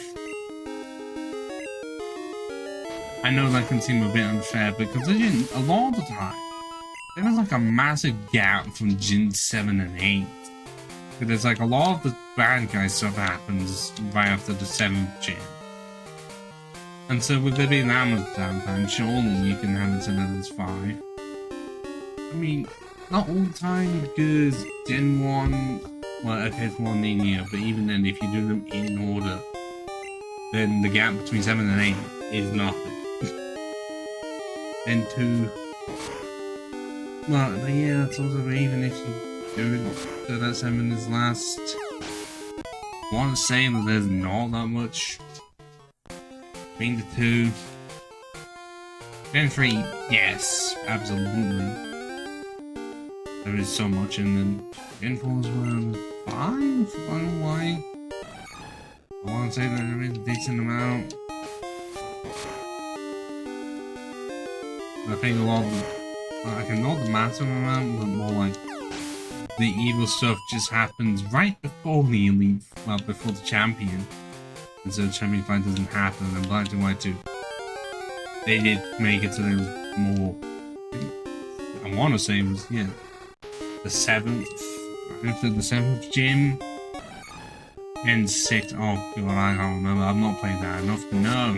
I know that can seem a bit unfair, but considering a lot of the time, there was like a massive gap from Gen 7 and 8. But there's like a lot of the bad guy stuff happens right after the 7th gen. And so with there being that much downtime, surely you can have it so that it's 5. I mean, not all the time, because Gen 1, well, okay, it's more linear, but even then, if you do them in order, then the gap between 7 and 8 is nothing. Then 2, well, but yeah, that's also even if you do it so that 7 is last. I want to say that there's not that much between the 2. Gen 3, yes, absolutely. There is so much, and then Gen 4 as well. 5? I don't know why. I want to say that there is a decent amount. I think a lot of like not the massive amount, but more like the evil stuff just happens right before the elite, well, before the champion. And so the champion fight doesn't happen, and Black and White 2, they did make it so there was more. I want to say it was, yeah, the 7th, after the 7th gym, and 6th, oh god, I can't remember, I've not played that enough to know.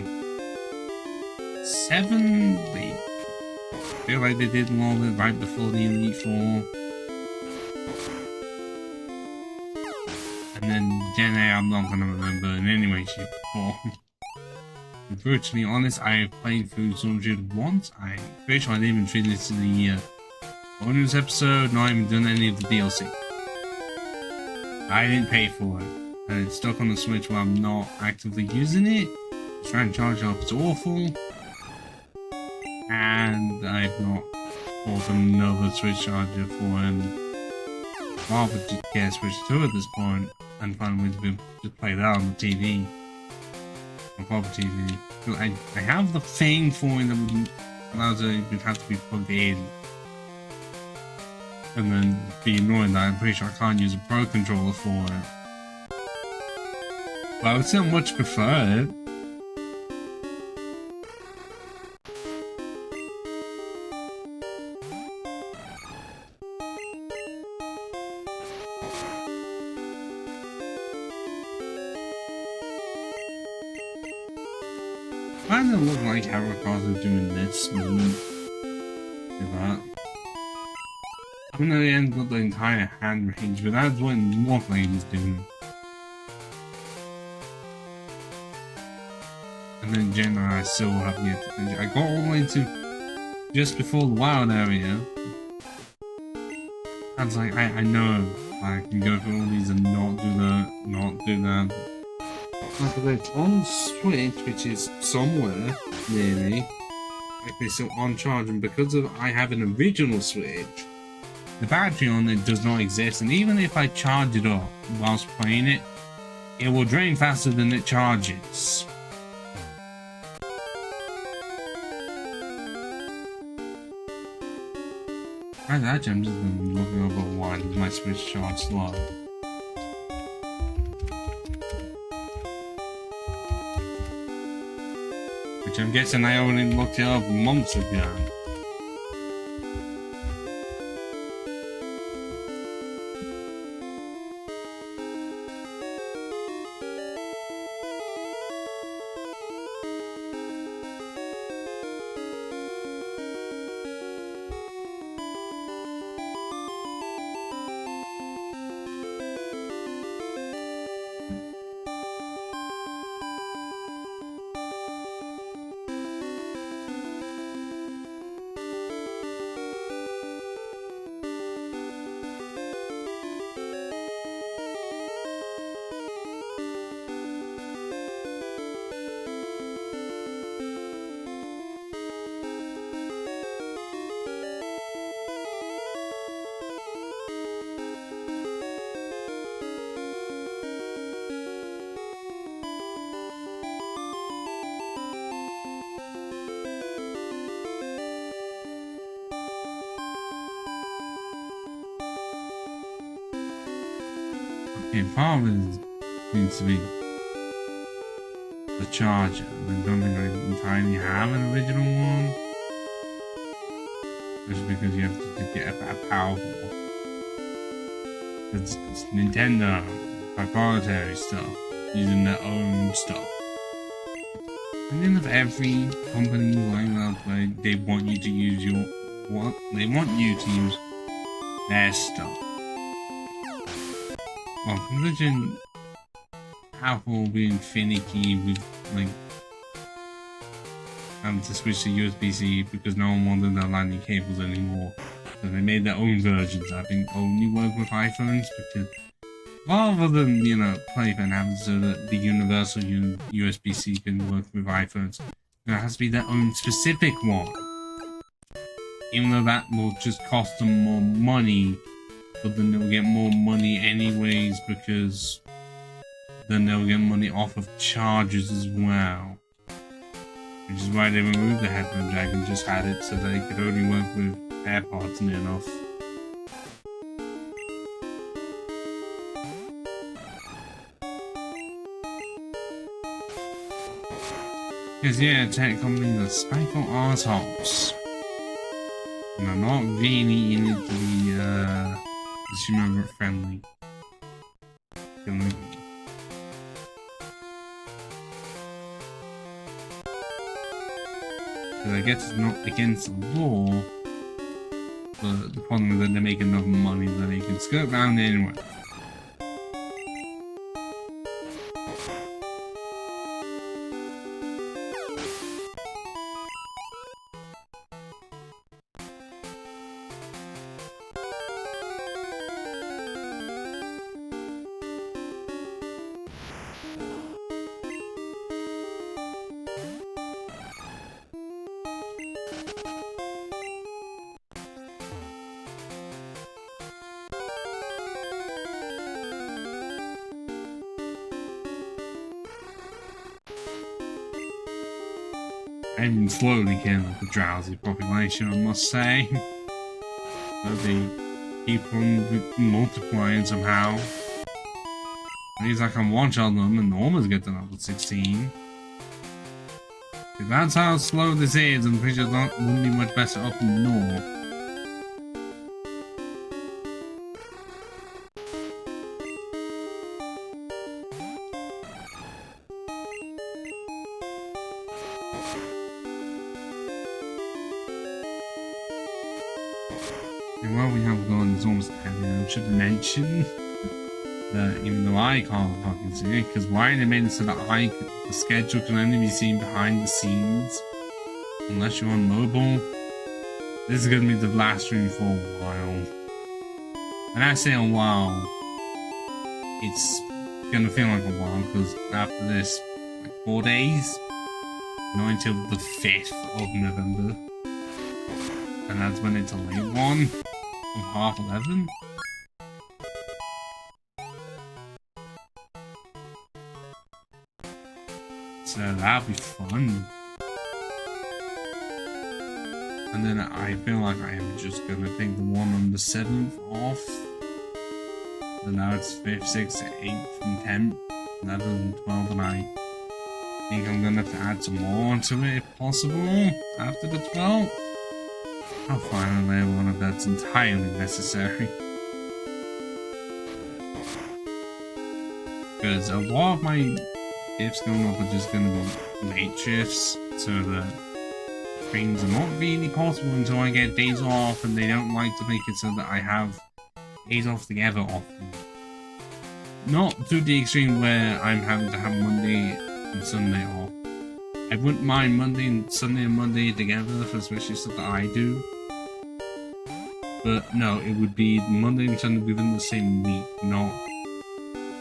7, they feel like they did a lot of it right before the Elite 4. And then Gen A, I'm not gonna remember in any way, shape, or form. To be brutally honest, I have played through Sunswipe once. I'm pretty sure I didn't even treat this to the bonus episode, not even done any of the DLC. I didn't pay for it. And it's stuck on the Switch while I'm not actively using it. Trying to charge it up is awful. And I've not bought another Switch charger for him. Rather just get a Switch 2 at this point and find a way to be, just play that on the TV. On proper TV. So I have the thing for it that allows it would have to be plugged in. And then be annoying that I'm pretty sure I can't use a Pro controller for it. But I would still much prefer it. Why does it look like Haruka's is doing this movement? Like that. I mean, they end up the entire hand range, but that's what Warflame is doing. And then Gen I still have yet to finish. I got all the way to just before the wild area. I was like, I know I can go through all these and not do that, not do that. Like it's on Switch, which is somewhere nearly. Like it's still on charge, and because of I have an original Switch, the battery on it does not exist, and even if I charge it up whilst playing it, it will drain faster than it charges. Actually, I'm just looking over why my Switch charge slow. Which I'm guessing I already looked it up months ago. Okay, part of it needs to be the charger. I don't think I entirely have an original one. Just because you have to get a powerful one. It's Nintendo, proprietary stuff, using their own stuff. And then of every company like that, like, they want you to use your they want you to use their stuff. Well, imagine Apple being finicky with like having to switch to USB-C because no one wanted their lightning cables anymore. So they made their own versions. I think only work with iPhones because rather than, you know, Playpen happens so that the universal USB-C can work with iPhones, there has to be their own specific one. Even though that will just cost them more money. But then they'll get more money anyways because then they'll get money off of chargers as well. Which is why they removed the headband drag and just had it so they could only work with AirPods near enough. Because yeah, tech companies are spiteful arseholes. And they're not really in it to be consumer friendly. Because I guess it's not against the law, but the problem is that they make enough money that they can skirt around it anyway. I've been slowly killing up the drowsy population, I must say. But they keep on multiplying somehow. At least I can one-shot them and Norma's get to level 16. If that's how slow this is, I'm pretty sure that wouldn't be much better up north. And while we have gone, it's almost heavy. I should mention that even though I can't fucking see it, because why they made it so that the schedule can only be seen behind the scenes unless you're on mobile. This is gonna be the last stream for a while. When I say a while, it's gonna feel like a while because after this, like 4 days, not until the 5th of November, and that's when it's a late one. Of 11:30. So that'll be fun. And then I feel like I am just gonna take the one on the 7th off. So now it's 5th, 6th, 8th, and 10th, 11th, and 12th, and I think I'm gonna have to add some more onto it if possible after the 12th. I'll find a label if that's entirely necessary. Because a lot of my shifts going up are just going to be late shifts, so that things are not really possible until I get days off, and they don't like to make it so that I have days off together often. Not to the extreme where I'm having to have Monday and Sunday off. I wouldn't mind Monday and Monday together for especially stuff that I do. But no, it would be Monday and Sunday within the same week, not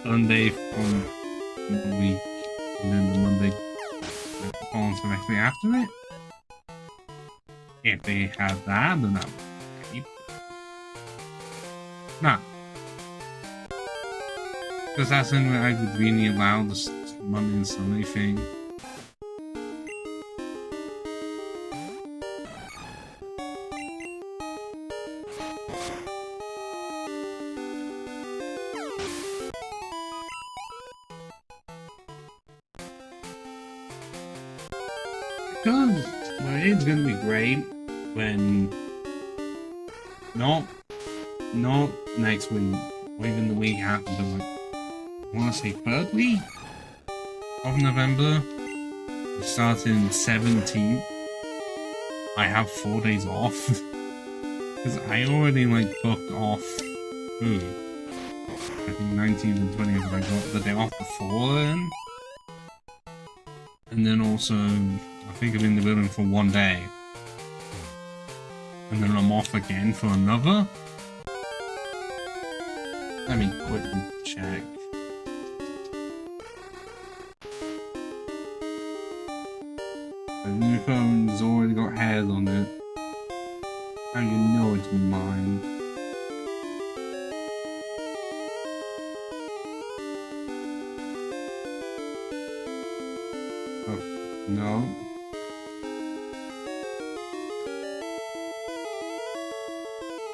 Sunday from one week and then the Monday falls directly after it. If they had that, then that would be great. Nah. Because that's the only way I would really allow this Monday and Sunday thing. Because well, it's gonna be great when not next week or even the week after, but like I want to say 3rd week of November, starting 17th. I have 4 days off because I already like booked off. I think 19th and 20th, but I got the day off before then, and then also. I think I'm in the building for 1 day. And then I'm off again for another. Let me quickly check. The new phone's already got hairs on it. And you know it's mine. Oh, no.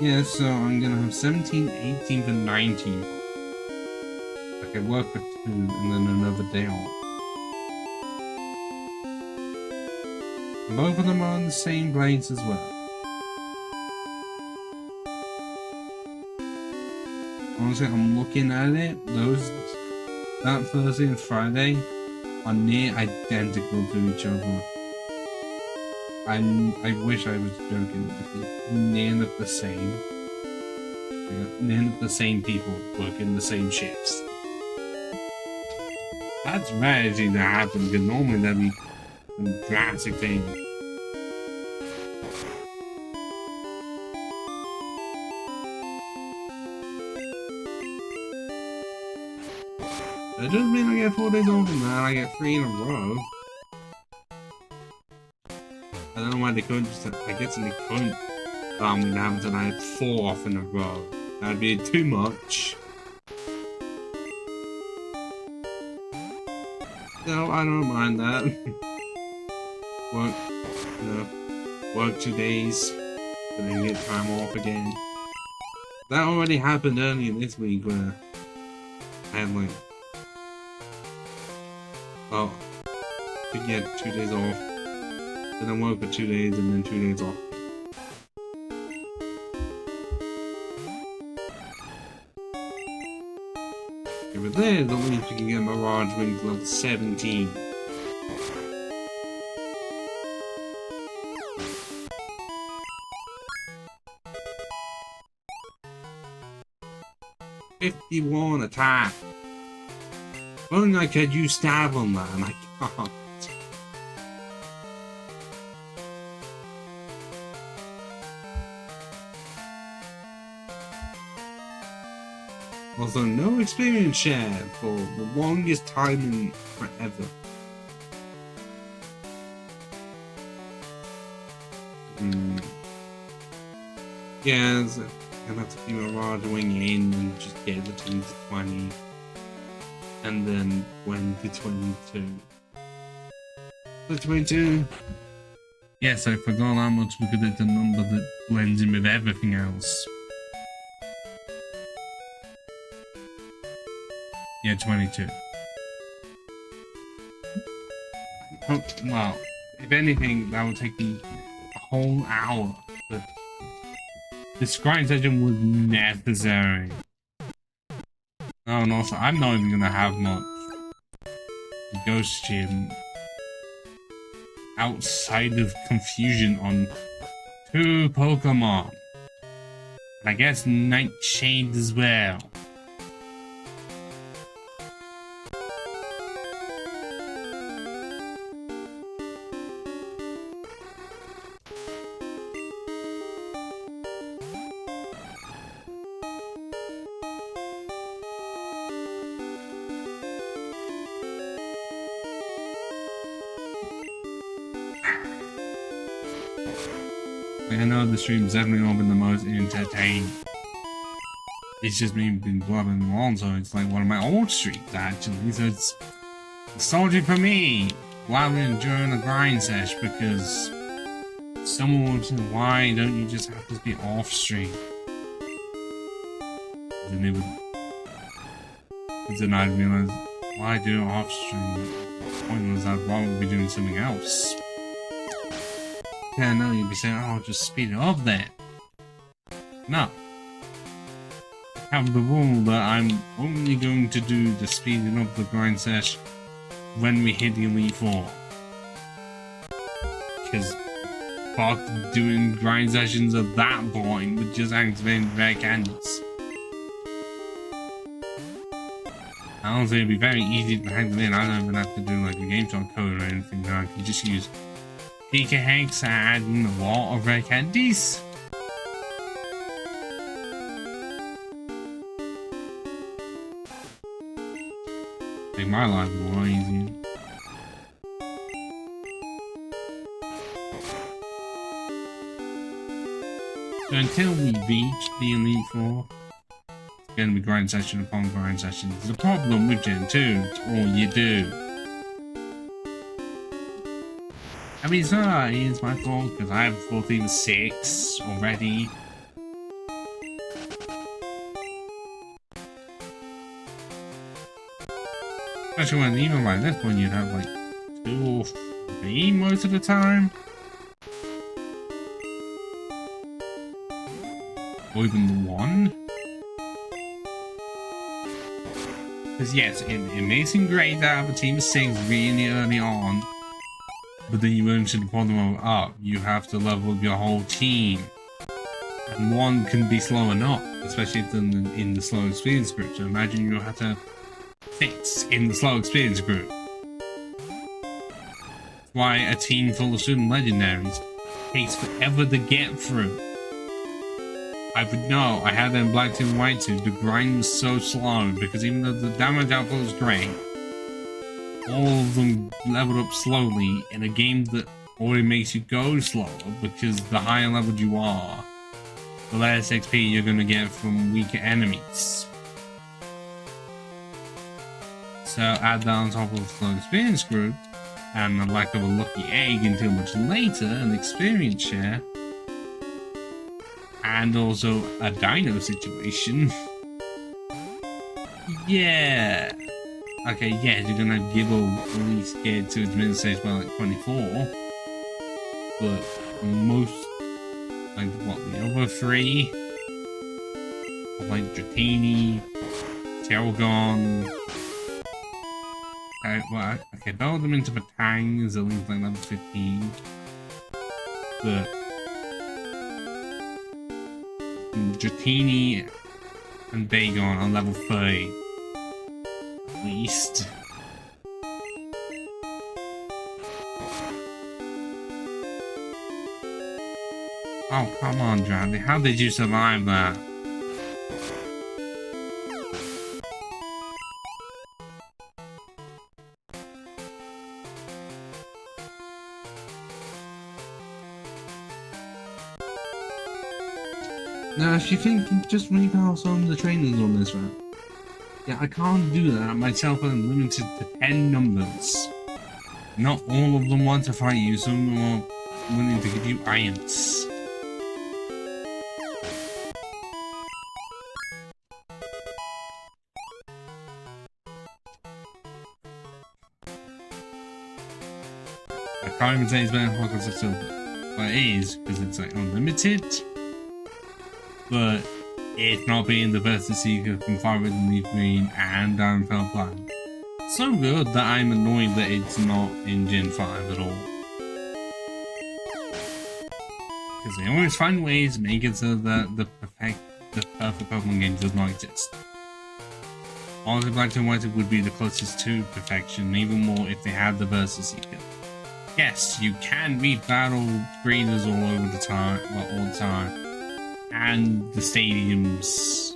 Yeah, so I'm gonna have 17th, 18th, and 19th. I can work for 2 and then another day off. Both of them are on the same place as well. Honestly, I'm looking at it. That Thursday and Friday are near identical to each other. I wish I was joking. Near the same. Near the same people working the same shifts. That's rare to happen because normally that'd be a drastic thing. It doesn't mean I get 4 days off and then I get 3 in a row. I don't know why they couldn't just, I guess they couldn't allow me to have until I had 4 off in a row. That'd be too much. No, I don't mind that. Work 2 days, and then get time off again. That already happened earlier this week where I had like, well, to get 2 days off, and then work for 2 days and then 2 days off. Okay, but then at least we can get Mirage Wings level 17. '51 attack. If only I could use stab on that, and I can't. Also, no experience share for the longest time in forever. Yeah, so I'm gonna have to keep Mirage Wing in and just get the team to 20. And then 20 to 22. The 22. Yes, I forgot how much we could hit the number that blends in with everything else. Yeah, 22. Oh, well, if anything, that would take me a whole hour. But this grind session was necessary. Oh, and also, I'm not even gonna have much Ghost Gym outside of confusion on 2 Pokemon. And I guess Nightshade as well. I know the stream's definitely not been the most entertaining. It's just me being blabbing along, so it's like one of my old streams actually, so it's nostalgic for me. Blabbing during a grind sesh because someone would say, why don't you just have to be off stream? Then they would, then I'd realize, why do it off stream? The point was I'd rather be doing something else. Yeah, no, you'd be saying, oh, just speed it up then. No. I have the rule that I'm only going to do the speeding up the grind sesh when we hit the Elite Four. Because fuck doing grind sessions at that point with just activating rare candies. I don't think it'd be very easy to hack them in. I don't even have to do like a GameStop code or anything. I can just use Pika Hex and add in a lot of rare candies. Make my life a lot easier. So until we reach the Elite Four, it's going to be grind session upon grind session. There's a problem with Gen 2, it's all you do. I mean, it's my fault because I have 14 6 already. Especially when even by this point you'd have like 2 or 3 most of the time. Or even the 1. Because yes, it may seem great to have a team of 6 really early on, but then you run into the problem of, you have to level up your whole team. And 1 can be slow enough, especially if in the slow experience group. So imagine you have to 6 in the slow experience group. That's why a team full of student legendaries takes forever to get through. I would know, I had them black 2 and white 2, the grind was so slow because even though the damage output was great, all of them leveled up slowly in a game that already makes you go slower because the higher leveled you are, the less XP you're going to get from weaker enemies. So add that on top of the slow experience group and the lack of a lucky egg until much later, an experience share, and also a dino situation. Yeah. Okay, yeah, you're gonna give at least get to its mid stage by like 24. But most, like what, the other 3? Like Dratini, Telgon. Okay, build them into Batang is at least like level 15. But Dratini and Dagon are level 30. At least. Oh, come on, Dradley. How did you survive that? Now, if you think, just recall some of the trainers on this route. Yeah, I can't do that myself. I'm limited to 10 numbers. Not all of them want to fight you, some of them are willing to give you irons. I can't even say it's better than Mythicals of Silver. But it is, because it's like unlimited. But it's not being the Versus Seeker from Fire Red and Leaf Green and Downfell Plan. So good that I'm annoyed that it's not in Gen 5 at all. Because they always find ways to make it so that the perfect Pokemon game does not exist. Honestly, Black 2 and White would be the closest to perfection, even more if they had the Versus Seeker. Yes, you can beat battle breeders all over the time, all the time. And the stadiums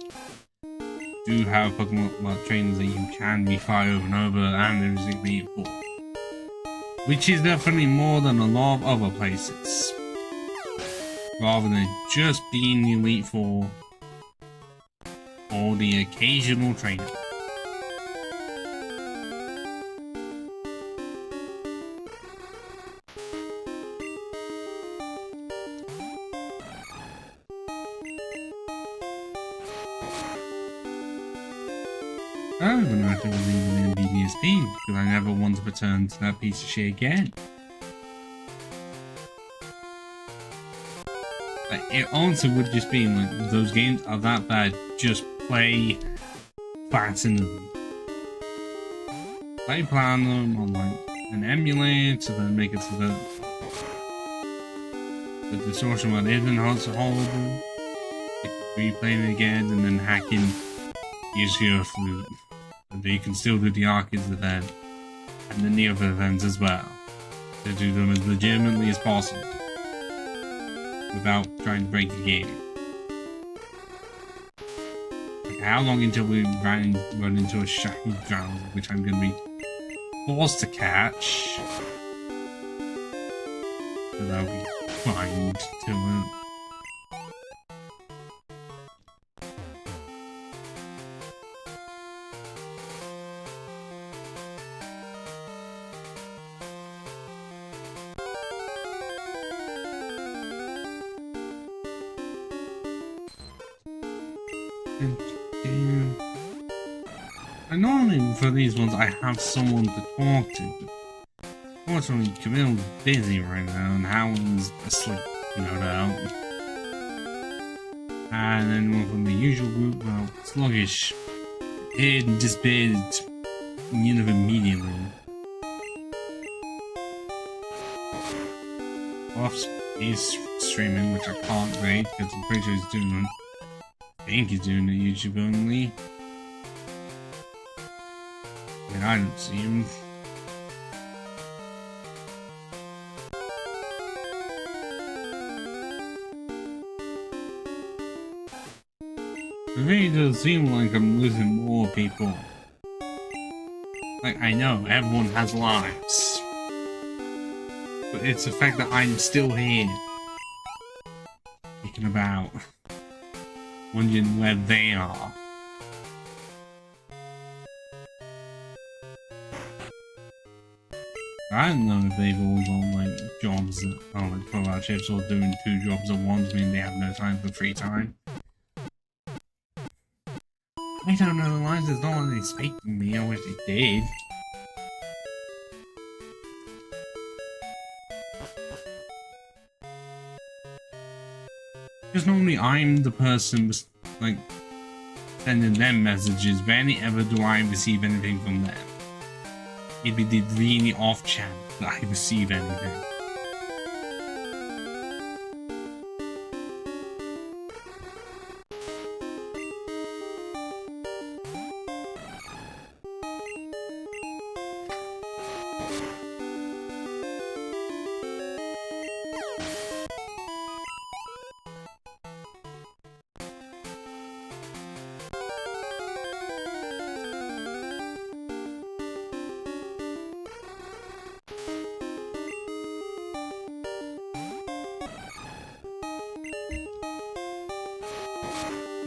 do have Pokemon trainers that you can refight over and over, and there is Elite Four, which is definitely more than a lot of other places. Rather than just being the Elite Four or the occasional trainer. I don't even know if it was even in BDSP, because I never want to return to that piece of shit again. Like, it also would just be like, those games are that bad, just play Platinum. Play Platinum on like an emulator, then make it so that the distortion mode isn't also horrible. Replaying it again and then hacking use your flute. And you can still do the Arceus event and then the other events as well. To do them as legitimately as possible without trying to break the game. Like, how long until we run into a shiny Drowser, which I'm going to be forced to catch? So that'll be fine till it. And normally for these ones I have someone to talk to. Fortunately, Camille's busy right now and Howland's asleep, no doubt. And then one from the usual group, well, sluggish, appeared and disappeared immediately. Offs is streaming, which I can't rate because I'm pretty sure he's doing. I think he's doing it YouTube only. I mean, I don't see him. It really does seem like I'm losing more people. Like, I know, everyone has lives. But it's the fact that I'm still here. Thinking about wondering where they are. I don't know if they've all got like jobs that are like 12-hour shifts or doing 2 jobs at once, meaning they have no time for free time. I don't know, the lines is not what they speak to me, I wish they did. Because normally I'm the person like sending them messages, rarely ever do I receive anything from them. It'd be the really off chance that I receive anything.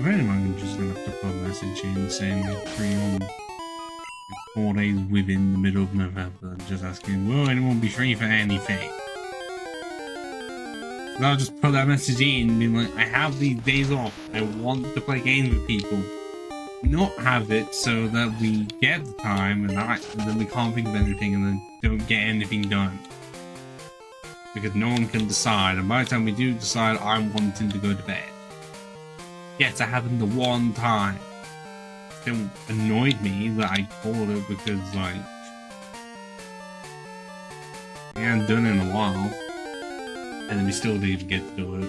Really, I'm just gonna have to put a message in saying we're free on 4 days within the middle of November, just asking, will anyone be free for anything? And I'll just put that message in and be like, I have these days off, I want to play games with people. Not have it so that we get the time and then we can't think of anything and then don't get anything done. Because no one can decide, and by the time we do decide, I'm wanting to go to bed. Yes, it happened the one time. It still annoyed me that I called it because, like, I hadn't done it in a while. And then we still didn't get to do it.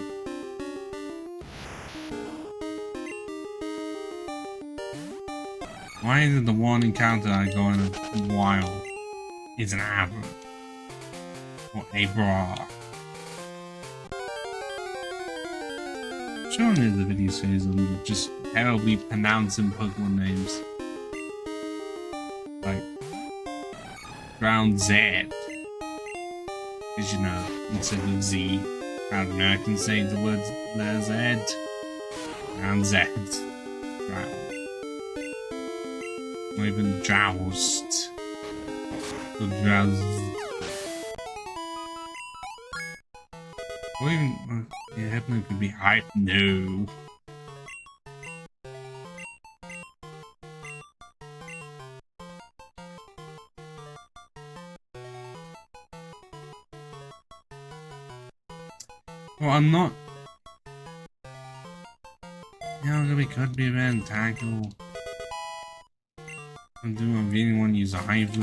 Why is it the one encounter I go in a while is an arrow? Or a bra? Surely the video says I'm just terribly pronouncing Pokemon names. Like Ground Z. Because you know, instead of Z, proud Americans say the word letter Z. Ground Z. Ground. Or even Joust. Or Joust. Or even, yeah, Hypno could be hype. No. Well, I'm not. Yeah, we could be a bad tackle. I really want to use a hive.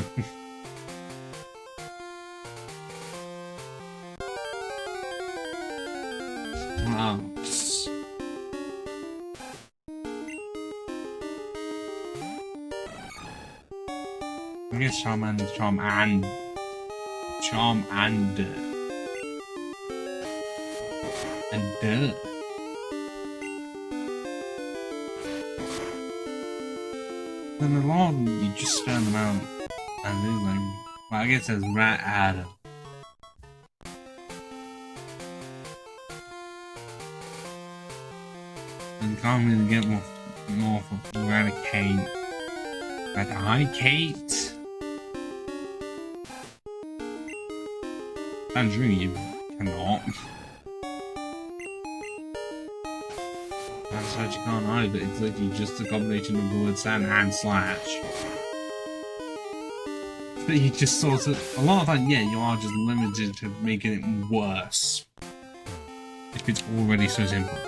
I guess Charmander, Charmander. And then a lot of them, you just turn them out and it's like, well, I guess there's Rat Adam. And you can't really get more from Eradicate. Eradicate? Tangerine, you cannot. Slash you can't either. It's literally just a combination of the word sand and slash. But you just sort of, a lot of time, yeah, you are just limited to making it worse. If it's already so simple.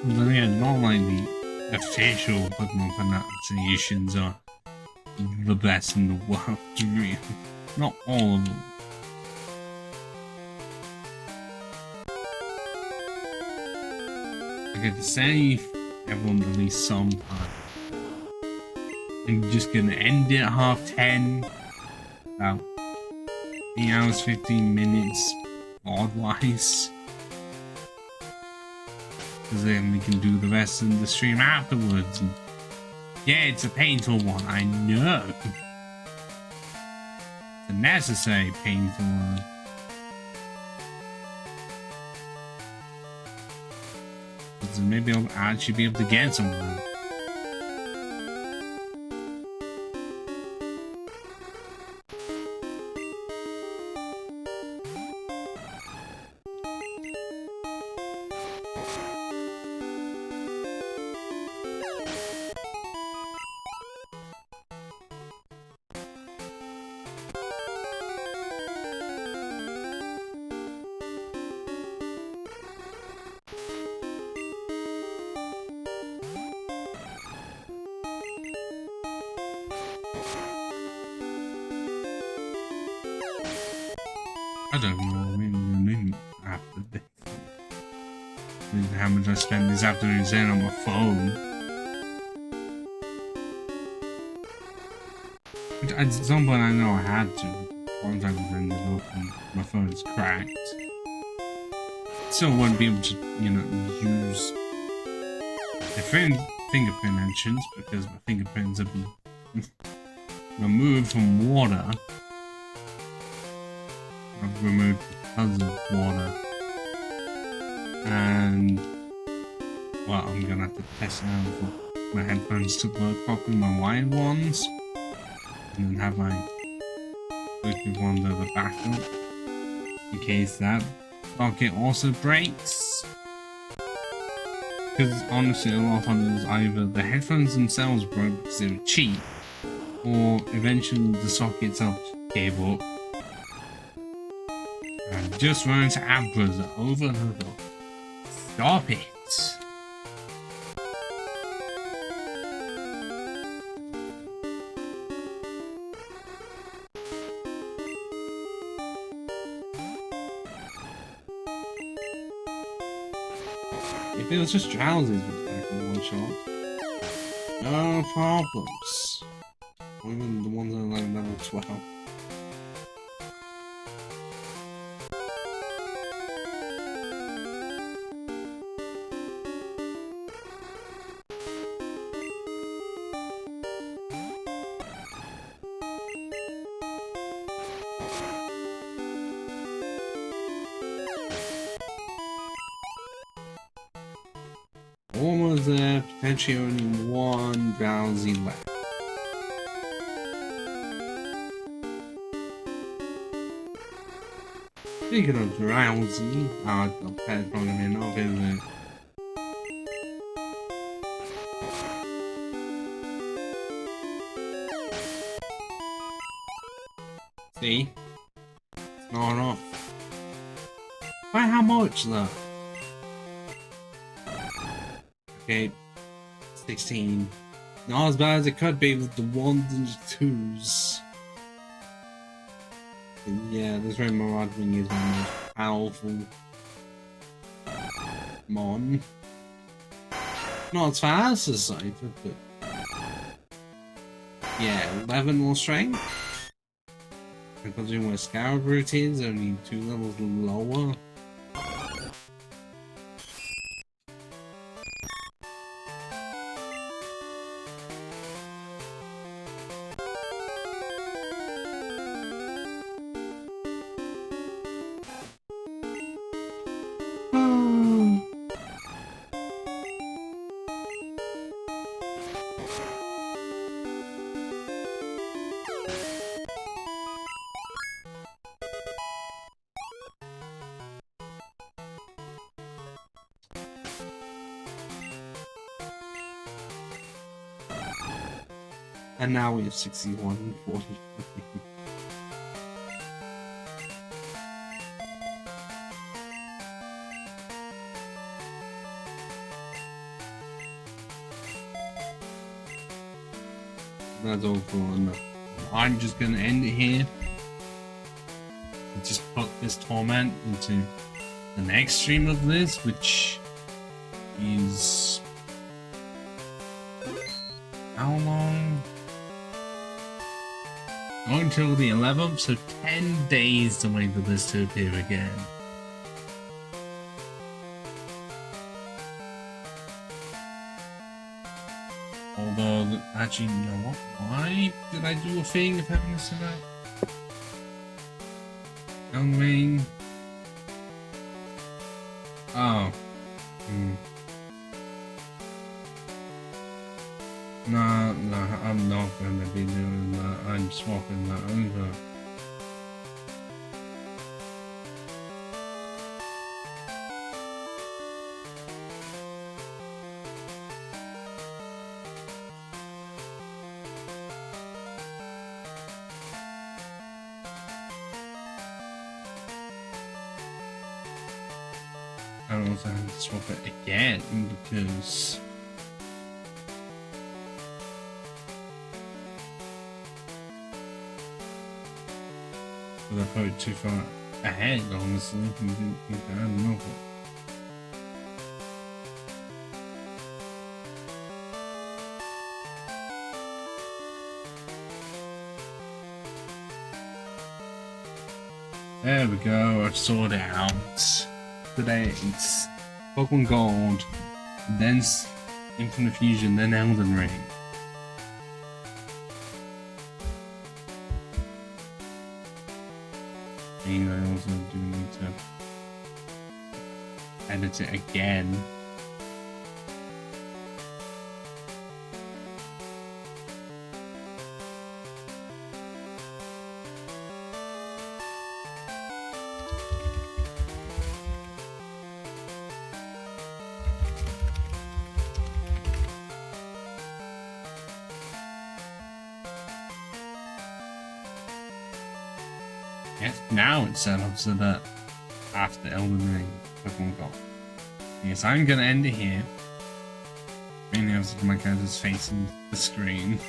But then again, not like the official Pokemon pronunciations are the best in the world, really. Not all of them. Okay, to save everyone at least some time. I'm just gonna end it at 10:30. About 8 hours, 15 minutes, odd-wise. Because then we can do the rest of the stream afterwards. And yeah, it's a painful one, I know. It's a necessary painful one. So maybe I'll actually be able to get somewhere. I don't know, maybe after this. How much I spent this afternoon then on my phone. Which at some point I know I had to. Once I ended up and my phone is cracked. Still won't be able to, you know, use the fingerprint entrance because my fingerprints have been removed from water. I've removed tons of water, and well, I'm gonna have to test out for my headphones to work properly, my wired ones, and then have my Bluetooth ones as a backup in case that socket also breaks. Because honestly, a lot of times it was either the headphones themselves broke because they were cheap, or eventually the socket itself gave up. And just run into Abras over and over. Stop it! If it was just drowsies with like a one shot, no problems. Even the ones that are like level 12. Almost there, potentially only one drowsy left. Speaking of drowsy, the pet's probably gonna be enough, isn't it? See? It's not enough. By how much though? Okay, 16. Not as bad as it could be with the 1s and 2s. And yeah, this way Mirage Wing is my most powerful mon. Not as fast as Cypher, but yeah, 11 more strength. And considering where Scarab Root is, only 2 levels lower. And now we have 61 and 40. That's all for enough. I'm just gonna end it here. Just put this torment into the next stream of this, which is how long? Not until the 11th, so 10 days to wait for this to appear again. Although, actually, you know what? Why did I do a thing of having this tonight? I mean... Oh. No, I'm not gonna be doing that. I'm swapping that over. I also have to swap it again because I put it too far ahead, honestly. I didn't think I had enough. There we go, I've sorted it out. Today it's Pokemon Gold, then Infinite Fusion, then Elden Ring. I mean, I also do need to edit it again. Yes, now it's set up so that after Elden Ring, Pokemon Gold. Yes, I'm gonna end it here. Mainly because my character's facing the screen.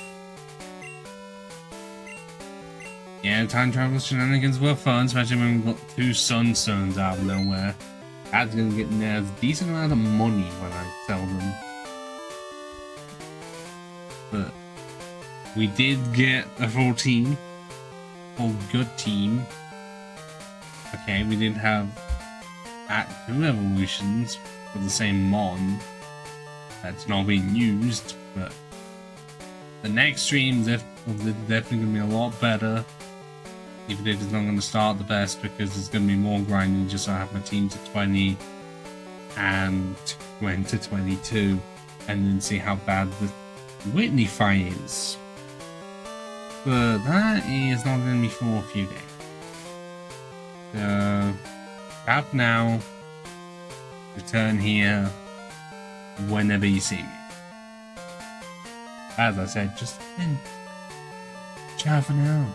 Yeah, time travel shenanigans were fun, especially when we got 2 Sunstones out of nowhere. That's gonna get me a decent amount of money when I sell them. But we did get a full team. Full good team. Okay, we did have Act 2 evolutions for the same Mon. That's not being used, but the next stream is definitely going to be a lot better. Even if it's not going to start the best, because there's going to be more grinding just so I have my team to 20 and went to 22, and then see how bad the Whitney fight is. But that is not going to be for a few days. So, up now, return here whenever you see me. As I said, just ciao for now.